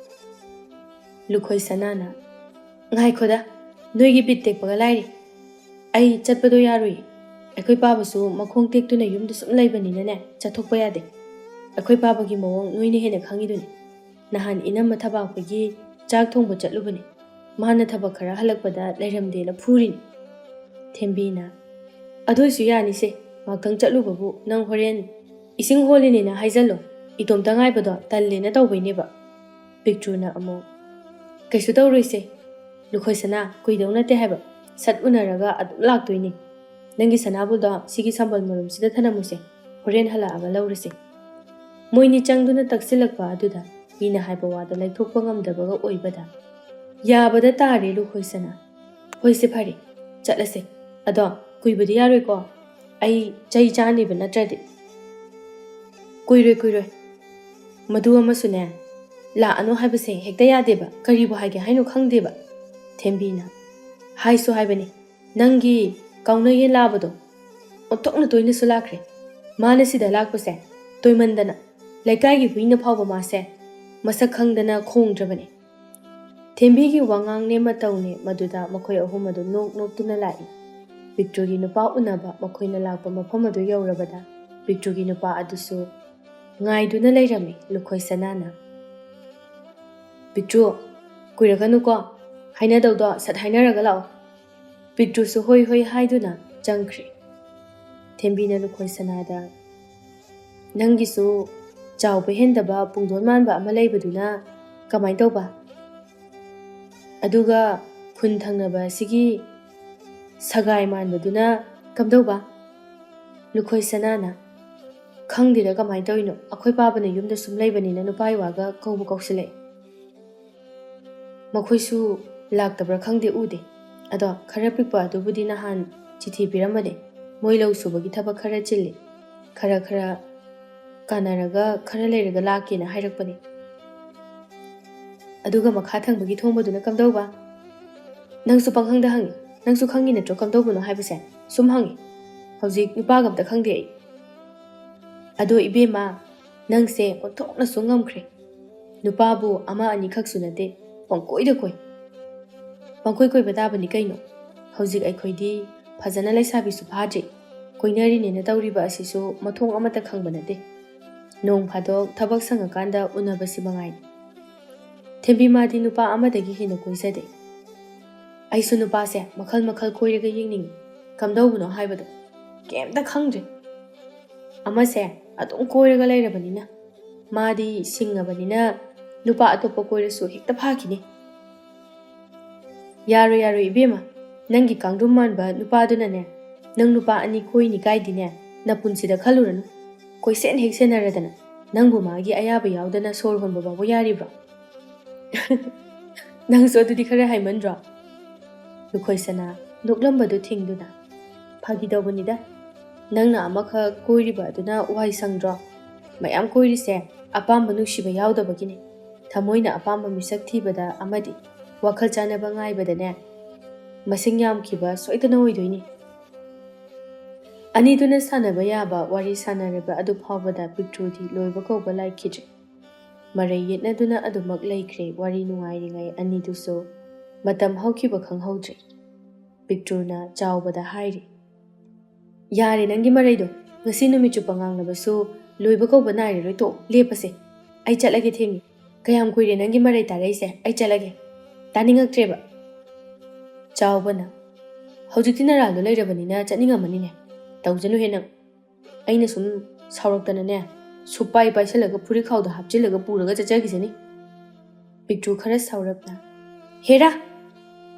ꯂꯨꯈꯣꯏ ꯁꯅꯥꯅ ꯉꯥꯏꯈꯣꯗ, ꯅꯣꯏꯒꯤ ꯕꯤꯠ ꯇꯦꯛꯄꯒ ꯂꯥꯏꯔꯤ. ꯑꯩ ꯆꯠꯄꯗꯣ ꯌꯥꯔꯣꯏ. ꯑꯩꯈꯣꯏ ꯄꯥꯕꯁꯨ ꯃꯈꯣꯡ ꯇꯦꯛꯇꯨꯅ ꯌꯨꯝꯗ ꯁꯨꯝ ꯂꯩꯕꯅꯤꯅꯅꯦ ꯆꯠꯊꯣꯛꯄ ꯌꯥꯗꯦ. ꯑꯩꯈꯣꯏ ꯄꯥꯕꯒꯤ ꯃꯑꯣꯡ ꯅꯣꯏꯅ ꯍꯦꯟꯅ ꯈꯪꯉꯤꯗꯨꯅꯤ. ꯅꯍꯥꯟ ꯏꯅꯝꯃ ꯊꯕꯥꯛꯄꯒꯤ ꯆꯥꯛ ꯊꯣꯡꯕ ꯆꯠꯂꯨꯕꯅꯤ. ꯃꯥꯅ ꯊꯕꯛ ꯈꯔ ꯍꯜꯂꯛꯄꯗ ꯂꯩꯔꯝꯗꯦꯅ ꯐꯨꯔꯤꯅꯤ. ꯊꯦꯝꯕꯤꯅ ꯑꯗꯨꯏꯁꯨ ꯌꯥꯅꯤꯁꯦ. ꯉꯥꯛꯇꯪ ꯆꯠꯂꯨꯕꯕꯨ ꯅꯪ ꯍꯣꯔꯦን ꯏꯁꯤꯡ ꯍꯣꯜꯂꯤꯅꯦꯅ ꯍꯥꯏꯖꯜꯂꯣ. ꯏꯇꯣꯝꯇ ꯉꯥꯏꯕꯗꯣ ꯇꯜꯂꯦꯅ ꯇꯧꯕꯩꯅꯦꯕ. ꯄꯤꯛꯇ꯭ꯔꯨꯅ ꯑꯃꯨꯛ ꯀꯩꯁꯨ ꯇꯧꯔꯣꯏꯁꯦ. ꯂꯨꯈꯣꯏ ꯁꯅꯥ ꯀꯨꯏꯗꯧ ꯅꯠꯇꯦ ꯍꯥꯏꯕ. ꯁꯠ ꯎꯅꯔꯒ ꯑꯗꯨꯝ ꯂꯥꯛꯇꯣꯏꯅꯤ. ꯅꯪꯒꯤ ꯁꯅꯥꯕꯨꯜꯗꯣ ꯁꯤꯒꯤ ꯁꯝꯕꯜ ꯃꯔꯨꯝꯁꯤꯗ ꯊꯅꯝꯃꯨꯁꯦ. ꯍꯣꯔꯦꯟ ꯍꯜꯂꯛꯑꯒ ꯂꯧꯔꯁꯦ. ꯃꯣꯏꯅꯤ ꯆꯪꯗꯨꯅ ꯇꯛꯁꯤꯜꯂꯛꯄ ꯑꯗꯨꯗ ꯃꯤꯅ ꯍꯥꯏꯕ ꯋꯥꯗꯣ ꯂꯩꯊꯣꯛꯄ ꯉꯝꯗꯕꯒ ꯑꯣꯏꯕꯗ ꯌꯥꯕꯗ ꯇꯥꯔꯦ ꯂꯨꯈꯣꯏ ꯁꯅꯥ. ꯍꯣꯏꯁꯦ ꯐꯔꯦ, ꯆꯠꯂꯁꯦ. ꯑꯗꯣ ꯀꯨꯏꯕꯗꯤ ꯌꯥꯔꯣꯏꯀꯣ. ꯑꯩ ꯆꯩ ꯆꯥꯅꯤꯕ ꯅꯠꯇ꯭ꯔꯗꯤ. ꯀꯨꯏꯔꯣꯏ. ꯃꯗꯨ ꯑꯃꯁꯨꯅꯦ ꯂꯥꯛꯑꯅꯨ ꯍꯥꯏꯕꯁꯦ ꯍꯦꯛꯇ ꯌꯥꯗꯦꯕ. ꯀꯔꯤꯕꯨ ꯍꯥꯏꯒꯦ ꯍꯥꯏꯅꯣ ꯈꯪꯗꯦꯕ. ꯊꯦꯝꯕꯤꯅ ꯍꯥꯏꯁꯨ ꯍꯥꯏꯕꯅꯤ. ꯅꯪꯒꯤ ꯀꯥꯎꯅ ꯌꯦꯟ ꯂꯥꯕꯗꯣ ꯑꯣꯟꯊꯣꯛꯅ ꯇꯣꯏꯅꯁꯨ ꯂꯥꯛꯈ꯭ꯔꯦ. ꯃꯥꯅ ꯁꯤꯗ ꯂꯥꯛꯄꯁꯦ ꯇꯣꯏꯃꯟꯗꯅ ꯂꯩꯀꯥꯏꯒꯤ ꯍꯨꯏꯅ ꯐꯥꯎꯕ ꯃꯥꯁꯦ ꯃꯁꯛ ꯈꯪꯗꯅ ꯈꯣꯡꯗ꯭ꯔꯕꯅꯤ. ꯊꯦꯝꯕꯤꯒꯤ ꯋꯥꯉꯥꯡꯅꯦ ꯃꯇꯧꯅꯦ ꯃꯗꯨꯗ ꯃꯈꯣꯏ ꯑꯍꯨꯝ ꯑꯗꯨ ꯅꯣꯛꯇꯨꯅ ꯂꯥꯛꯏ. ꯄꯤꯛꯇ꯭ꯔꯨꯒꯤ ꯅꯨꯄꯥ ꯎꯅꯕ ꯃꯈꯣꯏꯅ ꯂꯥꯛꯄ ꯃꯐꯝ ꯑꯗꯨ ꯌꯧꯔꯕꯗ ꯄꯤꯛꯇ꯭ꯔꯨꯒꯤ ꯅꯨꯄꯥ ꯑꯗꯨꯁꯨ ꯉꯥꯏꯗꯨꯅ ꯂꯩꯔꯝꯃꯤ. ꯂꯨꯈꯣꯏ ꯁꯅꯥꯅ ꯄꯤꯛꯇ꯭ꯔꯨ, ꯀꯨꯏꯔꯛꯀꯅꯨꯀꯣ. ꯍꯥꯏꯅꯗꯧꯗꯣ ꯁꯠ ꯍꯥꯏꯅꯔꯒ ꯂꯥꯛꯑꯣ. ꯄꯤꯛꯇ꯭ꯔꯨꯁꯨ ꯍꯣꯏ ꯍꯥꯏꯗꯨꯅ ꯆꯪꯈ꯭ꯔꯦ. ꯊꯦꯝꯕꯤꯅ ꯂꯨꯈꯣꯏ ꯁꯅꯥꯗ ꯅꯪꯒꯤꯁꯨ ꯆꯥꯎꯕ ꯍꯦꯟꯗꯕ ꯄꯨꯡꯗꯣꯟ ꯃꯥꯟꯕ ꯑꯃ ꯂꯩꯕꯗꯨꯅ ꯀꯃꯥꯏ ꯇꯧꯕ? ꯑꯗꯨꯒ ꯈꯨꯟ ꯊꯪꯅꯕ ꯑꯁꯤꯒꯤ ꯁꯒꯥꯏ ꯃꯥꯟꯕꯗꯨꯅ ꯀꯝꯗꯧꯕ? ꯂꯨꯈꯣꯏ ꯁꯅꯥꯅ ꯈꯪꯗꯦꯗ ꯀꯃꯥꯏꯅ ꯇꯧꯔꯤꯅꯣ. ꯑꯩꯈꯣꯏ ꯄꯥꯕꯅ ꯌꯨꯝꯗ ꯁꯨꯝ ꯂꯩꯕꯅꯤꯅ ꯅꯨꯄꯥꯒꯤ ꯋꯥꯒ ꯀꯧꯁꯤꯜꯂꯛꯑꯦ. ꯃꯈꯣꯏꯁꯨ ꯂꯥꯛꯇꯕ꯭ꯔꯥ ꯈꯪꯗꯦ, ꯎꯗꯦ. ꯑꯗꯣ ꯈꯔ ꯄꯤꯛꯄ ꯑꯗꯨꯕꯨꯗꯤ ꯅꯍꯥꯟ ꯆꯤꯊꯤ ꯄꯤꯔꯝꯕꯅꯦ. ꯃꯣꯏ ꯂꯧ ꯁꯨꯕꯒꯤ ꯊꯕꯛ ꯈꯔ ꯆꯤꯜꯂꯤ. ꯈꯔ ꯀꯥꯟꯅꯔꯒ ꯈꯔ ꯂꯩꯔꯒ ꯂꯥꯛꯀꯦꯅ ꯍꯥꯏꯔꯛꯄꯅꯦ. ꯑꯗꯨꯒ ꯃꯈꯥ ꯊꯪꯕꯒꯤ ꯊꯣꯡꯕꯗꯨꯅ ꯀꯝꯗꯧꯕ? ꯅꯪꯁꯨ ꯄꯪꯍꯪꯗ ꯍꯪꯉꯤ. ꯅꯪꯁꯨ ꯈꯪꯉꯤ ꯅꯠꯇ꯭ꯔꯣ ꯀꯝꯗꯧꯕꯅꯣ ꯍꯥꯏꯕꯁꯦ? ꯁꯨꯝ ꯍꯪꯉꯤ. ꯍꯧꯖꯤꯛ ꯅꯨꯄꯥꯒ ꯑꯝꯇ ꯈꯪꯗꯦ ꯑꯩ. ꯑꯗꯣ ꯏꯕꯦꯝꯃ, ꯅꯪꯁꯦ ꯑꯣꯟꯊꯣꯛꯅꯁꯨ ꯉꯝꯈ꯭ꯔꯦ. ꯅꯨꯄꯥꯕꯨ ꯑꯃ ꯑꯅꯤꯈꯛꯁꯨ ꯅꯠꯇꯦ, ꯄꯪꯀꯣꯏꯗ ꯀꯣꯏ. ꯄꯪꯀꯣꯏ ꯀꯣꯏꯕ ꯇꯥꯕꯅꯤ ꯀꯩꯅꯣ. ꯍꯧꯖꯤꯛ ꯑꯩꯈꯣꯏꯗꯤ ꯐꯖꯅ ꯂꯩꯁꯥꯕꯤꯁꯨ ꯐꯥꯗ꯭ꯔꯤ. ꯀꯣꯏꯅꯔꯤꯅꯦꯅ ꯇꯧꯔꯤꯕ ꯑꯁꯤꯁꯨ ꯃꯊꯣꯡ ꯑꯃꯠꯇ ꯈꯪꯕ ꯅꯠꯇꯦ. ꯅꯣꯡ ꯐꯥꯗꯣꯛ ꯊꯕꯛ ꯁꯪꯉꯀꯥꯟꯗ ꯎꯅꯕꯁꯤ ꯃꯉꯥꯏ. ꯊꯦꯝꯕꯤꯃꯥꯗꯤ ꯅꯨꯄా ꯑꯃꯗꯒꯤ ꯍꯦꯟꯅ ꯀꯣꯏꯖꯗꯦ. ꯑꯩꯁꯨ ꯅꯨꯄꯥꯁꯦ ꯃꯈꯜ ꯀꯣꯏꯔꯒ ꯌꯦꯡꯅꯤꯡꯉꯤ. ꯀꯝꯗꯧꯕꯅꯣ ꯍꯥꯏꯕꯗꯣ ꯀꯩꯝꯇ ꯈꯪꯗ꯭ꯔꯦ. ꯑꯃꯁꯦ ꯑꯗꯨꯝ ꯀꯣꯏꯔꯒ ꯂꯩꯔꯕꯅꯤꯅ ꯃꯥꯗꯤ ꯁꯤꯡꯉꯕꯅꯤꯅ ꯅꯨꯄꯥ ꯑꯇꯣꯞꯄ ꯀꯣꯏꯔꯁꯨ ꯍꯦꯛꯇ ꯐꯥꯈꯤꯅꯤ. ꯌꯥꯔꯣꯏ ꯌꯥꯔꯣꯏ ꯏꯕꯦꯝꯃ, ꯅꯪꯒꯤ ꯀꯥꯡꯗ꯭ꯔꯨꯝ ꯃꯥꯟꯕ ꯅꯨꯄꯥꯗꯨꯅꯅꯦ ꯅꯪ ꯅꯨꯄꯥ ꯑꯅꯤ ꯀꯣꯏꯅꯤ ꯀꯥꯏꯗꯤꯅꯦ ꯅꯄꯨꯟꯁꯤꯗ ꯈꯜꯂꯨꯔꯅꯨ. ꯀꯣꯏꯁꯦꯟ ꯍꯦꯛ ꯁꯦꯟꯅꯔꯗꯅ ꯅꯪꯕꯨ ꯃꯥꯒꯤ ꯑꯌꯥꯕ ꯌꯥꯎꯗꯅ ꯁꯣꯔ ꯍꯣꯟꯕ ꯐꯥꯎꯕ ꯌꯥꯔꯤꯕ꯭ꯔꯣ? ꯅꯪꯁꯨ ꯑꯗꯨꯗꯤ ꯈꯔ ꯍꯥꯏꯃꯟꯗ꯭ꯔꯣ? ꯂꯨꯈꯣꯏꯁꯅꯥ ꯅꯣꯛꯂꯝꯕꯗꯨ ꯊꯤꯡꯗꯨꯅ, ꯐꯥꯒꯤ ꯇꯧꯕꯅꯤꯗ. ꯅꯪꯅ ꯑꯃꯈꯛ ꯀꯣꯏꯔꯤꯕ ꯑꯗꯨꯅ ꯋꯥꯍꯩ ꯁꯪꯗ꯭ꯔꯣ? ꯃꯌꯥꯝ ꯀꯣꯏꯔꯤꯁꯦ ꯑꯄꯥꯝꯕ ꯅꯨꯡꯁꯤꯕ ꯌꯥꯎꯗꯕꯒꯤꯅꯤ. ꯊꯃꯣꯏꯅ ꯑꯄꯥꯝꯕ ꯃꯤꯁꯛ ꯊꯤꯕꯗ ꯑꯃꯗꯤ ꯋꯥꯈꯜ ꯆꯥꯟꯅꯕ ꯉꯥꯏꯕꯗꯅꯦ ꯃꯁꯤꯡ ꯌꯥꯝꯈꯤꯕ ꯁꯣꯏꯗꯅ ꯑꯣꯏꯗꯣꯏꯅꯤ. ꯑꯅꯤꯗꯨꯅ ꯁꯥꯟꯅꯕ ꯌꯥꯕ ꯋꯥꯔꯤ ꯁꯥꯟꯅꯔꯤꯕ ꯑꯗꯨ ꯐꯥꯎꯕꯗ ꯄꯤꯛꯇ꯭ꯔꯨꯗꯤ ꯂꯣꯏꯕ ꯀꯧꯕ ꯂꯥꯏꯈꯤꯗ꯭ꯔꯦ. ꯃꯔꯩ ꯌꯦꯠꯅꯗꯨꯅ ꯑꯗꯨꯃꯛ ꯂꯩꯈ꯭ꯔꯦ. ꯋꯥꯔꯤ ꯅꯨꯡꯉꯥꯏꯔꯤꯉꯩ ꯑꯅꯤꯗꯨꯁꯨ ꯃꯇꯝ ꯍꯧꯈꯤꯕ ꯈꯪꯍꯧꯗ꯭ꯔꯦ. ꯄꯤꯛꯇ꯭ꯔꯨꯅ ꯆꯥꯎꯕꯗ ꯍꯥꯏꯔꯤ, ꯌꯥꯔꯦ ꯅꯪꯒꯤ ꯃꯔꯩꯗꯣ. ꯉꯁꯤ ꯅꯨꯃꯤꯠ ꯆꯨꯞꯄ ꯉꯥꯡꯂꯕꯁꯨ ꯂꯣꯏꯕ ꯀꯧꯕ ꯅꯥꯏꯔꯔꯣꯏ. ꯇꯣꯛ, ꯂꯦꯞꯄꯁꯦ. ꯑꯩ ꯆꯠꯂꯒꯦ, ꯊꯦꯡꯉꯤ. ꯀꯌꯥꯝ ꯀꯨꯏꯔꯦ ꯅꯪꯒꯤ ꯃꯔꯩ ꯇꯥꯔꯛꯏꯁꯦ? ꯑꯩ ꯆꯠꯂꯒꯦ. ꯇꯥꯅꯤꯡꯉꯛꯇ꯭ꯔꯦꯕ. ꯆꯥꯎꯕꯅ, ꯍꯧꯖꯤꯛꯇꯤ ꯅꯔꯥꯜꯗꯣ ꯂꯩꯔꯕꯅꯤꯅ ꯆꯠꯅꯤꯡꯉꯝꯃꯅꯤꯅꯦ. ꯇꯧꯖꯅꯨꯍꯦ ꯅꯪ. ꯑꯩꯅ ꯁꯨꯝ ꯁꯥꯎꯔꯛꯇꯅꯅꯦ ꯁꯨꯄꯥꯏ ꯄꯥꯏꯁꯜꯂꯒ ꯐꯨꯔꯤꯠꯈꯥꯎꯗ ꯍꯥꯞꯆꯤꯜꯂꯒ ꯄꯨꯔꯒ ꯆꯠꯆꯈꯤꯁꯅꯤ. ꯄꯤꯛꯇ꯭ꯔꯨ ꯈꯔ ꯁꯥꯎꯔꯞꯅ, ꯍꯦꯔꯥ,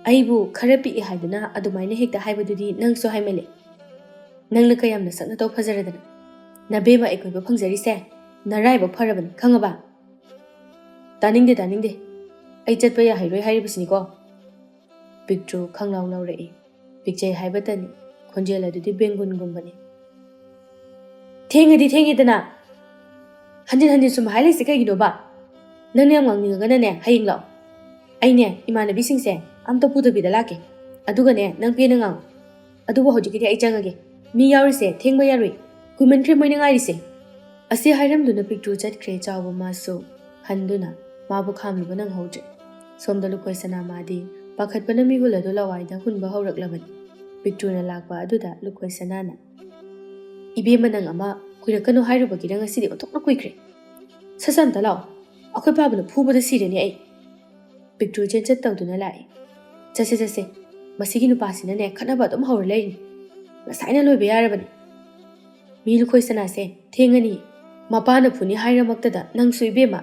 ꯑꯩꯕꯨ ꯈꯔ ꯄꯤꯛꯏ ꯍꯥꯏꯗꯨꯅ ꯑꯗꯨꯃꯥꯏꯅ ꯍꯦꯛꯇ ꯍꯥꯏꯕꯗꯨꯗꯤ ꯅꯪꯁꯨ ꯍꯥꯏꯃꯜꯂꯦ. ꯅꯪꯅ ꯀꯌꯥꯝꯅ ꯁꯛꯅꯇꯧ ꯐꯖꯔꯗꯅ ꯅꯕꯦꯝꯃ ꯑꯩ ꯀꯣꯏꯕ ꯐꯪꯖꯔꯤꯁꯦ ꯅꯔꯥꯏꯕꯛ ꯐꯔꯕꯅꯤ, ꯈꯪꯉꯕ? ꯇꯥꯅꯤꯡꯗꯦ ꯇꯥꯅꯤꯡꯗꯦ. ꯑꯩ ꯆꯠꯄ ꯌꯥꯍꯩꯔꯣꯏ ꯍꯥꯏꯔꯤꯕꯁꯤꯅꯤꯀோ. ꯄꯤꯛꯇ꯭ꯔꯨ ꯈꯪꯂꯥꯎ ꯂꯥꯎꯔꯛꯏ. ꯄꯤꯛꯆꯩ ꯍꯥꯏꯕꯇꯅꯤ, ꯈꯣꯟꯖꯦꯜ ꯑꯗꯨꯗꯤ ꯕꯦꯡꯒꯨꯟꯒꯨꯝꯕꯅꯤ. ꯊꯦꯡꯉꯗꯤ ꯊꯦꯡꯉꯦꯗꯅ. ꯍꯟꯖꯤꯟ ꯍꯟꯖꯤꯟ ꯁꯨꯝ ꯍꯥꯏꯔꯤꯁꯦ ꯀꯩꯒꯤꯅꯣꯕ? ꯅꯪꯅ ꯌꯥꯝ ꯉꯥꯡꯅꯤꯡꯉꯒꯅꯅꯦ ꯍꯌꯦꯡ ꯂꯥꯛꯑꯣ. ꯑꯩꯅꯦ ꯏꯃꯥꯟꯅꯕꯤꯁꯤꯡꯁꯦ ꯑꯝꯇ ꯄꯨꯗꯕꯤꯗ ꯂꯥꯛꯀꯦ. ꯑꯗꯨꯒꯅꯦ ꯅꯪ ꯄꯦꯟꯅ ꯉꯥꯡꯉꯨ. ꯑꯗꯨꯕꯨ ꯍꯧꯖꯤꯛꯀꯤꯗꯤ ꯑꯩ ꯆꯪꯉꯒꯦ. ꯃꯤ ꯌꯥꯎꯔꯤꯁꯦ ꯊꯦꯡꯕ ꯌꯥꯔꯣꯏ. ꯀꯨꯏꯃꯟꯈ꯭ꯔꯦ ꯃꯣꯏꯅ ꯉꯥꯏꯔꯤꯁꯦ. ꯑꯁꯤ ꯍꯥꯏꯔꯝꯗꯨꯅ ꯄꯤꯛꯇ꯭ꯔꯨ ꯆꯠꯈ꯭ꯔꯦ. ꯆꯥꯎꯕ ꯃꯥꯁꯨ ꯍꯟꯗꯨꯅ ꯃꯥꯕꯨ ꯈꯥꯝꯂꯨꯕ ꯅꯪꯍꯧꯗ꯭ꯔꯦ. ꯁꯣꯝꯗ ꯂꯨꯈꯣꯏꯁꯅꯥ ꯃꯥꯗꯤ ꯄꯥꯈꯠꯄꯅ ꯃꯤꯍꯨꯜ ꯑꯗꯨ ꯂꯋꯥꯏꯗ ꯍꯨꯟꯕ ꯍꯧꯔꯛꯂꯕꯅꯤ. ꯄꯤꯛꯇ꯭ꯔꯨꯅ ꯂꯥꯛꯄ ꯑꯗꯨꯗ ꯂꯨꯈꯣꯏꯁꯅꯥꯅ, ꯏꯕꯦꯝꯃ ꯅꯪ ꯑꯃ ꯀꯨꯏꯔꯛꯀꯅꯨ ꯍꯥꯏꯔꯨꯕꯒꯤꯔ ꯉꯁꯤꯗꯤ ꯑꯣꯟꯊꯣꯛꯅ ꯀꯨꯏꯈ꯭ꯔꯦ. ꯁꯠ ꯑꯝꯇ ꯂꯥꯛꯑꯣ. ꯑꯩꯈꯣꯏ ꯄꯥꯕꯅ ꯐꯨꯕꯗ ꯁꯤꯔꯅꯤ ꯑꯩ. ꯄꯤꯛꯇ꯭ꯔꯨ ꯆꯦꯟꯆꯠ ꯇꯧꯗꯨꯅ ꯂꯥꯛꯏ. ꯆꯠꯁꯦ ꯆꯠꯁꯦ. ꯃꯁꯤꯒꯤ ꯅꯨꯄꯥꯁꯤꯅꯅꯦ ꯈꯠꯅꯕ ꯑꯗꯨꯝ ꯍꯧꯔ ꯂꯩꯔꯤꯅꯤ. ꯉꯁꯥꯏꯅ ꯂꯣꯏꯕ ꯌꯥꯔꯕꯅꯤ. ꯃꯤ ꯂꯨꯈꯣꯏꯁꯅꯥꯁꯦ ꯊꯦꯡꯉꯅꯤ. ꯃꯄꯥꯅ ꯐꯨꯅꯤ ꯍꯥꯏꯔꯃꯛꯇꯗ ꯅꯪꯁꯨ ꯏꯕꯦꯝꯃ.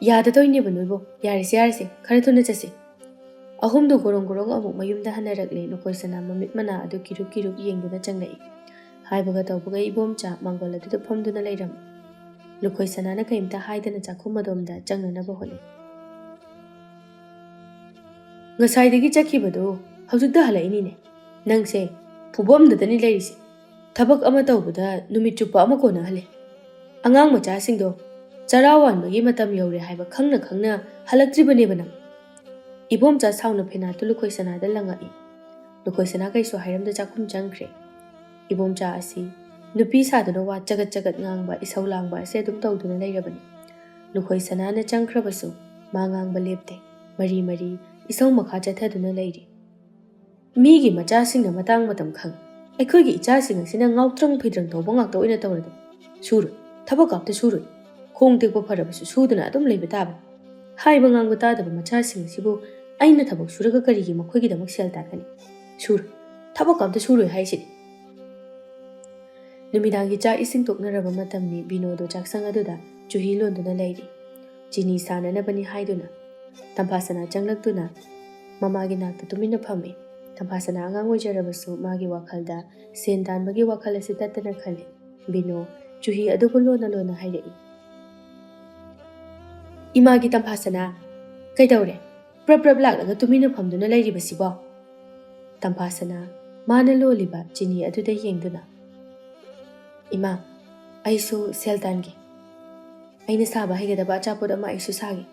ꯌꯥꯗꯗꯣꯏꯅꯦꯕ ꯅꯣꯏꯕꯣ. ꯌꯥꯔꯦꯁꯦ ꯌꯥꯔꯦꯁꯦ,ꯈꯔ ꯊꯨꯅ ꯆꯠꯁꯦ. ꯑꯍꯨꯝꯗꯨ ꯒꯣꯔꯣꯡ ꯒꯣꯔꯣꯡ ꯑꯃꯨꯛ ꯃꯌꯨꯝꯗ ꯍꯟꯅꯔꯛꯂꯦ. ꯂꯨꯈꯣꯏꯁꯅꯥ ꯃꯃꯤꯠ ꯃꯅꯥ ꯑꯗꯨ ꯀꯤꯔꯨꯞ ꯀꯤꯔꯨꯞ ꯌꯦꯡꯗꯨꯅ ꯆꯪꯂꯛꯏ. ꯍꯥꯏꯕꯒ ꯇꯧꯕꯒ ꯏꯕꯣꯝꯆꯥ ꯃꯥꯡꯒꯣꯜ ꯑꯗꯨꯗ ꯐꯝꯗꯨꯅ ꯂꯩꯔꯝꯃꯤ. ꯂꯨꯈꯣꯏꯁꯅꯥꯅ ꯀꯩꯝꯇ ꯍꯥꯏꯗꯅ ꯆꯥꯛꯈꯨꯝ ꯑꯗꯣꯝꯗ ꯆꯪꯅꯅꯕ ꯍꯣꯠꯅꯩ. ꯉꯁꯥꯏꯗꯒꯤ ꯆꯠꯈꯤꯕꯗꯣ ꯍꯧꯖꯤꯛꯇ ꯍꯜꯂꯛꯏꯅꯤꯅꯦ. ꯅꯪꯁꯦ ꯐꯨꯕꯝꯗꯗꯅꯤ ꯂꯩꯔꯤꯁꯦ. ꯊꯕꯛ ꯑꯃ ꯇꯧꯕꯗ ꯅꯨꯃꯤꯠ ꯆꯨꯞꯄ ꯑꯃ ꯀꯣꯟꯅꯍꯜꯂꯦ. ꯑꯉꯥꯡ ꯃꯆꯥꯁꯤꯡꯗꯣ ꯆꯔꯥ ꯋꯥꯟꯕꯒꯤ ꯃꯇꯝ ꯌꯧꯔꯦ ꯍꯥꯏꯕ ꯈꯪꯅ ꯈꯪꯅ ꯍꯜꯂꯛꯇ꯭ꯔꯤꯕꯅꯦꯕ ꯅꯪ. ꯏꯕꯣꯝꯆꯥ ꯁꯥꯎꯅ ꯐꯦꯅꯥꯠꯇꯨ ꯂꯨꯈꯣꯏꯁꯅꯥꯗ ꯂꯪꯉꯛꯏ. ꯂꯨꯈꯣꯏꯁꯅꯥ ꯀꯩꯁꯨ ꯍꯥꯏꯔꯝꯗ ꯆꯥꯛꯈꯨꯝ ꯆꯪꯈ꯭ರೆ. ꯏꯕꯣꯝꯆꯥ ꯑꯁꯤ ꯅꯨꯄꯤ ꯁꯥꯗꯨꯅ ꯋꯥ ꯆꯒꯠ ꯆꯒꯠ ꯉꯥꯡꯕ, ꯏꯁꯧ ꯂꯥꯡꯕ ꯑꯁꯤ ꯑꯗꯨꯝ ꯇꯧꯗꯨꯅ ꯂꯩꯔꯕꯅꯤ. ꯂꯨꯈꯣꯏꯁꯅꯥꯅ ꯆꯪꯈ꯭ꯔꯕꯁꯨ ꯃꯥ ꯉꯥꯡꯕ ꯂꯦꯞꯇꯦ. ꯃꯔꯤ ꯃꯔꯤ ꯏꯁꯧ ꯃꯈꯥ ꯆꯠꯊꯗꯨꯅ ꯂꯩꯔꯤ. ꯃꯤꯒꯤ ꯃꯆꯥꯁꯤꯡꯅ ꯃꯇꯥꯡ ꯃꯇꯝ ꯈꯪ, ꯑꯩꯈꯣꯏꯒꯤ ꯏꯆꯥꯁꯤꯡ ꯑꯁꯤꯅ ꯉꯥꯎꯇ꯭ꯔꯪ ꯐꯩꯗ꯭ꯔꯪ ꯇꯧꯕ ꯉꯥꯛꯇ ꯑꯣꯏꯅ ꯇꯧꯔꯗꯤ ꯁꯨꯔꯣꯏ, ꯊꯕꯛ ꯑꯝꯇ ꯁꯨꯔꯣꯏ. ꯈꯣꯡ ꯇꯦꯛꯄ ꯐꯔꯕꯁꯨ ꯁꯨꯗꯅ ꯑꯗꯨꯝ ꯂꯩꯕ ꯇꯥꯕꯅꯤ. ꯍꯥꯏꯕ ꯉꯥꯡꯕ ꯇꯥꯗꯕ ꯃꯆꯥꯁꯤꯡ ꯑꯁꯤꯕꯨ ꯑꯩꯅ ꯊꯕꯛ ꯁꯨꯔꯒ ꯀꯔꯤꯒꯤ ꯃꯈꯣꯏꯒꯤꯗꯃꯛ ꯁꯦꯜ ꯇꯥꯟꯒꯅꯤ? ꯁꯨꯔꯣꯏ, ꯊꯕꯛ ꯑꯝꯇ ꯁꯨꯔꯣꯏ ꯍꯥꯏꯁꯤꯅꯤ. ꯅꯨꯃꯤꯗꯥꯡꯒꯤ ꯆꯥꯛ ꯏꯁꯤꯡ ꯇꯣꯛꯅꯔꯕ ꯃꯇꯝꯅꯤ. ꯕꯤꯅꯣꯗꯣ ꯆꯥꯛꯁꯪ ꯑꯗꯨꯗ ꯆꯨꯍꯤ ꯂꯣꯟꯗꯨꯅ ꯂꯩꯔꯤ. ꯆꯤꯅꯤ ꯁꯥꯅꯅꯕꯅꯤ ꯍꯥꯏꯗꯨꯅ ꯇꯝꯐꯥꯁꯅꯥ ꯆꯪꯂꯛꯇꯨꯅ ꯃꯃꯥꯒꯤ ꯅꯥꯛꯇ ꯇꯨꯃꯤꯟꯅ ꯐꯝꯃꯤ. ꯇꯝꯐꯥꯁꯅꯥ ꯑꯉꯥꯡ ꯑꯣꯏꯖꯔꯕꯁꯨ ꯃꯥꯒꯤ ꯋꯥꯈꯜꯗ ꯁꯦꯟ ꯇꯥꯟꯕꯒꯤ ꯋꯥꯈꯜ ꯑꯁꯤ ꯇꯠꯇꯅ ꯈꯜꯂꯤ. ꯕꯤꯅꯣ ꯆꯨꯍꯤ ꯑꯗꯨꯕꯨ ꯂꯣꯟꯅ ꯂꯣꯟꯅ ꯍꯥꯏꯔꯛꯏ. ꯏꯃꯥꯒꯤ ꯇꯝꯐꯥꯁꯅꯥ, ꯀꯩꯗꯧꯔꯦ? ꯄ꯭ꯔꯞ ꯄ꯭ꯔꯞ ꯂꯥꯛꯂꯒ ꯇꯨꯃꯤꯟꯅ ꯐꯝꯗꯨꯅ ꯂꯩꯔꯤꯕꯁꯤꯕꯣ? ꯇꯝꯐꯥꯁꯅꯥ ꯃꯥꯅ ꯂꯣꯜꯂꯤꯕ ꯆꯤꯅꯤ ꯑꯗꯨꯗ ꯌꯦꯡꯗꯨꯅ, ꯏꯃꯥ, ꯑꯩꯁꯨ ꯁꯦꯜ ꯇꯥꯟꯒꯦ. ꯑꯩꯅ ꯁꯥꯕ ꯍꯩꯒꯗꯕ ꯑꯆꯥꯄꯣꯠ ꯑꯃ ꯑꯩꯁꯨ ꯁꯥꯒꯦ.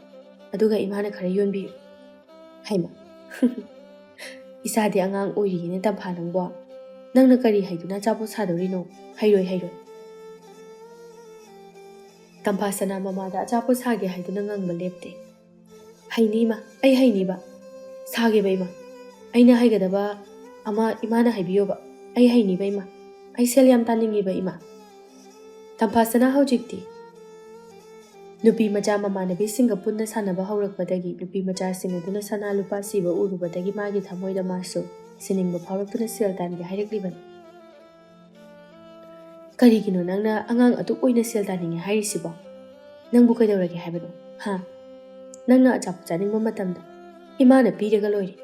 ꯑꯗꯨꯒ ꯏꯃꯥꯅ ꯈꯔ ꯌꯣꯟꯕꯤꯌꯨ. ꯍꯩꯃꯥ, ꯏꯆꯥꯗꯤ ꯑꯉꯥꯡ ꯑꯣꯏꯔꯤꯌꯦꯅꯦ ꯇꯝꯐꯥ ꯅꯪꯕꯣ. ꯅꯪꯅ ꯀꯔꯤ ꯍꯩꯗꯨꯅ ꯑꯆꯥꯄꯣꯠ ꯁꯥꯗꯧꯔꯤꯅꯣ? ꯍꯩꯔꯣꯏ ꯍꯩꯔꯣꯏ. ꯇꯝꯐꯥꯁꯅꯥ ꯃꯃꯥꯗ ꯑꯆꯥꯄꯣꯠ ꯁꯥꯒꯦ ꯍꯥꯏꯗꯨꯅ ꯉꯪꯕ ꯂꯦꯞꯇꯦ. ꯍꯩꯅꯤ ꯏꯃꯥ, ꯑꯩ ꯍꯩꯅꯤꯕ. ꯁꯥꯒꯦꯕ ꯏꯃꯥ. ꯑꯩꯅ ꯍꯩꯒꯗꯕ ꯑꯃ ꯏꯃꯥꯅ ꯍꯥꯏꯕꯤꯌꯣꯕ. ꯑꯩ ꯍꯩꯅꯤꯕ ꯏꯃꯥ. ꯑꯩ ꯁꯦꯜ ꯌꯥꯝ ꯇꯥꯅꯤꯡꯉꯤꯕ ꯏꯃꯥ. ꯇꯝꯐꯥꯁꯅꯥ ꯍꯧꯖꯤꯛꯇꯤ ꯅꯨꯄꯤ ꯃꯆꯥ ꯃꯃꯥꯟꯅꯕꯤꯁꯤꯡꯒ ꯄꯨꯟꯅ ꯁꯥꯟꯅꯕ ꯍꯧꯔꯛꯄꯗꯒꯤ ꯅꯨꯄꯤ ꯃꯆꯥꯁꯤꯡ ꯑꯗꯨꯅ ꯁꯅꯥ ꯂꯨꯄꯥ ꯁꯤꯕ ꯎꯔꯨꯕꯗꯒꯤ ꯃꯥꯒꯤ ꯊꯃꯣꯏꯗ ꯃꯥꯁꯨ ꯁꯤꯅꯤꯡꯕ ꯐꯥꯎꯔꯛꯇꯨꯅ ꯁꯦꯜ ꯇꯥꯟꯒꯦ ꯍꯥꯏꯔꯛꯂꯤꯕꯅꯤ. Karigino nangna angang atu oina sel taninge hairisibo. Nangbu kaidawrage haibano. Ha. Nangna achapu chaningba matamda imana piraga loire.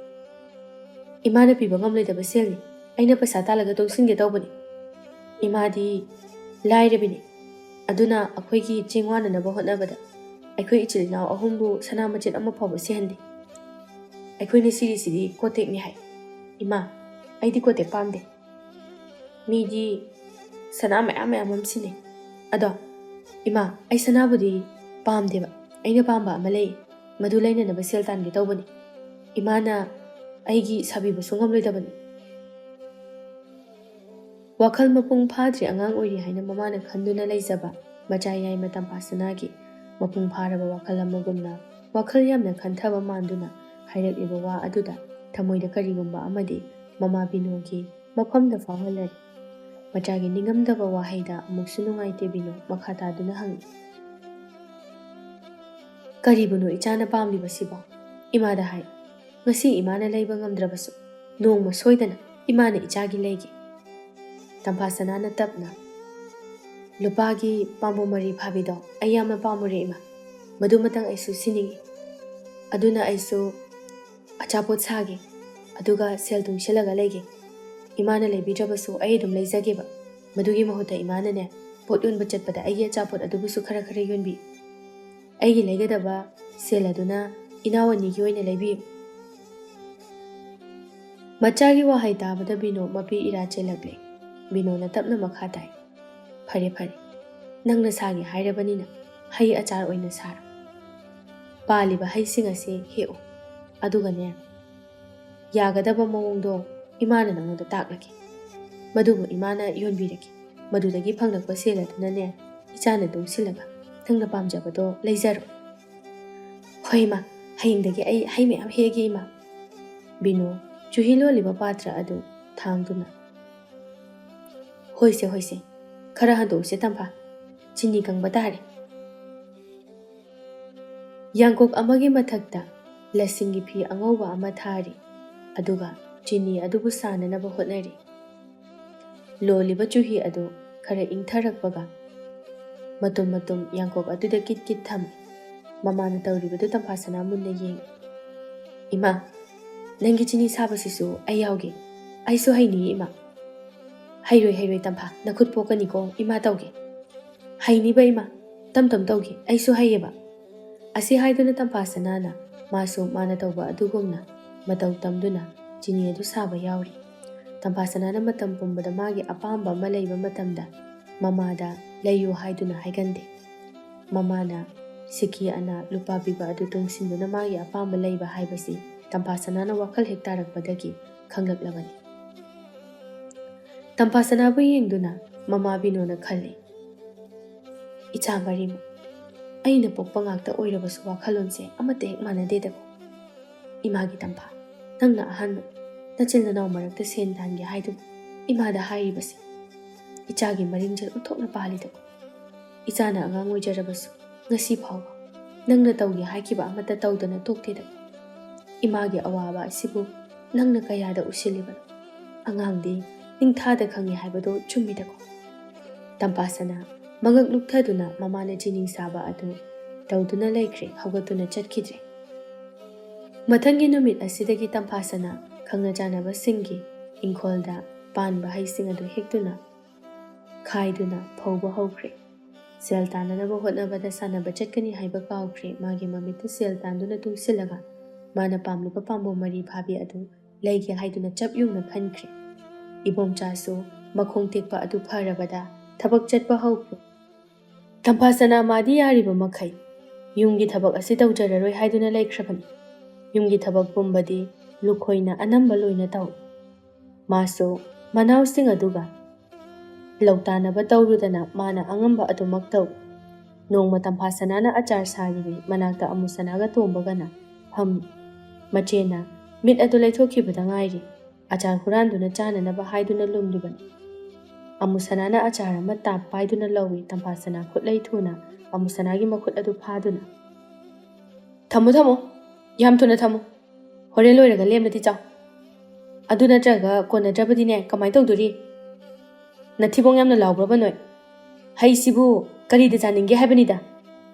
Imana piba ngamlaidaba selni. Aina paisa talaga tongsinge tawbani. Imadi lairabini. Aduna akhoigi chengwananaba hotnabada. Aikhoi ichilinaw ahumbu sanamachet ama phawba sihandi. Aikhoi siri kotek ni hai. Ima, aidi kotek pamde. Midi sana mayam sine. Ado, ima, ai sanabudi pamdeba. Aina pamba ama lei. Madu lainanaba sel tange tawbani. Imana aigi sabiba sungamloidabani. Wakal mapung phadri angang oiri haina mamana khanduna leizaba machayai matam pasanagi mapung pharaba wakal amagumna wakal yamna khanthaba manduna hairakiba wa aduda thamoida karigumba amadi mama binogi mafamda fawhalari machagi ningamdaba wahaida amuksu nungaite bino makhata duna hangi karibuno ichana pamliba siba imada hai ngasi imana leiba ngamdrabasu nongma soidana imana ichagi leige Tampasana na tapna. Lupagi pambo mari phabido ayama pamure ima. Madumatang aisu siningi. Aduna aisu achapot sagi. Aduga sel tung shilaga lege. Imana leibidrabasu ayedum leizageba. Madugi mahuta imana ne pot yunba chatpada ayi achapot adubusu khara yunbi. Ayi leigadaba sel aduna inawani yoina leibi. Machagi wahai tabada bino mapi ira chelagle. Bino na tapna makhatai. Phare. Nang nasagi hairabanina. Hai achar oina sara. Paliba hai singase heo. Adugane. Yagadaba mawongdo imana nangoda taklaki. Madubu imana yonbiraki. Madudagi phanglakpa seladuna ne ichana dung silaga. Thangna pamjabado leizaro. Hoi ma. Hayingdagi ai hai mayam hege ima. Bino chuhilo liba patra adu thangduna. Hoise. Khara hando se tampa. Chini kang batari. Yangkok amagi mathakta. Lasingi pi angauba ama thari. Aduga chini adubu sana naba hotnari. Loliba chuhi adu khara ingtharakpaga. Matum yangkok aduda kit tham. Mamana tawribadu tampasana munna yeng. Ima. Nangi chini sabasisu ayawge. Aisu haini ima. Hairoi tampa nakhut pokani ko ima tawge haini ba ima tam tawge aisu hayeba asi haiduna tampa sanana masu mana tawba adugumna mataw tamduna chini adu saba yauri tampa sanana matam pumbada magi apamba maleiba matamda mamada layu haiduna haigande mamana siki ana lupa biba adu tungsinduna magi apamba leiba haibasi tampa sanana wakal hektarakpadagi khanglak Tampasana bu yengduna mama binona khali. Icha marima. Aina pokpa ngakta oirabasu wakhalonse amate hek manadedako. Imagi tampa. Nangna ahanno. Nachilna naw marakta sen dangi haidu. Imada hairibasi. Ichagi maringjal uthokna palidako. Ichana angang oijarabasu. Ngasi phawa. Nangna tawgi haikiba amata tawdana toktedako. Imagi awaba asibu nangna kayada usilibano. Angangdi Ningthada khangi haibado chummidako. Tampasana mangak lukthaduna mamana jining saba adu tawduna laikre hawgatuna chatkidre. Mathangi numit asidagi tampasana khangna janaba singi ingkholda panba haising adu hektuna khaiduna phawba hawkre. Sel tananaba hotnabada sanaba chatkani haiba kawkre magi mamita sel tanduna tungsilaga mana pamliba pambo mari phabi adu leige haiduna chap yungna khankre. Ibom chasu makhong tekpa adu pharabada thabak chatpa hawkru. Tampasana madi yariba makhai. Yungi thabak asi tawjararoi haiduna laikhrabani. Yungi thabak pumbadi lukhoina anamba loina taw. Maso manaw sing aduga. Lautanaba tawrudana mana angamba adumak taw. Nongma tampasana na achar saribi manakta amusanaga tombagana. Machena mit adu laithokibada ngairi. Achar huranduna chananaba haiduna lumdibani. Amusanana achar ama tap paiduna lawi tampasana khutlai thuna amusanagi makhut adu phaduna. Thamo. Yam thuna thamo. Hore loiraga lemnati chaw. Adu natraga kona drabadine kamai tawduri. ꯅꯊꯤꯕꯣꯡ ꯌꯥꯝꯅ ꯂꯥꯎꯕ꯭ꯔꯕ ꯅꯣꯏ? ꯍꯩꯁꯤꯕꯨ ꯀꯔꯤꯗ ꯆꯥꯅꯤꯡꯒꯦ ꯍꯥꯏꯕꯅꯤꯗ?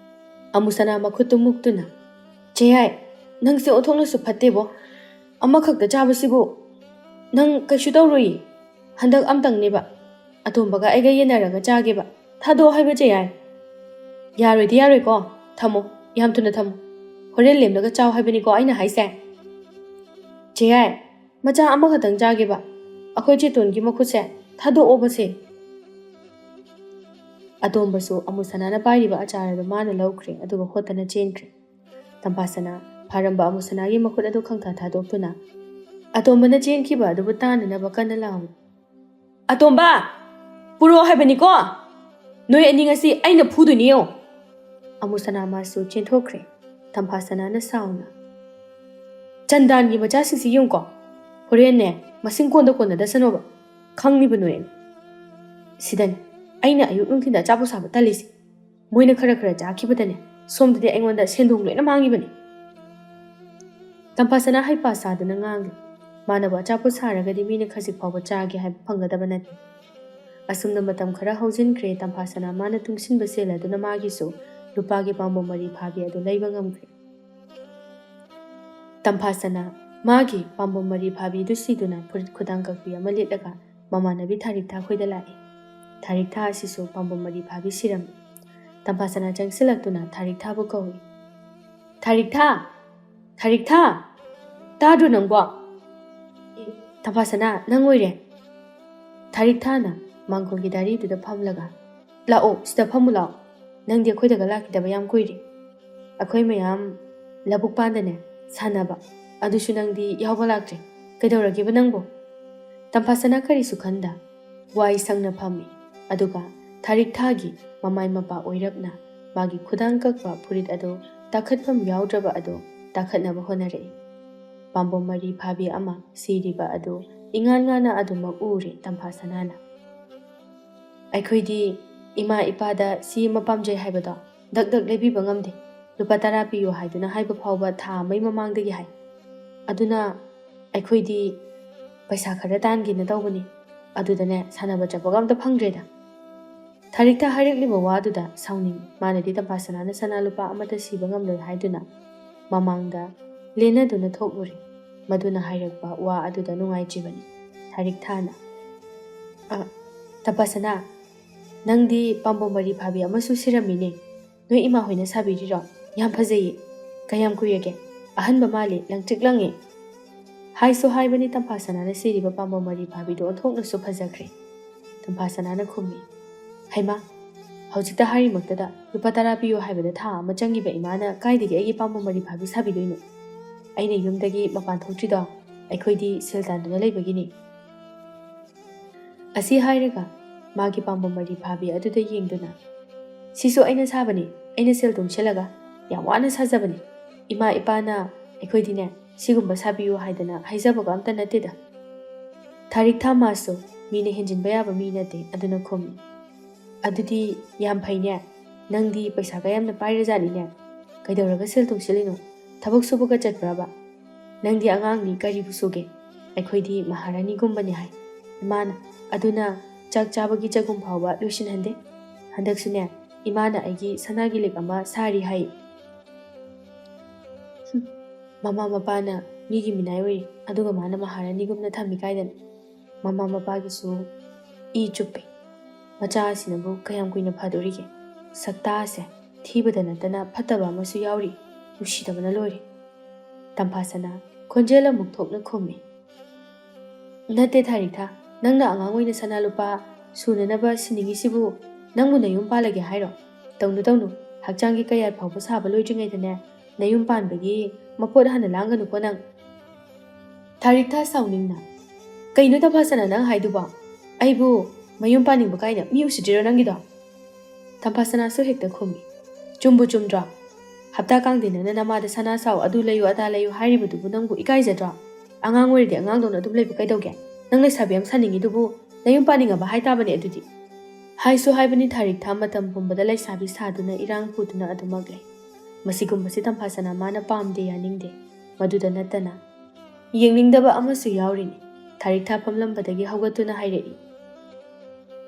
ꯑꯃꯨꯁꯅꯥ ꯃꯈꯨꯠꯇꯨ ꯃꯨꯛꯇꯨꯅ, ꯆꯦꯌꯥꯏ, ꯅꯪꯁꯦ ꯑꯣꯟꯊꯣꯛꯅꯁꯨ ꯐꯠꯇꯦꯕꯣ. ꯑꯃꯈꯛꯇ ꯆꯥꯕꯁꯤꯕꯨ ꯅꯪ ꯀꯩꯁꯨ ꯇꯧꯔꯣꯏꯌꯦ. ꯍꯟꯗꯛ ꯑꯝꯇꯪꯅꯦꯕ. ꯑꯇꯣꯝꯕꯒ ꯑꯩꯒ ꯌꯦꯟꯅꯔꯒ ꯆꯥꯒꯦꯕ. ꯊꯥꯗꯣꯛꯑꯣ ꯍꯥꯏꯕ ꯆꯦꯌꯥꯏ. ꯌꯥꯔꯣꯏꯗꯤ ꯌꯥꯔꯣꯏꯀꯣ. ꯊꯝꯃꯣ, ꯌꯥꯝ ꯊꯨꯅ ꯊꯝꯃꯣ. ꯍꯣꯔꯦꯟ ꯂꯦꯝꯂꯒ ꯆꯥꯎ ꯍꯥꯏꯕꯅꯤꯀꯣ ꯑꯩꯅ ꯍꯥꯏꯁꯦ. ꯆꯦꯌꯥꯏ, ꯃꯆꯥ ꯑꯃꯈꯛꯇꯪ ꯆꯥꯒꯦꯕ. ꯑꯩꯈꯣꯏ ꯆꯦꯇꯣꯟꯒꯤ ꯃꯈꯨꯠꯁꯦ ꯊꯥꯗꯣꯛꯑꯣꯕꯁꯦ. ꯑꯇꯣꯝꯕꯁꯨ ꯑꯃꯨꯁꯅꯥꯅ ꯄꯥꯏꯔꯤꯕ ꯑꯆꯥꯔ ꯑꯗꯨ ꯃꯥꯅ ꯂꯧꯈ꯭ꯔꯦ ꯑꯗꯨꯒ ꯍꯣꯠꯇꯅ ꯆꯦꯟꯈ꯭ꯔꯦ꯫ ꯇꯝꯐꯥꯁꯅꯥ ꯐꯥꯔꯝꯕ ꯑꯃꯨꯁꯅꯥꯒꯤ ꯃꯈꯨꯠ ꯑꯗꯨ ꯈꯪꯊꯥ ꯊꯥꯗꯣꯛꯇꯨꯅ ꯑꯇꯣꯝꯕꯅ ꯆꯦꯟꯈꯤꯕ ꯑꯗꯨꯕꯨ ꯇꯥꯅꯅꯕ ꯀꯟꯅ ꯂꯥꯎꯏ꯫ ꯑꯇꯣꯝꯕ! ꯄꯨꯔꯛꯑꯣ ꯍꯥꯏꯕꯅꯤꯀꯣ! ꯅꯣꯏ ꯑꯅꯤ ꯉꯁꯤ ꯑꯩꯅ ꯐꯨꯗꯣꯏꯅꯤ ꯌꯦꯡꯉꯣ! ꯑꯃꯨꯁꯅꯥ ꯃꯥꯁꯨ ꯆꯦꯟꯊꯣꯛꯈ꯭ꯔꯦ꯫ ꯇꯝꯐꯥꯁꯅꯥꯅ ꯁꯥꯎꯅ, ꯆꯟꯗꯥꯟꯒꯤ ꯃꯆꯥꯁꯤꯡꯁꯤ ꯌꯦꯡꯉꯨꯀꯣ! ꯍꯣꯔꯦꯟꯅꯦ ꯃꯁꯤꯡ ꯀꯣꯟꯗꯁꯅꯣꯕ꯫ ꯈꯪꯂꯤꯕ ꯅꯣꯏ ꯑꯅꯤ꯫ ꯁꯤꯗꯅꯦ ꯑꯩꯅ ꯑꯌꯨꯛ ꯅꯨꯡꯊꯤꯟꯗ ꯑꯆꯥꯄꯣꯠ ꯁꯥꯕ ꯇꯜꯂꯤꯁꯤ꯫ ꯃꯣꯏꯅ ꯈꯔ ꯆꯥꯈꯤꯕꯗꯅꯦ ꯁꯣꯝꯗꯗꯤ ꯑꯩꯉꯣꯟꯗ ꯁꯦꯟꯗꯣꯡ ꯂꯣꯏꯅ ꯃꯥꯡꯉꯤꯕꯅꯤ꯫ ꯇꯝꯐꯥꯁꯅꯥ ꯍꯩꯄꯥ ꯁꯥꯗꯨꯅ ꯉꯥꯡꯂꯤ꯫ ꯃꯥꯅꯕꯨ ꯑꯆꯥꯄꯣꯠ ꯁꯥꯔꯒꯗꯤ ꯃꯤꯅ ꯈꯖꯤꯛ ꯐꯥꯎꯕ ꯆꯥꯒꯦ ꯍꯥꯏꯕ ꯐꯪꯒꯗꯕ ꯅꯠꯇꯦ꯫ ꯑꯁꯨꯝꯅ ꯃꯇꯝ ꯈꯔ ꯍꯧꯖꯤꯟꯈ꯭ꯔꯦ꯫ ꯇꯝꯐꯥꯁꯅꯥ ꯃꯥꯅ ꯇꯨꯡꯁꯤꯟꯕ ꯁꯦꯜ ꯑꯗꯨꯅ ꯃꯥꯒꯤꯁꯨ ꯂꯨꯄꯥꯒꯤ ꯄꯥꯝꯕꯣꯝ ꯃꯔꯤ ꯐꯥꯕꯤ ꯑꯗꯨ ꯂꯩꯕ ꯉꯝꯈ꯭ꯔꯦ꯫ ꯇꯝꯐꯥꯁꯅꯥ ꯃꯥꯒꯤ ꯄꯥꯝꯕꯣꯝ ꯃꯔꯤ ꯐꯥꯕꯤꯗꯨ ꯁꯤꯗꯨꯅ ꯐꯨꯔꯤꯠ ꯈꯨꯗꯥꯡ ꯀꯛꯄꯤ ꯑꯃ ꯂꯤꯠꯂꯒ ꯃꯃꯥꯟꯅꯕꯤ ꯊꯥꯔꯤꯛꯊꯥ ꯈꯣꯏꯗ ꯂꯥꯛꯏ꯫ ꯊꯥꯔꯤꯛꯊꯥ ꯑꯁꯤꯁꯨ ꯄꯥꯝꯕꯣꯝ ꯃꯔꯤ ꯐꯥꯕꯤ ꯁꯤꯔꯝꯃꯤ꯫ ꯇꯝꯐꯥꯁꯅꯥ ꯆꯪꯁꯤꯜꯂꯛꯇꯨꯅ ꯊꯥꯔꯤꯛꯊꯥꯕꯨ ꯀꯧꯏ꯫ ꯊꯥꯔꯤꯛꯊꯥ! ꯊꯥꯔꯤꯛꯊꯥ! ꯇꯥꯗ꯭ꯔꯣ ꯅꯪꯕꯣ? ꯇꯝꯐꯥꯁꯅꯥ, ꯅꯪ ꯑꯣꯏꯔꯦ꯫ ꯊꯥꯔꯤꯛꯊꯥꯅ ꯃꯥꯡꯒꯣꯜꯒꯤ ꯗꯥꯏꯔꯤꯗꯨꯗ ꯐꯝꯂꯒ, ꯂꯥꯛꯑꯣ, ꯁꯤꯗ ꯐꯝꯃꯨ ꯂꯥꯛꯑꯣ꯫ ꯅꯪꯗꯤ ꯑꯩꯈꯣꯏꯗꯒ ꯂꯥꯛꯈꯤꯗꯕ ꯌꯥꯝ ꯀꯨꯏꯔꯦ꯫ ꯑꯩꯈꯣꯏ ꯃꯌꯥꯝ ꯂꯧꯕꯨꯛꯄꯥꯟꯗꯅꯦ ꯁꯥꯟꯅꯕ, ꯑꯗꯨꯁꯨ ꯅꯪꯗꯤ ꯌꯥꯎꯕ ꯂꯥꯛꯇ꯭ꯔꯦ꯫ ꯀꯩꯗꯧꯔꯒꯦꯕ ꯅꯪꯕꯨ? ꯇꯝꯐꯥꯁꯅꯥ ꯀꯔꯤꯁꯨ ꯈꯟꯗ ꯋꯥꯏ ꯁꯪꯅ ꯐꯝꯃꯤ꯫ ꯑꯗꯨꯒ ꯊꯥꯔꯤꯛꯊꯥꯒꯤ ꯃꯃꯥꯏ ꯃꯄꯥ ꯑꯣꯏꯔꯞꯅ ꯃꯥꯒꯤ ꯈꯨꯗꯥꯡ ꯀꯛꯄ ꯐꯨꯔꯤꯠ ꯑꯗꯨ ꯇꯥꯈꯠꯐꯝ ꯌꯥꯎꯗ꯭ꯔꯕ ꯑꯗꯨ ꯇꯥꯈꯠꯅꯕ ꯍꯣꯠꯅꯔꯛꯏ꯫ ꯄꯥꯝꯕꯣꯝ ꯃꯔꯤ ꯐꯥꯕꯤ ꯑꯃ ꯁꯤꯔꯤꯕ ꯑꯗꯨ ꯏꯉꯥꯟ ꯉꯥꯟꯅ ꯑꯗꯨꯃꯛ ꯎꯔꯦ ꯇꯝꯐꯥꯁꯅꯥꯅ꯫ ꯑꯩꯈꯣꯏꯗꯤ ꯏꯃꯥ ꯏꯄꯥꯗ ꯁꯤ ꯑꯃ ꯄꯥꯝꯖꯩ ꯍꯥꯏꯕꯗꯣ ꯗꯛ ꯗꯛ ꯂꯩꯕꯤꯕ ꯉꯝꯗꯦ꯫ ꯂꯨꯄꯥ 10 ꯄꯤꯌꯨ ꯍꯥꯏꯗꯨꯅ ꯍꯥꯏꯕ ꯐꯥꯎꯕ ꯊꯥ ꯑꯃꯒꯤ ꯃꯃꯥꯡꯗꯒꯤ ꯍꯥꯏ꯫ ꯑꯗꯨꯅ ꯑꯩꯈꯣꯏꯗꯤ ꯄꯩꯁా ꯈꯔ ꯇꯥꯟꯒꯦꯅ ꯇꯧꯕꯅꯤ꯫ ꯑꯗꯨꯗꯅꯦ ꯁꯥꯟꯅꯕ ꯆꯠꯄꯒ ꯑꯝꯇ ꯐꯪꯗ꯭ꯔꯦꯗ꯫ ꯊꯥꯔꯤꯛꯊꯥ ꯍꯥꯏꯔꯛꯂꯤꯕ ꯋꯥꯗꯨꯗ ꯁꯥꯎꯅꯤꯡ ꯃꯥꯅꯗꯤ ꯇꯝꯐꯥꯁꯅꯥꯅ ꯁꯅꯥ ꯂꯨꯄꯥ ꯑꯃꯠꯇ ꯁꯤꯕ ꯉꯝꯂꯣꯏ ꯍꯥꯏꯗꯨꯅ ꯃꯃꯥꯡꯗ ꯂꯦꯟꯅꯗꯨꯅ ꯊꯣꯛꯂꯨꯔꯦ꯫ ꯃꯗꯨꯅ ꯍꯥꯏꯔꯛꯄ ꯋꯥ ꯑꯗꯨꯗ ꯅꯨꯡꯉꯥꯏꯇ꯭ꯔꯤꯕꯅꯤ꯫ ꯊꯥꯔꯤꯛꯊꯥꯅ, ꯇꯝꯐꯥꯁꯅꯥ, ꯅꯪꯗꯤ ꯄꯥꯝꯕꯣꯝ ꯃꯔꯤ ꯐꯥꯕꯤ ꯑꯃꯁꯨ ꯁꯤꯔꯝꯃꯤꯅꯦ꯫ ꯅꯣꯏ ꯏꯃꯥ ꯍꯣꯏꯅ ꯁꯥꯕꯤꯔꯤꯔꯣ? ꯌꯥꯝ ꯐꯖꯩꯌꯦ꯫ ꯀꯌꯥꯝ ꯀꯨꯏꯔꯒꯦ? ꯑꯍꯟꯕ ꯃꯥꯜꯂꯤ, ꯂꯪꯇ꯭ꯔꯤꯛ ꯂꯪꯉꯦ꯫ ꯍꯥꯏꯁꯨ ꯍꯥꯏꯕꯅꯤ ꯇꯝꯐꯥꯁꯅꯥꯅ ꯁꯤꯔꯤꯕ ꯄꯥꯝꯕꯣꯝ ꯃꯔꯤ ꯐꯥꯕꯤꯗꯨ ꯑꯣꯟꯊꯣꯛꯅꯁꯨ ꯐꯖꯈ꯭ꯔꯦ꯫ ꯇꯝꯐꯥꯁꯅꯥꯅ ꯈꯨꯝꯃꯤ, ꯍꯩꯃꯥ, ꯍꯧꯖꯤꯛꯇ ꯍꯥꯏꯔꯤꯃꯛꯇꯗ ꯂꯨꯄꯥ 10 ꯄꯤꯌꯨ ꯍꯥꯏꯕꯗ ꯊꯥ ꯑꯃ ꯆꯪꯈꯤꯕ ꯏꯃꯥꯅ ꯀꯥꯏꯗꯒꯤ ꯑꯩꯒꯤ ꯄꯥꯝꯕꯣꯝ ꯃꯔꯤ ꯐꯥꯕꯤ ꯁꯥꯕꯤꯗꯣꯏꯅꯣ? ꯑꯩꯅ ꯌꯨꯝꯗꯒꯤ ꯃꯄꯥꯟ ꯊꯣꯛꯇ꯭ꯔꯤꯗꯣ ꯑꯩꯈꯣꯏꯗꯤ ꯁꯦꯜ ꯇꯥꯟꯗꯨꯅ ꯂꯩꯕꯒꯤꯅꯤ꯫ ꯑꯁꯤ ꯍꯥꯏꯔꯒ ꯃꯥꯒꯤ ꯄꯥꯝꯕꯣꯝ ꯃꯔꯤ ꯐꯥꯕꯤ ꯑꯗꯨꯗ ꯌꯦꯡꯗꯨꯅ, ꯁꯤꯁꯨ ꯑꯩꯅ ꯁꯥꯕꯅꯤ꯫ ꯑꯩꯅ ꯁꯦꯜ ꯇꯨꯡꯁꯤꯜꯂꯒ ꯌꯥꯝ ꯋꯥꯅ ꯁꯥꯖꯕꯅꯤ꯫ ꯏꯃꯥ ꯏꯄꯥꯅ ꯑꯩꯈꯣꯏꯗꯤꯅꯦ ꯁꯤꯒꯨꯝꯕ ꯁꯥꯕꯤꯌꯨ ꯍꯥꯏꯗꯅ ꯍꯥꯏꯖꯕꯒ ꯑꯝꯇ ꯅꯠꯇꯦꯗ꯫ ꯊꯥꯔꯤꯛꯊꯥ ꯃꯥꯁꯨ ꯃꯤꯅ ꯍꯦꯟꯖꯤꯟꯕ ꯌꯥꯕ ꯃꯤ ꯅꯠꯇꯦ꯫ ꯑꯗꯨꯅ ꯈꯨꯝꯃꯤ, ꯑꯗꯨꯗꯤ ꯌꯥꯝ ꯐꯩꯅꯦ꯫ ꯅꯪꯗꯤ ꯄꯩꯁꯥꯒ ꯌꯥꯝꯅ ꯄꯥꯏꯔꯖꯥꯠꯅꯤꯅꯦ꯫ ꯀꯩꯗꯧꯔꯒ ꯁꯦꯜ ꯇꯨꯡꯁꯤꯜꯂꯤꯅꯣ? ꯊꯕꯛ ꯁꯨꯕꯒ ꯆꯠꯄ꯭ꯔꯕ? ꯅꯪꯗꯤ ꯑꯉꯥꯡꯅꯤ, ꯀꯔꯤꯕꯨ ꯁꯨꯒꯦ? ꯑꯩꯈꯣꯏꯗꯤ ꯃꯍꯥꯔꯥꯅꯤꯒꯨꯝꯕꯅꯤ ꯍꯥꯏ ꯏꯃꯥꯅ꯫ ꯑꯗꯨꯅ ꯆꯥꯛ ꯆꯥꯕꯒꯤ ꯆꯒꯨꯝ ꯐꯥꯎꯕ ꯂꯣꯏꯁꯤꯟꯍꯟꯗꯦ꯫ ꯍꯟꯗꯛꯁꯨꯅꯦ ꯏꯃꯥꯅ ꯑꯩꯒꯤ ꯁꯅꯥꯒꯤ ꯂꯤꯛ ꯑꯃ ꯁꯥꯔꯤ ꯍꯥꯏ꯫ ꯃꯃꯥ ꯃꯄꯥꯅ ꯃꯤꯒꯤ ꯃꯤꯅꯥꯏ ꯑꯣꯏꯔꯤ, ꯑꯗꯨꯒ ꯃꯥꯅ ꯃꯍꯥꯔꯥꯅꯤꯒꯨꯝꯅ ꯊꯝꯃꯤ ꯀꯥꯏꯗꯅ꯫ ꯃꯃꯥ ꯃꯄꯥꯒꯤꯁꯨ ꯏ ꯆꯨꯞꯄꯤ꯫ ꯃꯆꯥ ꯑꯁꯤꯅꯕꯨ ꯀꯌꯥꯝ ꯀꯨꯏꯅ ꯐꯗꯣꯔꯤꯒꯦ? ꯁꯛꯇꯥꯁꯦ ꯊꯤꯕꯗ ꯅꯠꯇꯅ ꯐꯠꯇꯕ ꯑꯃꯁꯨ ꯌꯥꯎꯔꯤ꯫ ꯅꯨꯡꯁꯤꯗꯕꯅ ꯂꯣꯏꯔꯦ꯫ ꯇꯝꯐꯥꯁꯅꯥ ꯈꯣꯟꯖꯦꯜ ꯑꯃꯨꯛ ꯊꯣꯛꯅ ꯈꯨꯝꯃꯤ, ꯅꯠꯇꯦ ꯊꯥꯔꯤꯛꯊꯥ, ꯅꯪꯅ ꯑꯉꯥꯡ ꯑꯣꯏꯅ ꯁꯅꯥ ꯂꯨꯄꯥ ꯁꯨꯅꯅꯕ ꯁꯤꯅꯤꯡꯉꯤꯁꯤꯕꯨ ꯅꯪꯕꯨ ꯅꯌꯨꯝ ꯄꯥꯜꯂꯒꯦ ꯍꯥꯏꯔꯣ? ꯇꯧꯅꯨ ꯇꯧꯅꯨ, ꯍꯛꯆꯥꯡꯒꯤ ꯀꯌꯥꯠ ꯐꯥꯎꯕ ꯁꯥꯕ ꯂꯣꯏꯗ꯭ꯔꯤꯉꯩꯗꯅꯦ ꯅꯌꯨꯝ ꯄꯥꯟꯕꯒꯤ ꯃꯄꯣꯠ ꯍꯥꯟꯅ ꯂꯥꯡꯒꯅꯨꯀꯣ ꯅꯪ꯫ ꯊꯥꯔꯤꯛꯊꯥ ꯁꯥꯎꯅꯤꯡꯅ, ꯀꯩꯅꯣ ꯇꯝꯐꯥꯁꯅꯥ ꯅꯪ ꯍꯥꯏꯗꯨꯕꯣ? ꯑꯩꯕꯨ ꯃꯌꯨꯝ ꯄꯥꯅꯤꯡꯕ ꯀꯥꯏꯅ ꯃꯤ ꯎꯁꯤꯠꯇ꯭ꯔꯤꯔꯣ ꯅꯪꯒꯤꯗꯣ? ꯇꯝꯐꯥꯁꯅꯥꯁꯨ ꯍꯦꯛꯇ ꯈꯨꯝꯃꯤ, ꯆꯨꯝꯕꯨ ꯆꯨꯝꯗ꯭ꯔꯣ? ꯍꯞꯇꯥ ꯀꯥꯡꯗꯦ ꯅꯪꯅ ꯅꯃꯥꯗ ꯁꯅꯥ ꯁꯥꯎ, ꯑꯗꯨ ꯂꯩꯌꯨ ꯑꯗꯥ ꯂꯩꯌꯨ ꯍꯥꯏꯔꯤꯕꯗꯨꯕꯨ ꯅꯪꯕꯨ ꯏꯀꯥꯏꯖꯗ꯭ꯔꯣ? ꯑꯉꯥꯡ ꯑꯣꯏꯔꯗꯤ ꯑꯉꯥꯡꯗꯧꯅ ꯑꯗꯨꯝ ꯂꯩꯕ ꯀꯩꯗꯧꯒꯦ? ꯅꯪ ꯂꯩꯁꯥꯕꯤ ꯌꯥꯝ ꯁꯥꯅꯤꯡꯉꯤꯗꯨꯕꯨ ꯅꯌꯨꯝ ꯄꯥꯅꯤꯡꯉꯕ ꯍꯥꯏꯇꯥꯕꯅꯦ ꯑꯗꯨꯗꯤ꯫ ꯍꯥꯏꯁꯨ ꯍꯥꯏꯕꯅꯤ ꯊꯥꯔꯤꯛꯊꯥ ꯃꯇꯝ ꯄꯨꯝꯕꯗ ꯂꯩꯁꯥꯕꯤ ꯁꯥꯗꯨꯅ ꯏꯔꯥꯡ ꯄꯨꯗꯨꯅ ꯑꯗꯨꯃꯛ ꯂꯩ꯫ ꯃꯁꯤꯒꯨꯝꯕꯁꯤ ꯇꯝꯐꯥꯁꯅꯥ ꯃꯥꯅ ꯄꯥꯝꯗꯦ ꯌꯥꯅꯤꯡꯗꯦ꯫ ꯃꯗꯨꯗ ꯅꯠꯇꯅ ꯌꯦꯡꯅꯤꯡꯗꯕ ꯑꯃꯁꯨ ꯌꯥꯎꯔꯤꯅꯤ꯫ ꯊꯥꯔꯤꯛꯊꯥ ꯐꯝꯂꯝꯕꯗꯒꯤ ꯍꯧꯒꯠꯇꯨꯅ ꯍꯥꯏꯔꯛꯏ,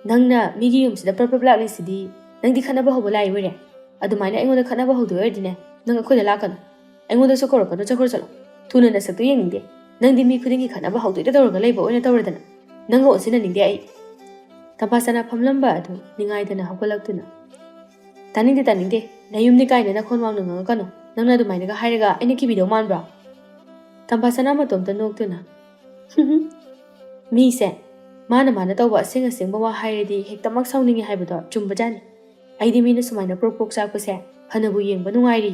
ꯅꯪꯅ ꯃꯤꯒꯤ ꯌꯨꯝꯁꯤꯗ ꯄ꯭ꯔꯞ ꯂꯥꯛꯂꯤꯁꯤꯗꯤ ꯅꯪꯗꯤ ꯈꯠꯅꯕ ꯍꯧꯕ ꯂꯥꯛꯏ ꯑꯣꯏꯔꯦ ꯑꯗꯨꯃꯥꯏꯅ ꯑꯩꯉꯣꯟꯗ ꯈꯠꯅꯕ ꯍꯧꯗꯣꯏ ꯑꯣꯏꯔꯗꯤꯅꯦ ꯅꯪ ꯑꯩꯈꯣꯏꯗ ꯂꯥꯛꯀꯅꯨ ꯑꯩꯉꯣꯟꯗꯁꯨ ꯀꯧꯔꯛꯀꯅꯨ ꯆꯠꯈ꯭ꯔꯣ ꯆꯠꯂꯣ ꯊꯨꯅ ꯅꯁꯛꯇꯣ ꯌꯦꯡꯅꯤꯡꯗꯦ ꯅꯪꯗꯤ ꯃꯤ ꯈꯨꯗꯤꯡꯒꯤ ꯈꯠꯅꯕ ꯍꯧꯗꯣꯏꯗ ꯇꯧꯔꯒ ꯂꯩꯕ ꯑꯣꯏꯅ ꯇꯧꯔꯗꯅ ꯅꯪꯒ ꯑꯣꯟꯁꯤꯟꯅꯅꯤꯡꯗꯦ ꯑꯩ ꯇꯝꯐꯥꯁꯅꯥ ꯐꯝꯂꯝꯕ ꯑꯗꯨ ꯅꯤꯡꯉꯥꯏꯗꯅ ꯍꯧꯒꯠꯂꯛꯇꯨꯅ ꯇꯥꯅꯤꯡꯗꯦ ꯅꯌꯨꯝꯅꯤ ꯀꯥꯏꯅ ꯅꯈꯣꯟ ꯋꯥꯡꯅ ꯉꯥꯡꯉꯛꯀꯅꯨ ꯅꯪꯅ ꯑꯗꯨꯃꯥꯏꯅꯒ ꯍꯥꯏꯔꯒ ꯑꯩꯅ ꯀꯤꯕꯤꯗꯧ ꯃꯥꯟꯕ꯭ꯔꯣ ꯇꯝꯐꯥꯁꯅꯥ ꯃꯇꯣꯝꯇ ꯅꯣꯛꯇꯨꯅ ꯃꯤꯁꯦ ꯃꯥꯅ ꯇꯧꯕ ꯑꯁꯦꯡꯕ ꯋꯥ ꯍꯥꯏꯔꯗꯤ ꯍꯦꯛꯇꯃꯛ ꯁꯥꯎꯅꯤꯡꯉꯤ ꯍꯥꯏꯕꯗꯣ ꯆꯨꯝꯕꯖꯥꯠꯅꯤ ꯑꯩꯗꯤ ꯃꯤꯅ ꯁꯨꯃꯥꯏꯅ ꯄ꯭ꯔꯣꯛ ꯆꯥꯛꯄꯁꯦ ꯐꯅꯕꯨ ꯌꯦꯡꯕ ꯅꯨꯡꯉꯥꯏꯔꯤ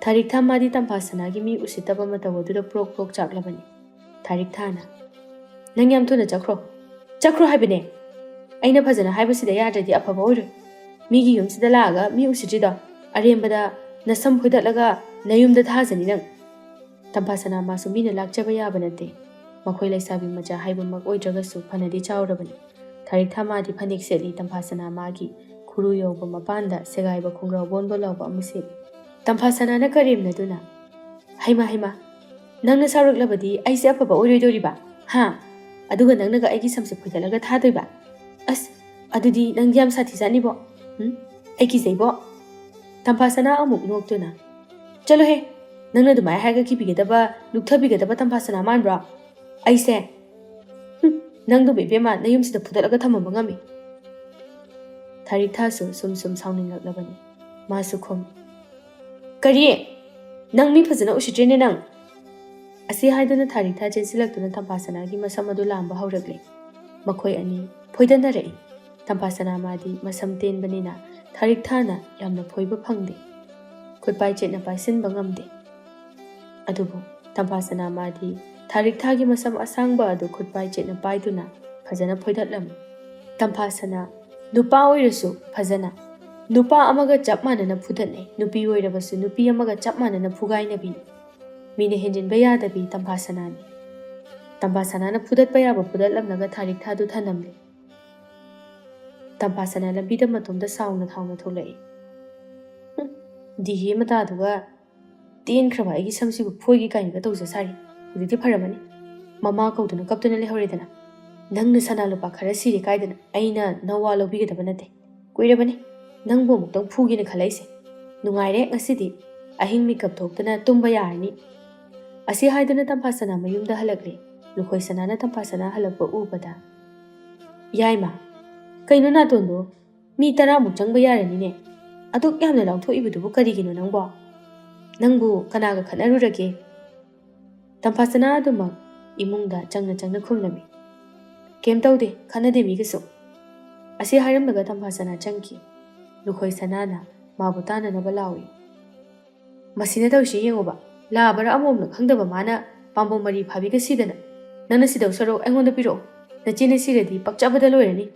ꯊꯥꯔꯤꯛꯊꯥ ꯃꯥꯗꯤ ꯇꯝꯐꯥꯁꯅꯥꯒꯤ ꯃꯤ ꯎꯁꯤꯠꯇꯕ ꯃꯇꯧ ꯑꯗꯨꯗ ꯄ꯭ꯔꯣꯛ ꯆꯥꯛꯂꯕꯅꯤ ꯊꯥꯔꯤꯛꯊꯥꯅ ꯅꯪ ꯌꯥꯝ ꯊꯨꯅ ꯆꯠꯈ꯭ꯔꯣ ꯍꯥꯏꯕꯅꯦ ꯑꯩꯅ ꯐꯖꯅ ꯍꯥꯏꯕꯁꯤꯗ ꯌꯥꯗ꯭ꯔꯗꯤ ꯑꯐꯕ ꯑꯣꯏꯔꯣꯏ ꯃꯤꯒꯤ ꯌꯨꯝꯁꯤꯗ ꯂꯥꯛꯑꯒ ꯃꯤ ꯎꯁꯤꯠꯇ꯭ꯔꯤꯗꯣ ꯑꯔꯦꯝꯕꯗ ꯅꯁꯝ ꯐꯣꯏꯗꯠꯂꯒ ꯅꯌꯨꯝꯗ ꯊꯥꯖꯅꯤ ꯅꯪ ꯇꯝꯐꯥꯁꯅꯥ ꯃꯥꯁꯨ ꯃꯤꯅ ꯂꯥꯛꯆꯕ ꯌꯥꯕ ꯅꯠꯇꯦ ꯃꯈꯣꯏ ꯂꯩꯁꯥꯕꯤ ꯃꯆꯥ ꯍꯥꯏꯕꯃꯛ ꯑꯣꯏꯗ꯭ꯔꯒꯁꯨ ꯐꯅꯗꯤ ꯆꯥꯎꯔꯕꯅꯤ ꯊꯥꯔꯤꯛꯊꯥ ꯃꯥꯗꯤ ꯐꯅꯦꯛ ꯁꯦꯠꯂꯤ ꯇꯝꯐꯥꯁꯅꯥ ꯃꯥꯒꯤ ꯈꯨꯔꯨ ꯌꯧꯕ ꯃꯄꯥꯟꯗ ꯁꯦꯒꯥꯏꯕ ꯈꯣꯡꯒ꯭ꯔꯥꯎ ꯕꯣꯟ ꯂꯥꯎꯕ ꯑꯃ ꯁꯦꯠꯂꯤ ꯇꯝꯐꯥꯁꯅꯥꯅ ꯀꯔꯦꯝꯅꯗꯨꯅ ꯍꯩꯃꯥ ꯅꯪꯅ ꯁꯥꯎꯔꯛꯂꯕꯗꯤ ꯑꯩꯁꯦ ꯑꯐꯕ ꯑꯣꯏꯔꯣꯏꯗꯣꯔꯤꯕ ꯍꯥ ꯑꯗꯨꯒ ꯅꯪꯅꯒ ꯑꯩꯒꯤ ꯁꯝꯁꯦ ꯐꯣꯏꯗꯠꯂꯒ ꯊꯥꯗꯣꯏꯕ ꯑꯁ ꯑꯗꯨꯗꯤ ꯅꯪꯗꯤ ꯌꯥꯝ ꯁꯥꯊꯤꯖꯥꯠꯅꯤꯕꯣ ꯑꯩ ꯀꯤꯖꯩꯕꯣ ꯇꯝꯐꯥꯁꯅꯥ ꯑꯃꯨꯛ ꯅꯣꯛꯇꯨꯅ ꯆꯠꯂꯣꯍꯦ ꯅꯪꯅ ꯑꯗꯨꯃꯥꯏꯅ ꯍꯥꯏꯔꯒ ꯀꯤꯕꯤꯒꯗꯕ ꯂꯨꯛꯊꯕꯤꯒꯗꯕ ꯇꯝꯐꯥꯁꯅꯥ ꯃꯥꯟꯕ꯭ꯔꯣ ꯑꯩꯁꯦ ꯅꯪꯗꯨꯕꯨ ꯏꯕꯦꯝꯃ ꯅꯌꯨꯝꯁꯤꯗ ꯐꯨꯗꯠꯂꯒ ꯊꯝꯃꯝꯕ ꯉꯝꯃꯤ ꯊꯥꯔꯤꯛꯊꯥꯁꯨ ꯁꯨꯝ ꯁꯥꯎꯅꯤꯡꯂꯛꯂꯕꯅꯤ ꯃꯥꯁꯨ ꯈꯨꯝꯃꯤ ꯀꯔꯤ ꯅꯪ ꯃꯤ ꯐꯖꯅ ꯎꯁꯤꯠꯇ꯭ꯔꯦꯅꯦ ꯅꯪ ꯑꯁꯤ ꯍꯥꯏꯗꯨꯅ ꯊꯥꯔꯤꯛꯊꯥ ꯆꯦꯟꯁꯤꯜꯂꯛꯇꯨꯅ ꯇꯝꯐꯥꯁꯅꯥꯒꯤ ꯃꯁꯝ ꯑꯗꯨ ꯂꯥꯝꯕ ꯍꯧꯔꯛꯂꯦ ꯃꯈꯣꯏ ꯑꯅꯤ ꯐꯣꯏꯗꯅꯔꯛꯏ ꯇꯝꯐꯥꯁꯅꯥ ꯃꯥꯗꯤ ꯃꯁꯝ ꯇꯦꯟꯕꯅꯤꯅ ꯊꯥꯔꯤꯛꯊꯥꯅ ꯌꯥꯝꯅ ꯐꯣꯏꯕ ꯐꯪꯗꯦ ꯈꯨꯠꯄꯥꯏ ꯆꯦꯠꯅ ꯄꯥꯏꯁꯤꯟꯕ ꯉꯝꯗꯦ ꯑꯗꯨꯕꯨ ꯇꯝꯐꯥꯁꯅꯥ ꯃꯥꯗꯤ ꯊꯥꯔꯤꯛꯊꯥꯒꯤ ꯃꯁꯝ ꯑꯁꯥꯡꯕ ꯑꯗꯨ ꯈꯨꯠꯄꯥꯏ ꯆꯦꯠꯅ パイꯗꯨꯅ ꯐꯖꯅ ꯐꯣꯏꯗꯠꯂꯝꯃꯤ ꯇꯝꯐꯥꯁꯅꯥ ꯅꯨꯄꯥ ꯑꯣꯏꯔꯁꯨ ꯐꯖꯅ ꯅꯨꯄꯥ ꯑꯃꯒ ꯆꯞ ꯃꯥꯟꯅꯅ ꯐꯨꯗꯠꯅꯩ ꯅꯨꯄꯤ ꯑꯣꯏꯔꯕꯁꯨ ꯅꯨꯄꯤ ꯑꯃꯒ ꯆꯞ ꯃꯥꯟꯅꯅ ꯐꯨꯒꯥꯏꯅꯕꯤꯅꯤ ꯃꯤꯅ ꯍꯦꯟꯖꯤꯟꯕ ꯌꯥꯗꯕꯤ ꯇꯝꯐꯥꯁꯅꯥꯅꯤ ꯇꯝꯐꯥꯁꯅꯥꯅ ꯐꯨꯗꯠꯄ ꯌꯥꯕ ꯐꯨꯗꯠꯂꯝꯂꯒ ꯊꯥꯔꯤꯛꯊꯥꯗꯨ ꯊꯅꯝꯂꯦ ꯇꯝꯐꯥꯁꯅꯥ ꯂꯝꯕꯤꯗ ꯃꯇꯣꯝꯗ ꯁꯥꯎꯅ ꯊꯥꯎꯅ ꯊꯣꯛꯂꯛꯏ ꯗꯤꯍꯦ ꯃꯇꯥꯗꯨꯒ ꯇꯦꯟꯈ꯭ꯔꯕ ꯑꯩꯒꯤ ꯁꯝꯁꯤꯕꯨ ꯐꯣꯏꯒꯤ ꯀꯥꯏꯅꯒ ꯇꯧꯖ ꯁꯥꯔꯤ ꯍꯧꯖꯤꯛꯇꯤ ꯐꯔꯝꯃꯅꯤ ꯃꯃꯥ ꯀꯧꯗꯨꯅ ꯀꯞꯇꯨꯅ ꯂꯩꯍꯧꯔꯦꯗꯅ ꯅꯪꯅ ꯁꯅꯥ ꯂꯨꯄꯥ ꯈꯔ ꯁꯤꯔꯦ ꯀꯥꯏꯗꯅ ꯑꯩꯅ ꯅꯋꯥ ꯂꯧꯕꯤꯒꯗꯕ ꯅꯠꯇꯦ ꯀꯨꯏꯔꯕꯅꯤ ꯅꯪꯕꯨ ꯑꯃꯨꯛꯇꯪ ꯐꯨꯒꯦꯅ ꯈꯜꯂꯛꯏꯁꯦ ꯅꯨꯡꯉꯥꯏꯔꯦ ꯉꯁꯤꯗꯤ ꯑꯍꯤꯡ ꯃꯤꯀꯞ ꯊꯣꯛꯇꯅ ꯇꯨꯝꯕ ꯌꯥꯔꯅꯤ ꯑꯁꯤ ꯍꯥꯏꯗꯨꯅ ꯇꯝꯐꯥꯁꯅꯥ ꯃꯌꯨꯝꯗ ꯍꯜꯂꯛꯂꯦ ꯂꯨꯈꯣꯏꯁꯅꯥꯅ ꯇꯝꯐꯥꯁꯅꯥ ꯍꯜꯂꯛꯄ ꯎꯕꯗ ꯌꯥꯏꯃ ꯀꯩꯅꯣ ꯅꯥꯇꯣꯟꯗꯣ ꯃꯤ 10ꯃꯨꯛ ꯆꯪꯕ ꯌꯥꯔꯅꯤꯅꯦ ꯑꯗꯨꯛ ꯌꯥꯝꯅ ꯂꯥꯎꯊꯣꯛꯏꯕꯗꯨꯕꯨ ꯀꯔꯤꯒꯤꯅꯣ ꯅꯪꯕꯨ ꯀꯅꯥꯒ ꯈꯠꯅꯔꯨꯔꯒꯦ ꯇꯝꯐꯥꯁꯅꯥ ꯑꯗꯨꯃꯛ ꯏꯃꯨꯡꯗ ꯆꯪꯅ ꯈꯨꯝꯂꯝꯃꯤ ꯀꯩꯝ ꯇꯧꯗꯦ ꯈꯠꯅꯗꯦ ꯃꯤꯒꯁꯨ ꯑꯁꯤ ꯍꯥꯏꯔꯝꯂꯒ ꯇꯝꯐꯥꯁꯅꯥ ꯆꯪꯈꯤ ꯂꯨꯈꯣꯏꯁꯅꯥꯅ ꯃꯥꯕꯨ ꯇꯥꯅꯅꯕ ꯂꯥꯎꯏ ꯃꯁꯤꯅ ꯇꯧꯔꯤꯁꯤ ꯌꯦꯡꯉꯣꯕ ꯂꯥꯕꯔ ꯑꯃꯣꯝꯅ ꯈꯪꯗꯕ ꯃꯥꯅ ꯄꯥꯝꯕꯣꯝ ꯃꯔꯤ ꯐꯥꯕꯤꯒ ꯁꯤꯗꯅ ꯅꯪꯅ ꯁꯤꯗꯧ ꯁꯔꯨꯛ ꯑꯩꯉꯣꯟꯗ ꯄꯤꯔꯛꯑꯣ ꯅꯆꯦꯅ ꯁꯤꯔꯗꯤ ꯄꯛꯆꯕꯗ ꯂꯣꯏꯔꯅꯤ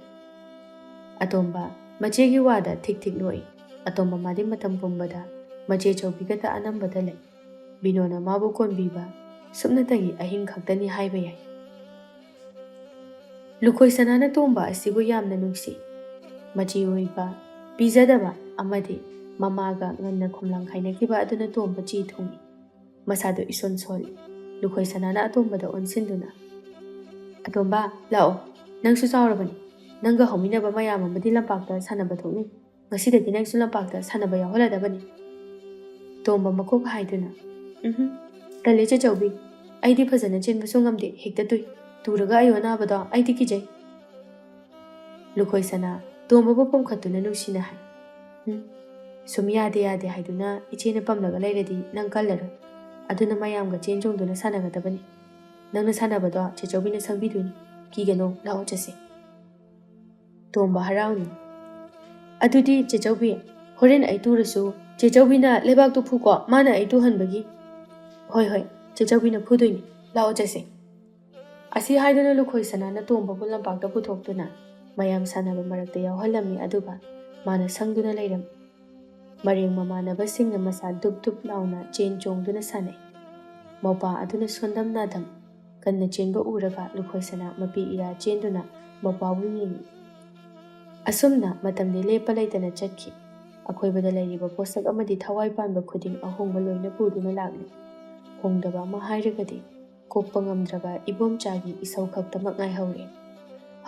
ꯑꯇꯣꯝꯕ ꯃꯆꯦꯒꯤ ꯋꯥꯗ ꯊꯤꯛ ꯅꯣꯛꯏ ꯑꯇꯣꯝꯕ ꯃꯥꯗꯤ ꯃꯇꯝ ꯄꯨꯝꯕꯗ ꯃꯆꯦ ꯆꯧꯕꯤꯒꯗ ꯑꯅꯝꯕꯗ ꯂꯩ ꯕꯤꯅꯣꯅ ꯃꯥꯕꯨ ꯀꯣꯟꯕꯤꯕ ꯁꯨꯞꯅꯇꯒꯤ ꯑꯍꯤꯡ ꯈꯛꯇꯅꯤ ꯍꯥꯏꯕ ꯌꯥꯏ ꯂꯨꯈꯣꯏꯁꯅꯥꯅ ꯇꯣꯝꯕ ꯑꯁꯤꯕꯨ ꯌꯥꯝꯅ ꯅꯨꯡꯁꯤ ꯃꯆꯤ ꯑꯣꯏꯕ ꯄꯤꯖꯗꯕ ꯑꯃꯗꯤ ꯃꯃꯥꯒ ꯉꯟꯅ ꯈꯨꯝꯂꯥꯡ ꯈꯥꯏꯅꯈꯤꯕ ꯑꯗꯨꯅ ꯇꯣꯝꯕ ꯆꯤ ꯊꯨꯡꯏ ꯃꯁꯥꯗꯣ ꯏꯁꯣꯟ ꯁꯣꯜꯂꯤ ꯂꯨꯈꯣꯏꯁꯅꯥꯅ ꯑꯇꯣꯝꯕꯗ ꯑꯣꯟꯁꯤꯟꯗꯨꯅ ꯑꯇꯣꯝꯕ ꯂꯥꯛꯑꯣ ꯅꯪꯁꯨ ꯆꯥꯎꯔꯕꯅꯤ ꯅꯪꯒ ꯍꯧꯃꯤꯟꯅꯕ ꯃꯌꯥꯝ ꯑꯃꯗꯤ ꯂꯝꯄꯥꯛꯇ ꯁꯥꯟꯅꯕ ꯊꯣꯛꯅꯤ ꯉꯁꯤꯗꯒꯤ ꯅꯪꯁꯨ ꯂꯝꯄꯥꯛꯇ ꯁꯥꯟꯅꯕ ꯌꯥꯎꯍꯜꯂꯗꯕꯅꯤ ꯇꯣꯝꯕ ꯃꯀꯣꯛ ꯍꯥꯏꯗꯨꯅ ꯇꯜꯂꯦ ꯆꯦꯆꯧꯕꯤ ꯑꯩꯗꯤ ꯐꯖꯅ ꯆꯦꯟꯕꯁꯨ ꯉꯝꯗꯦ ꯍꯦꯛꯇ ꯇꯨꯔꯒ ꯑꯩ ꯑꯅꯥꯕꯗꯣ ꯑꯩꯗꯤ ꯀꯤꯖꯩ ꯂꯨꯈꯣꯏꯁꯅꯥ ꯇꯣꯝꯕꯕꯨ ꯄꯣꯝꯈꯠꯇꯨꯅ ꯅꯨꯡꯁꯤꯅ ꯍꯥꯏ ꯁꯨꯝ ꯌꯥꯗꯦ ꯍꯥꯏꯗꯨꯅ ꯏꯆꯦꯅ ꯄꯝꯂꯒ ꯂꯩꯔꯗꯤ ꯅꯪ ꯀꯜꯂꯔꯣꯏ ꯑꯗꯨꯅ ꯃꯌꯥꯝꯒ ꯆꯦꯟ ꯆꯣꯡꯗꯨꯅ ꯁꯥꯟꯅꯒꯗꯕꯅꯤ ꯅꯪꯅ ꯁꯥꯟꯅꯕꯗꯣ ꯆꯦꯆꯧꯕꯤꯅ ꯁꯪꯕꯤꯗꯣꯏꯅꯤ ꯀꯤꯒꯅꯣ ꯂꯥꯛꯑꯣ ꯆꯠꯁꯦ ꯇꯣꯝꯕ ꯍꯔꯥꯎꯅꯤ ꯑꯗꯨꯗꯤ ꯆꯦꯆꯧꯕꯤ ꯍꯣꯔꯦꯟ ꯑꯩ ꯇꯨꯔꯁꯨ ꯆꯦꯆꯧꯕꯤꯅ ꯂꯩꯕꯥꯛꯇꯨ ꯐꯨꯀꯣ ꯃꯥꯅ ꯑꯩ ꯇꯨꯍꯟꯕꯒꯤ ꯍꯣꯏ ꯆꯦꯆꯧꯕꯤꯅ ꯐꯨꯗꯣꯏꯅꯤ ꯂꯥꯛꯑꯣ ꯆꯠꯁꯦ ꯑꯁꯤ ꯍꯥꯏꯗꯨꯅ ꯂꯨꯈꯣꯏꯁꯅꯥꯅ ꯇꯣꯝꯕꯕꯨ ꯂꯝꯄꯥꯛꯇ ꯄꯨꯊꯣꯛꯇꯨꯅ ꯃꯌꯥꯝ ꯁꯥꯟꯅꯕ ꯃꯔꯛꯇ ꯌꯥꯎꯍꯜꯂꯝꯃꯤ ꯑꯗꯨꯒ ꯃꯥꯅ ꯁꯪꯗꯨꯅ ꯂꯩꯔꯝꯃꯤ ꯃꯔꯦꯡ ꯃꯃꯥꯟꯅꯕꯁꯤꯡꯅ ꯃꯁꯥ ꯗꯨꯞ ꯂꯥꯎꯅ ꯆꯦꯟ ꯆꯣꯡꯗꯨꯅ ꯁꯥꯟꯅꯩ ꯃꯧꯄꯥ ꯑꯗꯨꯅ ꯁꯣꯟꯗꯝ ꯅꯥꯗꯝ ꯀꯟꯅ ꯆꯦꯟꯕ ꯎꯔꯒ ꯂꯨꯈꯣꯏꯁꯅꯥ ꯃꯄꯤ ꯏꯔꯥ ꯆꯦꯟꯗꯨꯅ ꯃꯧꯄꯥꯕꯨ ꯌꯦꯡꯉꯤ ꯑꯁꯨꯝꯅ ꯃꯇꯝꯗꯤ ꯂꯦꯞꯄ ꯂꯩꯇꯅ ꯆꯠꯈꯤ ꯑꯀꯣꯏꯕꯗ ꯂꯩꯔꯤꯕ ꯄꯣꯠꯁꯛ ꯑꯃꯗꯤ ꯊꯋꯥꯏ ꯄꯥꯟꯕ ꯈꯨꯗꯤꯡ ꯑꯍꯣꯡꯕ ꯂꯣꯏꯅ ꯄꯨꯗꯨꯅ ꯂꯥꯛꯂꯤ ꯍꯣꯡꯗꯕ ꯑꯃ ꯍꯥꯏꯔꯒꯗꯤ ꯀꯣꯛꯄ ꯉꯝꯗ꯭ꯔꯕ ꯏꯕꯣꯝꯆꯥꯒꯤ ꯏꯁꯧ ꯈꯛꯇꯃꯛ ꯉꯥꯏꯍꯧꯔꯦ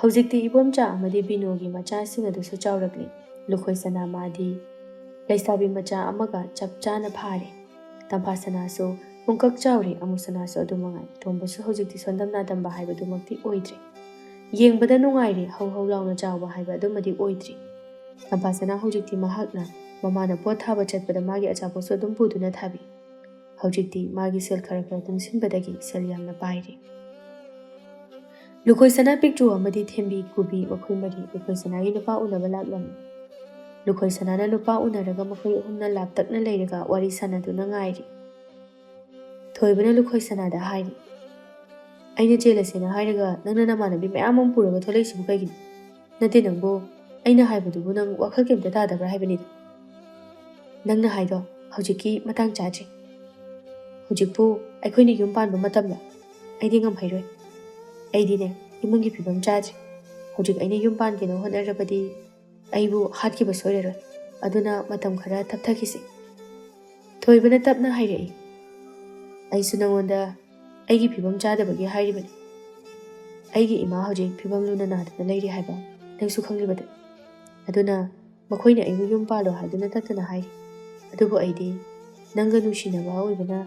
ꯍꯧꯖꯤꯛꯇꯤ ꯏꯕꯣꯝꯆꯥ ꯑꯃꯗꯤ ꯕꯤꯅꯣꯒꯤ ꯃꯆꯥꯁꯤꯡ ꯑꯗꯨꯁꯨ ꯆꯥꯎꯔꯛꯂꯤ꯫ ꯂꯨꯈꯣꯏ ꯁꯅꯥ ꯃꯥꯗꯤ ꯂꯩꯁꯥꯕꯤ ꯃꯆꯥ ꯑꯃꯒ ꯆꯞ ꯆꯥꯅ ꯐꯥꯔꯦ꯫ ꯇꯝꯐꯥ ꯁꯅꯥꯁꯨ ꯄꯨꯡꯀꯛ ꯆꯥꯎꯔꯦ, ꯑꯃꯨ ꯁꯅꯥꯁꯨ ꯑꯗꯨꯃꯉꯥꯏ꯫ ꯇꯣꯝꯕꯁꯨ ꯍꯧꯖꯤꯛꯇꯤ ꯁꯣꯟꯗꯝ ꯅꯥꯗꯝꯕ ꯍꯥꯏꯕꯗꯨꯃꯛꯇꯤ ꯑꯣꯏꯗ꯭ꯔꯦ꯫ ꯌꯦꯡꯕꯗ ꯅꯨꯡꯉꯥꯏꯔꯦ, ꯍꯧ ꯍꯧ ꯂꯥꯎꯅ ꯆꯥꯎꯕ ꯍꯥꯏꯕ ꯑꯗꯨꯃꯗꯤ ꯑꯣꯏꯗ꯭ꯔꯤ꯫ ꯇꯝꯐꯥ ꯁꯅꯥ ꯍꯧꯖꯤꯛꯇꯤ ꯃꯍꯥꯛꯅ ꯃꯃꯥꯅ ꯄꯣꯠ ꯊꯥꯕ ꯆꯠꯄꯗ ꯃꯥꯒꯤ ꯑꯆꯥꯄꯣꯠꯁꯨ ꯑꯗꯨꯝ ꯄꯨꯗꯨꯅ ꯊꯥꯕꯤ꯫ ꯍꯧꯖꯤꯛꯇꯤ ꯃꯥꯒꯤ ꯁꯦꯜ ꯈꯔ ꯈꯔ ꯇꯨꯡꯁꯤꯟꯕꯗꯒꯤ ꯁꯦꯜ ꯌꯥꯝꯅ ꯄꯥꯏꯔꯦ꯫ ꯂꯨꯈꯣꯏ ꯁꯅꯥ ꯄꯤꯛꯇ꯭ꯔꯨ ꯑꯃꯗꯤ ꯊꯦꯝꯕꯤ ꯀꯨꯕꯤ ꯃꯈꯣꯏ ꯃꯔꯤ ꯂꯨꯈꯣꯏ ꯁꯅꯥꯒꯤ ꯅꯨꯄꯥ ꯎꯅꯕ ꯂꯥꯛꯂꯝꯃꯤ꯫ ꯂꯨꯈꯣꯏ ꯁꯅꯥꯅ ꯅꯨꯄꯥ ꯎꯅꯔꯒ ꯃꯈꯣꯏ ꯑꯍꯨꯝꯅ ꯂꯥꯞꯇꯛꯅ ꯂꯩꯔꯒ ꯋꯥꯔꯤ ꯁꯥꯟꯅꯗꯨꯅ ꯉꯥꯏꯔꯤ꯫ ꯊꯣꯏꯕꯅ ꯂꯨꯈꯣꯏ ꯁꯅꯥꯗ ꯍꯥꯏꯔꯤ, ꯑꯩꯅ ꯆꯦꯜꯂꯁꯦꯅ ꯍꯥꯏꯔꯒ ꯅꯪꯅ ꯅꯃꯥꯟꯅꯕꯤ ꯃꯌꯥꯝ ꯑꯃ ꯄꯨꯔꯒ ꯊꯣꯛꯂꯛꯏꯁꯤꯕꯨ ꯀꯩꯒꯤꯅꯣ? ꯅꯠꯇꯦ ꯅꯪꯕꯨ ꯑꯩꯅ ꯍꯥꯏꯕꯗꯨꯕꯨ ꯅꯪ ꯋꯥꯈꯜ ꯀꯩꯝꯇ ꯇꯥꯗꯕ꯭ꯔꯥ ꯍꯥꯏꯕꯅꯤꯗ꯫ ꯅꯪꯅ ꯍꯥꯏꯗꯣ ꯍꯧꯖꯤꯛꯀꯤ ꯃꯇꯥꯡ ꯆꯥꯗ꯭ꯔꯤ꯫ ꯍꯧꯖꯤꯛꯄꯨ ꯑꯩꯈꯣꯏꯅ ꯌꯨꯝ ꯄꯥꯟꯕ ꯃꯇꯝꯂ? ꯑꯩꯗꯤ ꯉꯝꯍꯩꯔꯣꯏ꯫ ꯑꯩꯗꯤꯅꯦ ꯏꯃꯨꯡꯒꯤ ꯐꯤꯕꯝ ꯆꯥꯗ꯭ꯔꯤ꯫ ꯍꯧꯖꯤꯛ ꯑꯩꯅ ꯌꯨꯝ ꯄꯥꯟꯒꯦꯅ ꯍꯣꯠꯅꯔꯕꯗꯤ ꯑꯩꯕꯨ ꯍꯥꯠꯈꯤꯕ ꯁꯣꯏꯔꯔꯣꯏ꯫ ꯑꯗꯨꯅ ꯃꯇꯝ ꯈꯔ ꯇꯞꯊꯈꯤꯁꯤ꯫ ꯊꯣꯏꯕꯅ ꯇꯞꯅ ꯍꯥꯏꯔꯛꯏ, ꯑꯩꯁꯨ ꯅꯉꯣꯟꯗ ꯑꯩꯒꯤ ꯐꯤꯕꯝ ꯆꯥꯗꯕꯒꯤ ꯍꯥꯏꯔꯤꯕꯅꯤ꯫ ꯑꯩꯒꯤ ꯏꯃꯥ ꯍꯧꯖꯤꯛ ꯐꯤꯕꯝ ꯂꯨꯅ ꯅꯥꯗꯨꯅ ꯂꯩꯔꯤ ꯍꯥꯏꯕ ꯅꯪꯁꯨ ꯈꯪꯂꯤꯕꯗꯨ꯫ ꯑꯗꯨꯅ ꯃꯈꯣꯏꯅ ꯑꯩꯕꯨ ꯌꯨꯝ ꯄꯥꯜꯂꯣ ꯍꯥꯏꯗꯨꯅ ꯇꯠꯇꯅ ꯍꯥꯏꯔꯤ꯫ ꯑꯗꯨꯕꯨ ꯑꯩꯗꯤ ꯅꯪꯒ ꯅꯨꯡꯁꯤꯅꯕ ꯑꯣꯏꯕꯅ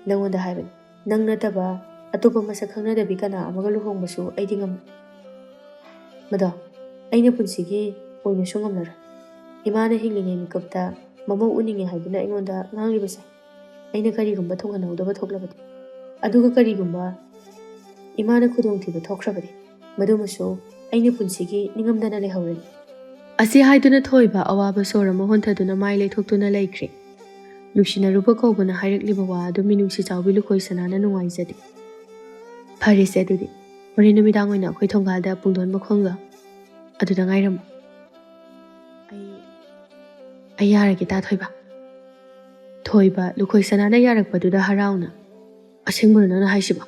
ꯅꯪꯉꯣꯟꯗ ꯍꯥꯏꯕꯅꯤ꯫ ꯅꯪ ꯅꯠꯇꯕ ꯑꯇꯣꯞꯄ ꯃꯁꯛ ꯈꯪꯅꯗꯕꯤ ꯀꯅꯥ ꯑꯃꯒ ꯂꯨꯍꯣꯡꯕꯁꯨ ꯑꯩꯗꯤ ꯉꯝꯃꯣꯏ꯫ ꯃꯗꯣ ꯑꯩꯅ ꯄꯨꯟꯁꯤꯒꯤ ꯑꯣꯏꯅꯁꯨ ꯉꯝꯂꯔꯣꯏ꯫ ꯏꯃꯥꯅ ꯍꯤꯡꯂꯤꯉꯩ ꯃꯤꯀꯨꯞꯇ ꯃꯃꯧ ꯎꯅꯤꯡꯉꯦ ꯍꯥꯏꯗꯨꯅ ꯑꯩꯉꯣꯟꯗ ꯉꯥꯡꯂꯤꯕꯁꯦ ꯑꯩꯅ ꯀꯔꯤꯒꯨꯝꯕ ꯊꯨꯡꯍꯟꯍꯧꯗꯕ ꯊꯣꯛꯂꯕꯗꯤ, ꯑꯗꯨꯒ ꯀꯔꯤꯒꯨꯝꯕ ꯏꯃꯥꯅ ꯈꯨꯗꯣꯡꯊꯤꯕ ꯊꯣꯛꯈ꯭ꯔꯕꯗꯤ ꯃꯗꯨꯃꯁꯨ ꯑꯩꯅ ꯄꯨꯟꯁꯤꯒꯤ ꯅꯤꯡꯉꯝꯗꯅ ꯂꯩꯍꯧꯔꯅꯤ꯫ ꯑꯁꯤ ꯍꯥꯏꯗꯨꯅ ꯊꯣꯏꯕ ꯑꯋꯥꯕ ꯁꯣꯔ ꯑꯃ ꯍꯣꯟꯊꯗꯨꯅ ꯃꯥꯏ ꯂꯩꯊꯣꯛꯇꯨꯅ ꯂꯩꯈ꯭ꯔꯦ꯫ ꯅꯨꯡꯁꯤꯅꯔꯨꯕ ꯀꯧꯕꯅ ꯍꯥꯏꯔꯛꯂꯤꯕ ꯋꯥ ꯑꯗꯨ ꯃꯤꯅꯨꯡꯁꯤ ꯆꯥꯎꯕꯤ ꯂꯨꯈꯣꯏ ꯁꯅꯥꯅ ꯅꯨꯡꯉꯥꯏꯖꯗꯦ꯫ ꯐꯔꯦꯁꯦ ꯑꯗꯨꯗꯤ ꯍꯣꯔꯦꯟ ꯅꯨꯃꯤꯗꯥꯡ ꯑꯣꯏꯅ ꯑꯩꯈꯣꯏ ꯊꯣꯡꯒꯥꯜꯗ ꯄꯨꯡꯗꯣꯟ ꯃꯈꯣꯡꯗꯣ ꯑꯗꯨꯗ ꯉꯥꯏꯔꯝꯃꯨ꯫ ꯑꯩ ꯌꯥꯔꯒꯦ ꯇꯥ ꯊꯣꯏꯕ꯫ ꯊꯣꯏꯕ ꯂꯨꯈꯣꯏ ꯁꯅꯥꯅ ꯌꯥꯔꯛꯄꯗꯨꯗ ꯍꯔꯥꯎꯅ, ꯑꯁꯦꯡꯕꯔꯣ ꯅꯪꯅ ꯍꯥꯏꯁꯤꯕꯣ?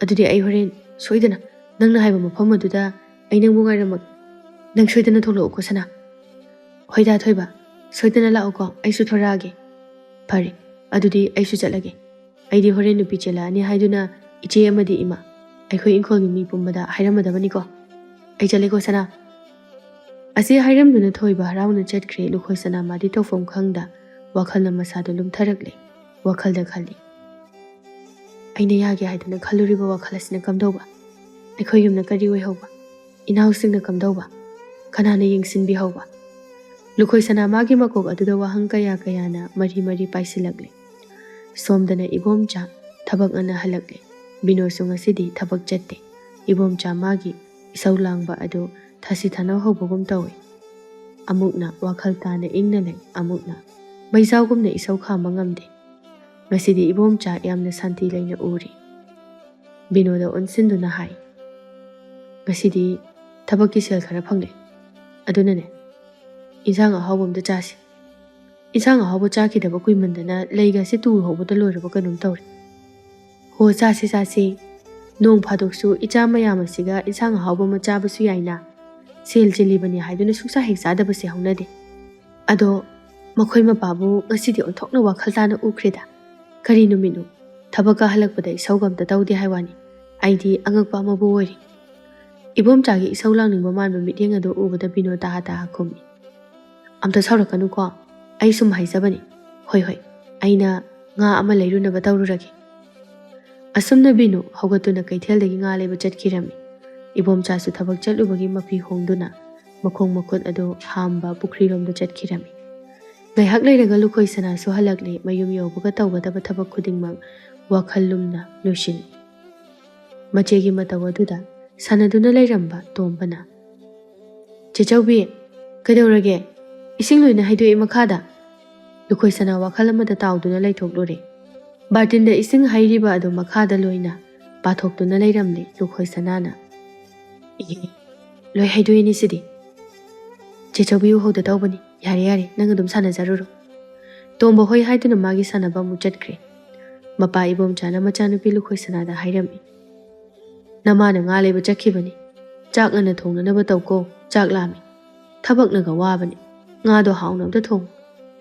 ꯑꯗꯨꯗꯤ ꯑꯩ ꯍꯣꯔꯦꯟ ꯁꯣꯏꯗꯅ ꯅꯪꯅ ꯍꯥꯏꯕ ꯃꯐꯝ ꯑꯗꯨꯗ ꯑꯩ ꯅꯪꯕꯨ ꯉꯥꯏꯔꯝꯃꯒꯦ꯫ ꯅꯪ ꯁꯣꯏꯗꯅ ꯊꯣꯛꯂꯛꯎꯀꯣ ꯁꯅꯥ꯫ ꯍꯣꯏꯗꯥ ꯊꯣꯏꯕ, ꯁꯣꯏꯗꯅ ꯂꯥꯛꯎꯀꯣ, ꯑꯩꯁꯨ ꯊꯣꯔꯛꯑꯒꯦ꯫ ꯐꯔꯦ ꯑꯗꯨꯗꯤ ꯑꯩꯁꯨ ꯆꯠꯂꯒꯦ꯫ ꯑꯩꯗꯤ ꯍꯣꯔꯦꯟ ꯅꯨꯄꯤ ꯆꯦꯜꯂꯛꯑꯅꯤ ꯍꯥꯏꯗꯨꯅ ꯏꯆꯦ ꯑꯃꯗꯤ ꯏꯃꯥ ꯑꯩꯈꯣꯏ ꯏꯪꯈꯣꯜꯒꯤ ꯃꯤ ꯄꯨꯝꯕꯗ ꯍꯥꯏꯔꯝꯃꯗꯕꯅꯤꯀꯣ꯫ ꯑꯩ ꯆꯠꯂꯦꯀꯣ ꯁꯅꯥ꯫ ꯑꯁꯤ ꯍꯥꯏꯔꯝꯗꯨꯅ ꯊꯣꯏꯕ ꯍꯔꯥꯎꯅ ꯆꯠꯈ꯭ꯔꯦ꯫ ꯂꯨꯈꯣꯏ ꯁꯅꯥ ꯃꯥꯗꯤ ꯇꯧꯐꯝ ꯈꯪꯗ ꯋꯥꯈꯜꯅ ꯃꯁꯥꯗꯣ ꯂꯨꯝꯊꯔꯛꯂꯦ꯫ ꯋꯥꯈꯜꯗ ꯈꯜꯂꯤ, ꯑꯩꯅ ꯌꯥꯒꯦ ꯍꯥꯏꯗꯨꯅ ꯈꯜꯂꯨꯔꯤꯕ ꯋꯥꯈꯜ ꯑꯁꯤꯅ ꯀꯝꯗꯧꯕ? ꯑꯩꯈꯣꯏ ꯌꯨꯝꯅ ꯀꯔꯤ ꯑꯣꯏꯍꯧꯕ? ꯏꯅꯥꯎꯁꯤꯡꯅ ꯀꯝꯗꯧꯕ? ꯀꯅꯥꯅ ꯌꯦꯡꯁꯤꯟꯕꯤꯍꯧꯕ? ꯂꯨꯈꯣꯏ ꯁꯅꯥ ꯃꯥꯒꯤ ꯃꯀꯣꯛ ꯑꯗꯨꯗ ꯋꯥꯍꯪ ꯀꯌꯥ ꯀꯌꯥꯅ ꯃꯔꯤ ꯃꯔꯤ ꯄꯥꯏꯁꯤꯜꯂꯛꯂꯦ꯫ ꯁꯣꯝꯗꯅ ꯏꯕꯣꯝꯆꯥ ꯊꯕꯛ ꯉꯟꯅ ꯍꯜꯂꯛꯂꯦ꯫ ꯕꯤꯅꯣꯁꯨ ꯉꯁꯤꯗꯤ ꯊꯕꯛ ꯆꯠꯇꯦ꯫ ꯏꯕꯣꯝꯆꯥ ꯃꯥꯒꯤ ꯏꯁꯧ ꯂꯥꯡꯕ ꯑꯗꯨ ꯊꯥꯁꯤ ꯊꯥꯅꯧ ꯍꯧꯕꯒꯨꯝ ꯇꯧꯏ꯫ ꯑꯃꯨꯛꯅ ꯋꯥꯈꯜ ꯇꯥꯅ ꯏꯪꯅ ꯂꯩ, ꯑꯃꯨꯛꯅ ꯃꯩꯖꯥꯎꯒꯨꯝꯅ ꯏꯁꯧ ꯈꯥꯝꯕ ꯉꯝꯗꯦ꯫ ꯉꯁꯤꯗꯤ ꯏꯕꯣꯝꯆꯥ ꯌꯥꯝꯅ ꯁꯥꯟꯇꯤ ꯂꯩꯅ ꯎꯔꯤ꯫ ꯕꯤꯅꯣꯗ ꯑꯣꯟꯁꯤꯟꯗꯨꯅ ꯍꯥꯏ, ꯉꯁꯤꯗꯤ ꯊꯕꯛꯀꯤ ꯁꯦꯜ ꯈꯔ ꯐꯪꯂꯦ, ꯑꯗꯨꯅꯅꯦ ꯏꯟꯁꯥꯡ ꯑꯍꯥꯎꯕ ꯑꯝꯇ ꯆꯥꯁꯤ꯫ ꯏꯟꯁꯥꯡ ꯑꯍꯥꯎꯕ ꯆꯥꯈꯤꯗꯕ ꯀꯨꯏꯃꯟꯗꯅ ꯂꯩꯒꯁꯤ ꯇꯨ ꯍꯧꯕꯗ ꯂꯣꯏꯔꯕ ꯀꯩꯅꯣꯝ ꯇꯧꯔꯦ꯫ ꯍꯣ ꯆꯥꯁꯤ ꯆꯥꯁꯤ, ꯅꯣꯡ ꯐꯥꯗꯣꯛꯁꯨ ꯏꯆꯥ ꯃꯌꯥꯝ ꯑꯁꯤꯒ ꯏꯟꯁꯥꯡ ꯑꯍꯥꯎꯕ ꯑꯃ ꯆꯥꯕꯁꯨ ꯌꯥꯏꯅ꯫ ꯁꯦꯜ ꯆꯤꯜꯂꯤꯕꯅꯤ ꯍꯥꯏꯗꯨꯅ ꯁꯨꯡꯆꯥ ꯍꯦꯛ ꯆꯥꯗꯕꯁꯦ ꯍꯧꯅꯗꯦ꯫ ꯑꯗꯣ ꯃꯈꯣꯏ ꯃꯄꯥꯕꯨ ꯉꯁꯤꯗꯤ ꯑꯣꯟꯊꯣꯛꯅ ꯋꯥꯈꯜ ꯇꯥꯅ ꯎꯈ꯭ꯔꯦꯗ꯫ ꯀꯔꯤ ꯅꯨꯃꯤꯠꯅꯣ? ꯊꯕꯛꯀ ꯍꯜꯂꯛꯄꯗ ꯏꯁꯧꯒ ꯑꯝꯇ ꯇꯧꯗꯦ ꯍꯥꯏ ꯋꯥꯅꯤ꯫ ꯑꯩꯗꯤ ꯑꯉꯛꯄ ꯑꯃꯕꯨ ꯑꯣꯏꯔꯤ꯫ ꯏꯕꯣꯝꯆꯥꯒꯤ ꯏꯁꯧ ꯂꯥꯡꯅꯤꯡꯕ ꯃꯥꯟꯕ ꯃꯤꯠꯌꯦꯡ ꯑꯗꯨ ꯎꯕꯗ ꯕꯤꯅꯣ ꯇꯥꯍꯥ ꯇꯥꯍꯥ ꯈꯨꯝꯃꯤ, ꯑꯝꯇ ꯁꯥꯎꯔꯛꯀꯅꯨꯀꯣ, ꯑꯩ ꯁꯨꯝ ꯍꯥꯏꯖꯕꯅꯤ꯫ ꯍꯣꯏ ꯍꯣꯏ, ꯑꯩꯅ ꯉꯥ ꯑꯃ ꯂꯩꯔꯨꯅꯕ ꯇꯧꯔꯨꯔꯒꯦ꯫ ꯑꯁꯨꯝꯅ ꯕꯤꯅꯣ ꯍꯧꯒꯠꯇꯨꯅ ꯀꯩꯊꯦꯜꯗꯒꯤ ꯉꯥ ꯂꯩꯕ ꯆꯠꯈꯤꯔꯝꯃꯤ꯫ ꯏꯕꯣꯝꯆꯥꯁꯨ ꯊꯕꯛ ꯆꯠꯂꯨꯕꯒꯤ ꯃꯐꯤ ꯍꯣꯡꯗꯨꯅ ꯃꯈꯣꯡ ꯃꯈꯨꯠ ꯑꯗꯨ ꯍꯥꯝꯕ ꯄꯨꯈ꯭ꯔꯤꯔꯣꯝꯗ ꯆꯠꯈꯤꯔꯝꯃꯤ꯫ ꯉꯥꯏꯍꯥꯛ ꯂꯩꯔꯒ ꯂꯨꯈꯣꯏ ꯁꯅꯥꯁꯨ ꯍꯜꯂꯛꯂꯦ꯫ ꯃꯌꯨꯝ ꯌꯧꯕꯒ ꯇꯧꯒꯗꯕ ꯊꯕꯛ ꯈꯨꯗꯤꯡꯃꯛ ꯋꯥꯈꯜ ꯂꯨꯝꯅ ꯂꯣꯏꯁꯤꯜꯂꯤ꯫ ꯃꯆꯦꯒꯤ ꯃꯇꯧ ꯑꯗꯨꯗ ꯁꯥꯟꯅꯗꯨꯅ ꯂꯩꯔꯝꯕ ꯇꯣꯝꯕꯅ, ꯆꯦꯆꯧꯕꯤ ꯀꯩꯗꯧꯔꯒꯦ? ꯏꯁꯤꯡ ꯂꯣꯏꯅ ꯍꯩꯗꯣꯛꯏ ꯃꯈꯥꯗ꯫ ꯂꯨꯈꯣꯏ ꯁꯅꯥ ꯋꯥꯈꯜ ꯑꯃꯗ ꯇꯥꯎꯗꯨꯅ ꯂꯩꯊꯣꯛꯂꯨꯔꯦ꯫ ꯕꯥꯔꯇꯤꯟꯗ ꯏꯁꯤꯡ ꯍꯩꯔꯤꯕ ꯑꯗꯨ ꯃꯈꯥꯗ ꯂꯣꯏꯅ ꯄꯥꯊꯣꯛꯇꯨꯅ ꯂꯩꯔꯝꯂꯦ꯫ ꯂꯨꯈꯣꯏ ꯁꯅꯥꯅ, ꯏꯍꯦ, ꯂꯣꯏ ꯍꯩꯗꯣꯛꯏꯅꯤ ꯁꯤꯗꯤ꯫ ꯆꯦꯆꯧꯕꯤ ꯎꯍꯧꯗ ꯇꯧꯕꯅꯤ, ꯌꯥꯔꯦ ꯌꯥꯔꯦ, ꯅꯪ ꯑꯗꯨꯝ ꯁꯥꯟꯅꯖꯔꯨꯔꯣ꯫ ꯇꯣꯝꯕ ꯍꯣꯏ ꯍꯥꯏꯗꯨꯅ ꯃꯥꯒꯤ ꯁꯥꯟꯅꯕ ꯑꯃꯨꯛ ꯆꯠꯈ꯭ꯔꯦ꯫ ꯃꯄꯥ ꯏꯕꯣꯝꯆꯥꯅ ꯃꯆꯥꯅꯨꯄꯤ ꯂꯨꯈꯣꯏ ꯁꯅꯥꯗ ꯍꯥꯏꯔꯝꯃꯤ, ꯅꯃꯥꯅ ꯉꯥ ꯂꯩꯕ ꯆꯠꯈꯤꯕꯅꯤ, ꯆꯥꯛ ꯉꯟꯅ ꯊꯣꯡꯅꯅꯕ ꯇꯧꯀꯣ, ꯆꯥꯛ ꯂꯥꯝꯃꯤ꯫ ꯊꯕꯛꯅꯒ ꯋꯥꯕꯅꯤ, ꯉꯥꯗꯣ ꯍꯥꯎꯅ ꯑꯝꯇ ꯊꯣꯡꯉꯨ꯫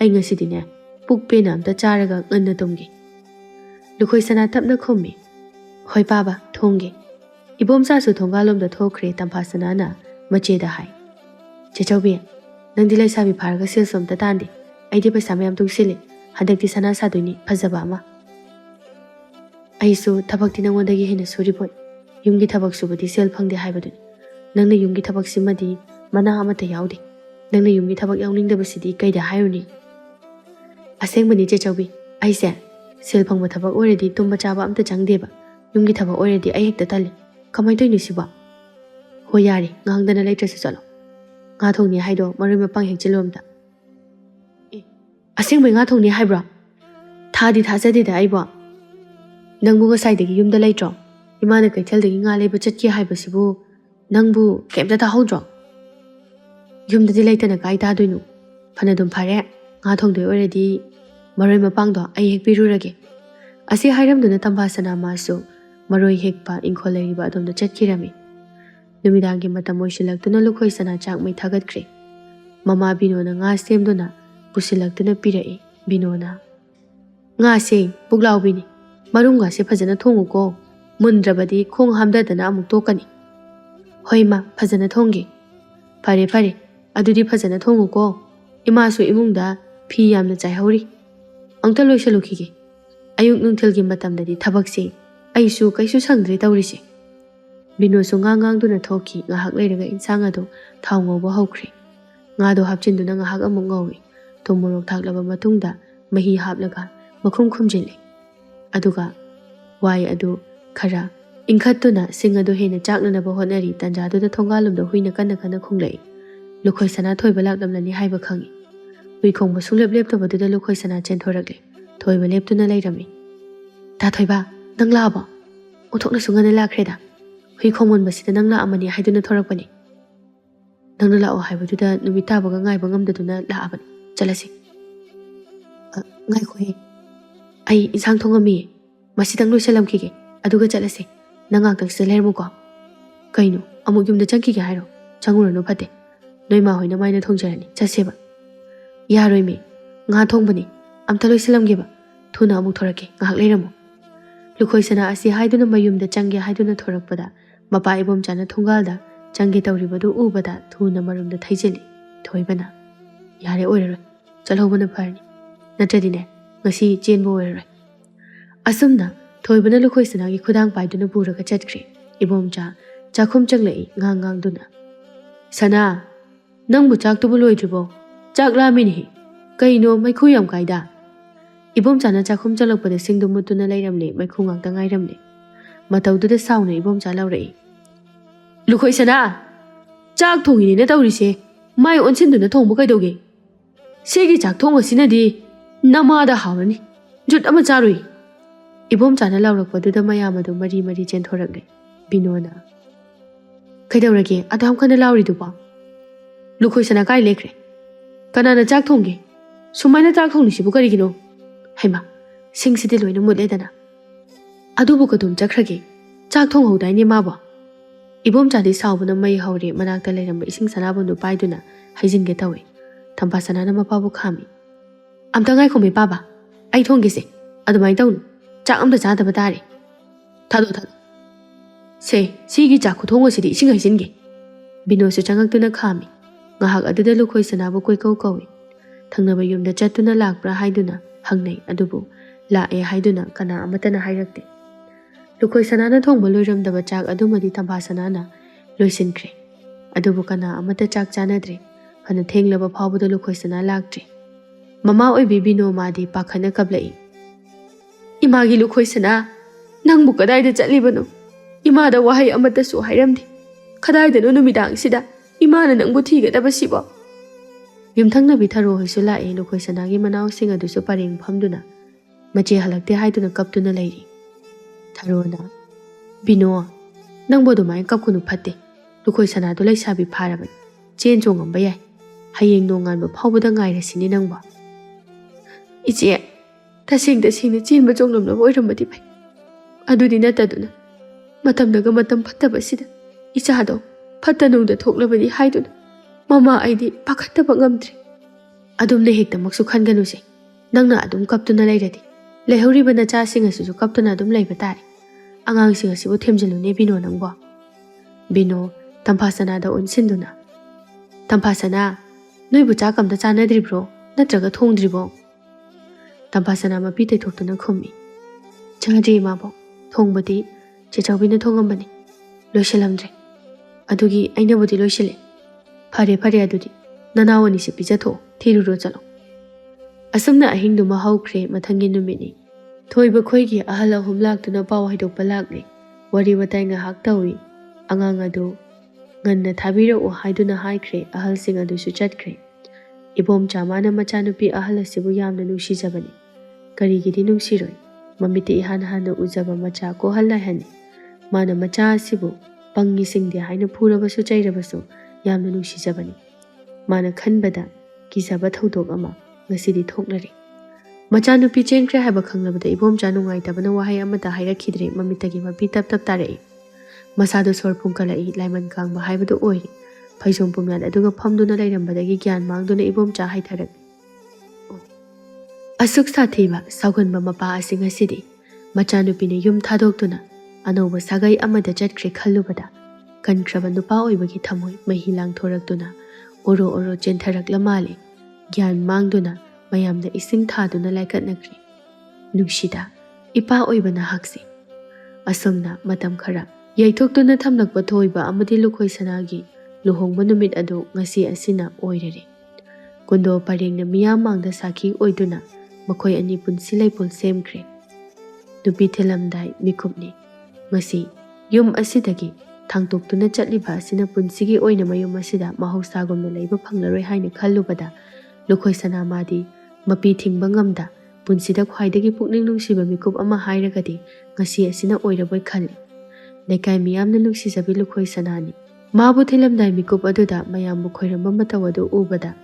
ꯑꯩ ꯉꯁꯤꯗꯤꯅꯦ ꯄꯨꯛ ꯄꯦꯟꯅ ꯑꯝꯇ ꯆꯥꯔꯒ ꯉꯟꯅ ꯇꯨꯝꯒꯦ꯫ ꯂꯨꯈꯣꯏ ꯁꯅꯥ ꯇꯞꯅ ꯈꯨꯝꯃꯤ, ꯍꯣꯏ ꯄꯥꯕ ꯊꯣꯡꯒꯦ꯫ Ibomchasu thongalomda thokre Tamphasanana macheda hai. Chechaubi, nangdi laisabi pharaga silsom ta tandi. Aidi paisa mayam tungsile. Handakti sana saduini phajaba ama. Aisu thabakti nangondagi hena suripoi. Yumgi thabak subadi sel phangde haibaduni. Nangna yumgi thabak simadi mana amata yaudi. Nangna yumgi thabak yauningdabasidi kaida hairuni. Asengmani chechaubi, aise sel phangba thabak already tumba chaba amta changdeba. Yumgi thabak already ai hekta tali. Kamai toinu siba. Ho yari ngangdana leitrasu chalo. Nga thongni haido marui mapang hek chilomda. Asengmai nga thongni haibra. Thadi thajade da aiba. Nangbu ngasai yumda leitro. Imana kaitheldagi nga leiba chatki haibasibu. Nangbu kemta tahodro. Yumdadi leitana kai tadoinu. Phanadum phare nga thongdoi already maroi mapangdo ai hek pirurage. Asi hairamduna Tampasana masu maroi hekpa inkholeriba adomda chatkirami. Numidangi matam oisilaktuna lukhoi sana chak mai thagatkre. Mama Binona nga semduna pusilaktuna pirai Binona. Nga se puglawbini marunga se phajana thonguko mundrabadi khong hamdadana amuk tokani. Hoima phajana thongi. Phare phare adudi phajana thonguko imasu imungda phi yamna chaihori. Angta loisalukhige. Ayuk nungthilgi matamdadi thabakse aisu kaisu sangdre tawrisi. Bino su ngang duna thoki ngahak leiraga insang ado thau ngawba hokre. Ngado hapchinduna ngahak amuk ngawi. Tomorok thaklaba matungda mahi haplaga makhum khumjile. Aduga wai adu khara ingkhatuna sing ado hena chaknanaba honari tanjaduna thongalumda huina kana khunglai. Lukhoi sana thoiba laklamlani haiba khangi. Hui khongba sunglep leptabaduda lukhoi sana chenthoragli. Thoiba leptuna leirami. Ta thoiba nang laba. Uthokna sungana lakreda. Hui khongmon basida nang la amani haiduna thorakpani. Nangna lao haibaduda numitabaga ngaiba ngamdaduna laabani. Chalasi. Ngai khoi. Ai insang thongami. Masidang loisalamkige. Aduga chalasi. Nangak tak selermuko. Kainu amuk yumda changkige hairo. Changuranu phate. Noima hoina maina thongjarani. Chaseba. Yaroi me. Nga thongbani. Amta loisalamgeba. Thuna amuk thorake. Ngahak leiramu. Lukhoi sana asi haiduna mayumda changge haiduna thorakpada. Mapa Ibomchana thongalda changge tawribadu ubada thuna marumda thaijeli. Thoibana. Yare oiraroi. Chalhobana pharni. Natradine. Ngasi chenbo oiraroi. Asumna thoibana lukhoi sana gi khudang paiduna puraga chatkre. Ibomcha chakhum changlai ngang duna. Sana nangbu chak tubu loidribo. Chak lamini. Kaino maikhu yam kaida. Ibomchana chakhum chalakpada singdu mutuna leiramle maikhu ngakta ngairamle. Mataududa sauna Ibomcha laurai. Lukhoi sana chak thongini na tawrise mai onsinduna thongbu kaidoge. Segi chak thongo sinadi namada hawani. Jut ama charui. Ibomchana laurakpaduda mayamadu mari chenthoragle. Binona. Kaidawrage adam kana lauriduba. Lukhoi sana kai lekre. Kanana chak thongge. Sumaina chak thongnisibu karigino. Haima, singsidi loina mutledana. Adubu kadum chakrage. Chak thong haudaini maba. Ibomchadi saubuna mai haure manakta leiramba ising sanabundu paiduna haijinge tawe. Tampasanana mapabu khami. Amta ngai khome baba. Ai thonggese. Adumai tawnu. Chak amta chadaba tare. Thado. Se, sigi chak khuthongo sidi ising haijinge. Binosu changaktuna khami. Ngahak aduda lukhoi sanabu koi kawi. Thangnaba yumda chatuna lakpra haiduna hangnai adubu lae haiduna kana amatana hairakte. Lukhoi sanana thongba loiramdaba chak adumadi Tampasanana loisinkre. Adubu kana amata chak chanadre. Hana thenglaba phawbuda lukhoi sana laktre. Mama oibi Bino madi pakhana kablai. Imagi lukhoi sana nangbu kadaida chatlibano. Imada wahai amata su hairamdi. Kadaida no numidang sida imana nangbu thigadaba sibo. Yumthangna bitharo hoisu lae lukhoi sanagi manao singa dusu pareng phamduna mache halakte haiduna kaptuna leiri. Tharona Bino nangbo dumai kapkunu phatte. Lukhoi sanadu laisabi pharaban. Chen chongamba yai. Hayeng nonganba phawbuda ngairasini nangba. Iche tasingda chenba chonglamlaba oiramadi bai. Adudi nataduna matamdaga matam phattabasida ichado phattanungda thoklabadi haiduna Mama aidi pakhattaba ngamdre. Adumna hektamaksu khanganuse. Nangna adum kaptuna leiradi. Leihoriba nacha singa susu kaptuna adum leiba tare. Angang singa sibu themjalune Bino nangbo. ꯕꯤꯅꯣ ꯇꯝꯐꯥꯁꯅꯥꯗ ꯑꯣꯟꯁꯤꯟꯗꯨꯅ ꯇꯝꯐꯥꯁꯅꯥ ꯅꯣꯏꯕꯨ ꯆꯥꯛ ꯑꯝꯇ ꯆꯥꯅꯗ꯭ꯔꯤꯕ꯭ꯔꯣ ꯅꯠꯇ꯭ꯔꯒ ꯊꯣꯡꯗ꯭ꯔꯤꯕꯣ? ꯇꯝꯐꯥꯁꯅꯥ ꯃꯄꯤ ꯇꯩꯊꯣꯛꯇꯨꯅ ꯈꯨꯝꯃꯤ ꯆꯥꯗ꯭ꯔꯤ ꯏꯃꯥꯕꯣꯛ ꯊꯣꯡꯕꯗꯤ ꯆꯦꯆꯧꯕꯤꯅ ꯊꯣꯡꯉꯝꯕꯅꯤ ꯂꯣꯏꯁꯤꯜꯂꯝꯗ꯭ꯔꯦ ꯑꯗꯨꯒꯤ ꯑꯩꯅꯕꯨꯗꯤ ꯂꯣꯏꯁꯤꯜꯂꯦ ꯐꯔꯦ ꯐꯔꯦ ꯑꯗꯨꯗꯤ ꯅꯅꯥꯎ ꯑꯅꯤꯁꯦ ꯄꯤꯖꯊꯣꯛꯑꯣ ꯊꯤꯔꯨꯔꯣ ꯆꯠꯂꯣ ꯑꯁꯨꯝꯅ ꯑꯍꯤꯡꯗꯨꯃ ꯍꯧꯈ꯭ꯔꯦ ꯃꯊꯪꯒꯤ ꯅꯨꯃꯤꯠꯅꯤ ꯊꯣꯏꯕ ꯈꯣꯏꯒꯤ ꯑꯍꯜ ꯑꯍꯨꯝ ꯂꯥꯛꯇꯨꯅ ꯄꯥꯎ ꯍꯥꯏꯗꯣꯛꯄ ꯂꯥꯛꯂꯦ ꯋꯥꯔꯤ ꯋꯥꯇꯥꯏ ꯉꯥꯏꯍꯥꯛ ꯇꯧꯏ ꯑꯉꯥꯡ ꯑꯗꯨ ꯉꯟꯅ ꯊꯥꯕꯤꯔꯛꯎ ꯍꯥꯏꯗꯨꯅ ꯍꯥꯏꯈ꯭ꯔꯦ ꯑꯍꯜꯁꯤꯡ ꯑꯗꯨꯁꯨ ꯆꯠꯈ꯭ꯔꯦ ꯏꯕꯣꯝꯆꯥ ꯃꯥꯅ ꯃꯆꯥꯅꯨꯄꯤ ꯑꯍꯜ ꯑꯁꯤꯕꯨ ꯌꯥꯝꯅ ꯅꯨꯡꯁꯤꯖꯕꯅꯤ ꯀꯔꯤꯒꯤꯗꯤ ꯅꯨꯡꯁꯤꯔꯣꯏ ꯃꯃꯤꯠꯇ ꯏꯍꯥꯟ ꯍꯥꯟꯅ ꯎꯖꯕ ꯃꯆꯥ ꯀꯣꯍꯜ ꯂꯥꯏꯍꯟꯅꯤ ꯃꯥꯅ ꯃꯆꯥ ꯑꯁꯤꯕꯨ ꯄꯪꯉꯤ ꯁꯤꯡꯗꯦ ꯍꯥꯏꯅ ꯐꯨꯔꯕꯁꯨ ꯆꯩꯔꯕꯁꯨ ꯌꯥꯝꯅ ꯅꯨꯡꯁꯤꯖꯕꯅꯤ ꯃꯥꯅ ꯈꯟꯕꯗ ꯀꯤꯖꯕ ꯊꯧꯗꯣꯛ ꯑꯃ ꯉꯁꯤꯗꯤ ꯊꯣꯛꯅꯔꯤ ꯃꯆꯥꯅꯨꯄꯤ ꯆꯦꯟꯈ꯭ꯔꯦ ꯍꯥꯏꯕ ꯈꯪꯂꯕꯗ ꯏꯕꯣꯝꯆꯥ ꯅꯨꯡꯉꯥꯏꯇꯕꯅ ꯋꯥꯍꯩ ꯑꯃꯠꯇ ꯍꯥꯏꯔꯛꯈꯤꯗ꯭ꯔꯦ ꯃꯃꯤꯠꯇꯒꯤ ꯃꯄꯤ ꯇꯞ ꯇꯞ ꯇꯥꯔꯛꯏ ꯃꯁꯥꯗꯣ ꯁꯣꯔ ꯐꯨꯝꯀꯠꯂꯛꯏ ꯂꯥꯏꯃꯟ ꯀꯥꯡꯕ ꯍꯥꯏꯕꯗꯨ ꯑꯣꯏꯔꯤ ꯐꯩꯖꯣꯝ ꯄꯨꯝꯌꯥꯠ ꯑꯗꯨꯒ ꯐꯝꯗꯨꯅ ꯂꯩꯔꯝꯕꯗꯒꯤ ꯒ꯭ꯌꯥꯟ ꯃꯥꯡꯗꯨꯅ ꯏꯕꯣꯝꯆꯥ ꯍꯥꯏꯊꯔꯛꯏ ꯑꯁꯨꯛ ꯁꯥꯊꯤꯕ ꯁꯥꯎꯒꯟꯕ ꯃꯄꯥ ꯑꯁꯤ ꯉꯁꯤꯗꯤ ꯃꯆꯥꯅꯨꯄꯤꯅ ꯌꯨꯝ ꯊꯥꯗꯣꯛꯇꯨꯅ ꯑꯅꯧꯕ ꯁꯥꯒꯩ ꯑꯃꯗ ꯆꯠꯈ꯭ꯔꯦ ꯈꯜꯂꯨꯕꯗ ꯀꯟꯈ꯭ꯔꯕ ꯅꯨꯄꯥ ꯑꯣꯏꯕꯒꯤ ꯊꯃꯣꯏ ꯃꯍꯤ ꯂꯥꯡꯊꯣꯔꯛꯇꯨꯅ ꯑꯣꯔꯣ ꯑꯣꯔꯣ ꯆꯦꯟꯊꯔꯛꯂ ꯃꯥꯜꯂꯤ ꯒ꯭ꯌꯥꯟ ꯃꯥꯡꯗꯨꯅ ꯃꯌꯥꯝꯗ ꯏꯁꯤꯡ ꯊꯥꯗꯨꯅ ꯂꯥꯏꯀꯠꯅꯈ꯭ꯔꯦ ꯅꯨꯡꯁꯤꯗ ꯏꯄꯥ ꯑꯣꯏꯕ ꯅꯍꯥꯛꯁꯤ ꯑꯁꯨꯝꯅ ꯃꯇꯝ ꯈꯔ ꯌꯩꯊꯣꯛꯇꯨꯅ ꯊꯝꯂꯛꯄ ꯊꯣꯏꯕ ꯑꯃꯗꯤ ꯂꯨꯈꯣꯏ ꯁꯅꯥꯒꯤ ꯂꯨꯍꯣꯡꯕ ꯅꯨꯃꯤꯠ ꯑꯗꯨ ꯉꯁꯤ ꯑꯁꯤꯅ ꯑꯣꯏꯔꯔꯦ ꯀꯨꯟꯗꯣ ꯄꯔꯦꯡꯅ ꯃꯤꯌꯥꯝ ꯃꯥꯡꯗ ꯁꯥꯈꯤ ꯑꯣꯏꯗꯨꯅ ꯃꯈꯣꯏ ꯑꯅꯤ ꯄꯨꯟꯁꯤ ꯂꯩꯄꯨꯟ ꯁꯦꯝꯈ꯭ꯔꯦ ꯅꯨꯄꯤ ꯊꯤꯜꯂꯝꯗꯥꯏ ꯃꯤꯀꯨꯞꯅꯤ ꯉꯁꯤ ꯌꯨꯝ ꯑꯁꯤꯗꯒꯤ ꯊꯥꯡꯇꯣꯛꯇꯨꯅ ꯆꯠꯂꯤꯕ ꯑꯁꯤꯅ ꯄꯨꯟꯁꯤꯒꯤ ꯑꯣꯏꯅ ꯃꯌꯨꯝ ꯑꯁꯤꯗ ꯃꯍꯧꯁꯥꯒꯨꯝꯅ ꯂꯩꯕ ꯐꯪꯂꯔꯣꯏ ꯍꯥꯏꯅ ꯈꯜꯂꯨꯕꯗ ꯂꯨꯈꯣꯏ ꯁꯅꯥ ꯃꯥꯗꯤ ꯃꯄꯤ ꯊꯤꯡꯕ ꯉꯝꯗ ꯄꯨꯟꯁꯤꯗ ꯈ꯭ꯋꯥꯏꯗꯒꯤ ꯄꯨꯛꯅꯤꯡ ꯅꯨꯡꯁꯤꯕ ꯃꯤꯀꯨꯞ ꯑꯃ ꯍꯥꯏꯔꯒꯗꯤ ꯉꯁꯤ ꯑꯁꯤꯅ ꯑꯣꯏꯔꯕꯣꯏ ꯈꯜꯂꯤ ꯂꯩꯀꯥꯏ ꯃꯤꯌꯥꯝꯅ ꯅꯨꯡꯁꯤꯖꯕꯤ ꯂꯨꯈꯣꯏ ꯁꯅꯥꯅꯤ ꯃꯥꯕꯨ ꯊꯤꯜꯂꯝꯗꯥꯏ ꯃꯤꯀꯨꯞ ꯑꯗꯨꯗ ꯃꯌꯥꯝꯕꯨ ꯈꯣꯏꯔꯝꯕ ꯃꯇꯧ ꯑꯗꯨ ꯎꯕꯗ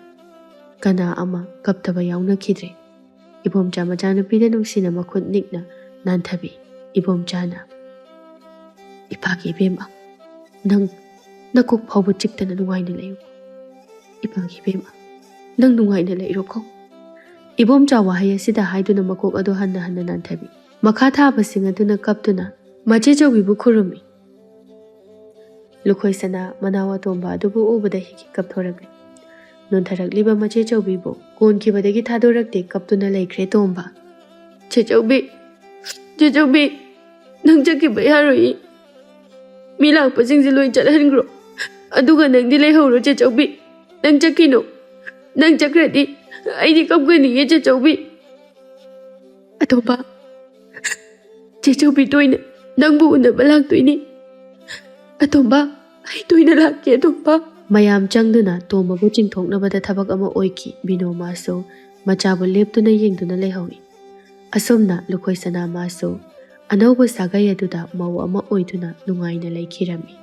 ꯀꯅꯥ ꯑꯃ ꯀꯞꯇꯕ ꯌꯥꯎꯅꯈꯤꯗ꯭ꯔꯦ ꯏꯕꯣꯝꯆꯥ ꯃꯆꯥꯅꯨꯄꯤꯗ ꯅꯨꯡꯁꯤꯅ ꯃꯈꯨꯠ ꯅꯤꯛꯅ ꯅꯥꯟꯊꯕꯤ ꯏꯕꯣꯝꯆꯥꯅ ꯏꯄꯥꯒꯤ ꯏꯕꯦꯝꯃ ꯅꯪ ꯅꯀꯣꯛ ꯐꯥꯎꯕ ꯆꯤꯛꯇꯅ ꯅꯨꯡꯉꯥꯏꯅ ꯂꯩꯌꯨ ꯏꯄꯥꯒꯤ ꯏꯕꯦꯝꯃ ꯅꯪ ꯅꯨꯡꯉꯥꯏꯅ ꯂꯩꯔꯣꯀꯣ ꯏꯕꯣꯝꯆꯥ ꯋꯥꯍꯩ ꯑꯁꯤꯗ ꯍꯥꯏꯗꯨꯅ ꯃꯀꯣꯛ ꯑꯗꯨ ꯍꯟꯅ ꯍꯟꯅ ꯅꯥꯟꯊꯕꯤ ꯃꯈꯥ ꯊꯥꯕꯁꯤꯡ ꯑꯗꯨꯅ ꯀꯞꯇꯨꯅ ꯃꯆꯦꯆꯧꯕꯤꯕꯨ ꯈꯨꯔꯨꯝꯃꯤ ꯂꯨꯈꯣꯏ ꯁꯅꯥ ꯃꯅꯥꯎ ꯑꯇꯣꯝꯕ ꯑꯗꯨꯕꯨ ꯎꯕꯗ ꯍꯤꯛ ꯀꯞꯊꯣꯔꯛꯂꯤ ꯅꯣꯟꯊꯔꯛꯂꯤꯕ ꯃꯆꯦꯆꯧꯕꯤꯕꯨ ꯀꯣꯟꯈꯤꯕꯗꯒꯤ ꯊꯥꯗꯣꯔꯛꯇꯦ ꯀꯞꯇꯨꯅ ꯂꯩꯈ꯭ꯔꯦ ꯇꯣꯝꯕ ꯆꯦꯆꯧꯕꯤ ꯆꯦꯆꯧꯕꯤ ꯅꯪ ꯆꯠꯈꯤꯕ ꯌꯥꯔꯣꯏ ꯃꯤ ꯂꯥꯛꯄꯁꯤꯡꯁꯦ ꯂꯣꯏ ꯆꯠꯍꯟꯈ꯭ꯔꯣ ꯑꯗꯨꯒ ꯅꯪꯗꯤ ꯂꯩꯍꯧꯔꯣ ꯆꯦꯆꯧꯕꯤ ꯅꯪ ꯆꯠꯈꯤꯅꯣ ꯅꯪ ꯆꯠꯈ꯭ꯔꯗꯤ ꯑꯩꯗꯤ ꯀꯞꯀꯅꯤꯌꯦ ꯆꯦꯆꯧꯕꯤ ꯑꯇꯣꯝꯕ ꯆꯦꯆꯧꯕꯤ ꯇꯣꯏꯅ ꯅꯪꯕꯨ ꯎꯅꯕ ꯂꯥꯛꯇꯣꯏꯅꯤ ꯑꯇꯣꯝꯕ ꯑꯩ ꯇꯣꯏꯅ ꯂꯥꯛꯀꯦ ꯑꯇꯣꯝꯕ ꯃꯌꯥꯝ ꯆꯪꯗꯨꯅ ꯇꯣꯝꯕꯕꯨ ꯆꯤꯡꯊꯣꯛꯅꯕꯗ ꯊꯕꯛ ꯑꯃ ꯑꯣꯏꯈꯤ ꯕꯤꯅꯣ ꯃꯥꯁꯨ ꯃꯆꯥꯕꯨ ꯂꯦꯞꯇꯨꯅ ꯌꯦꯡꯗꯨꯅ ꯂꯩꯍꯧꯏ ꯑꯁꯨꯝꯅ ꯂꯨꯈꯣꯏ ꯁꯅꯥ ꯃꯥꯁꯨ ꯑꯅꯧꯕ ꯁꯥꯒꯩ ꯑꯗꯨꯗ ꯃꯧ ꯑꯃ ꯑꯣꯏꯗꯨꯅ ꯅꯨꯡꯉꯥꯏꯅ ꯂꯩꯈꯤꯔꯝꯃꯤ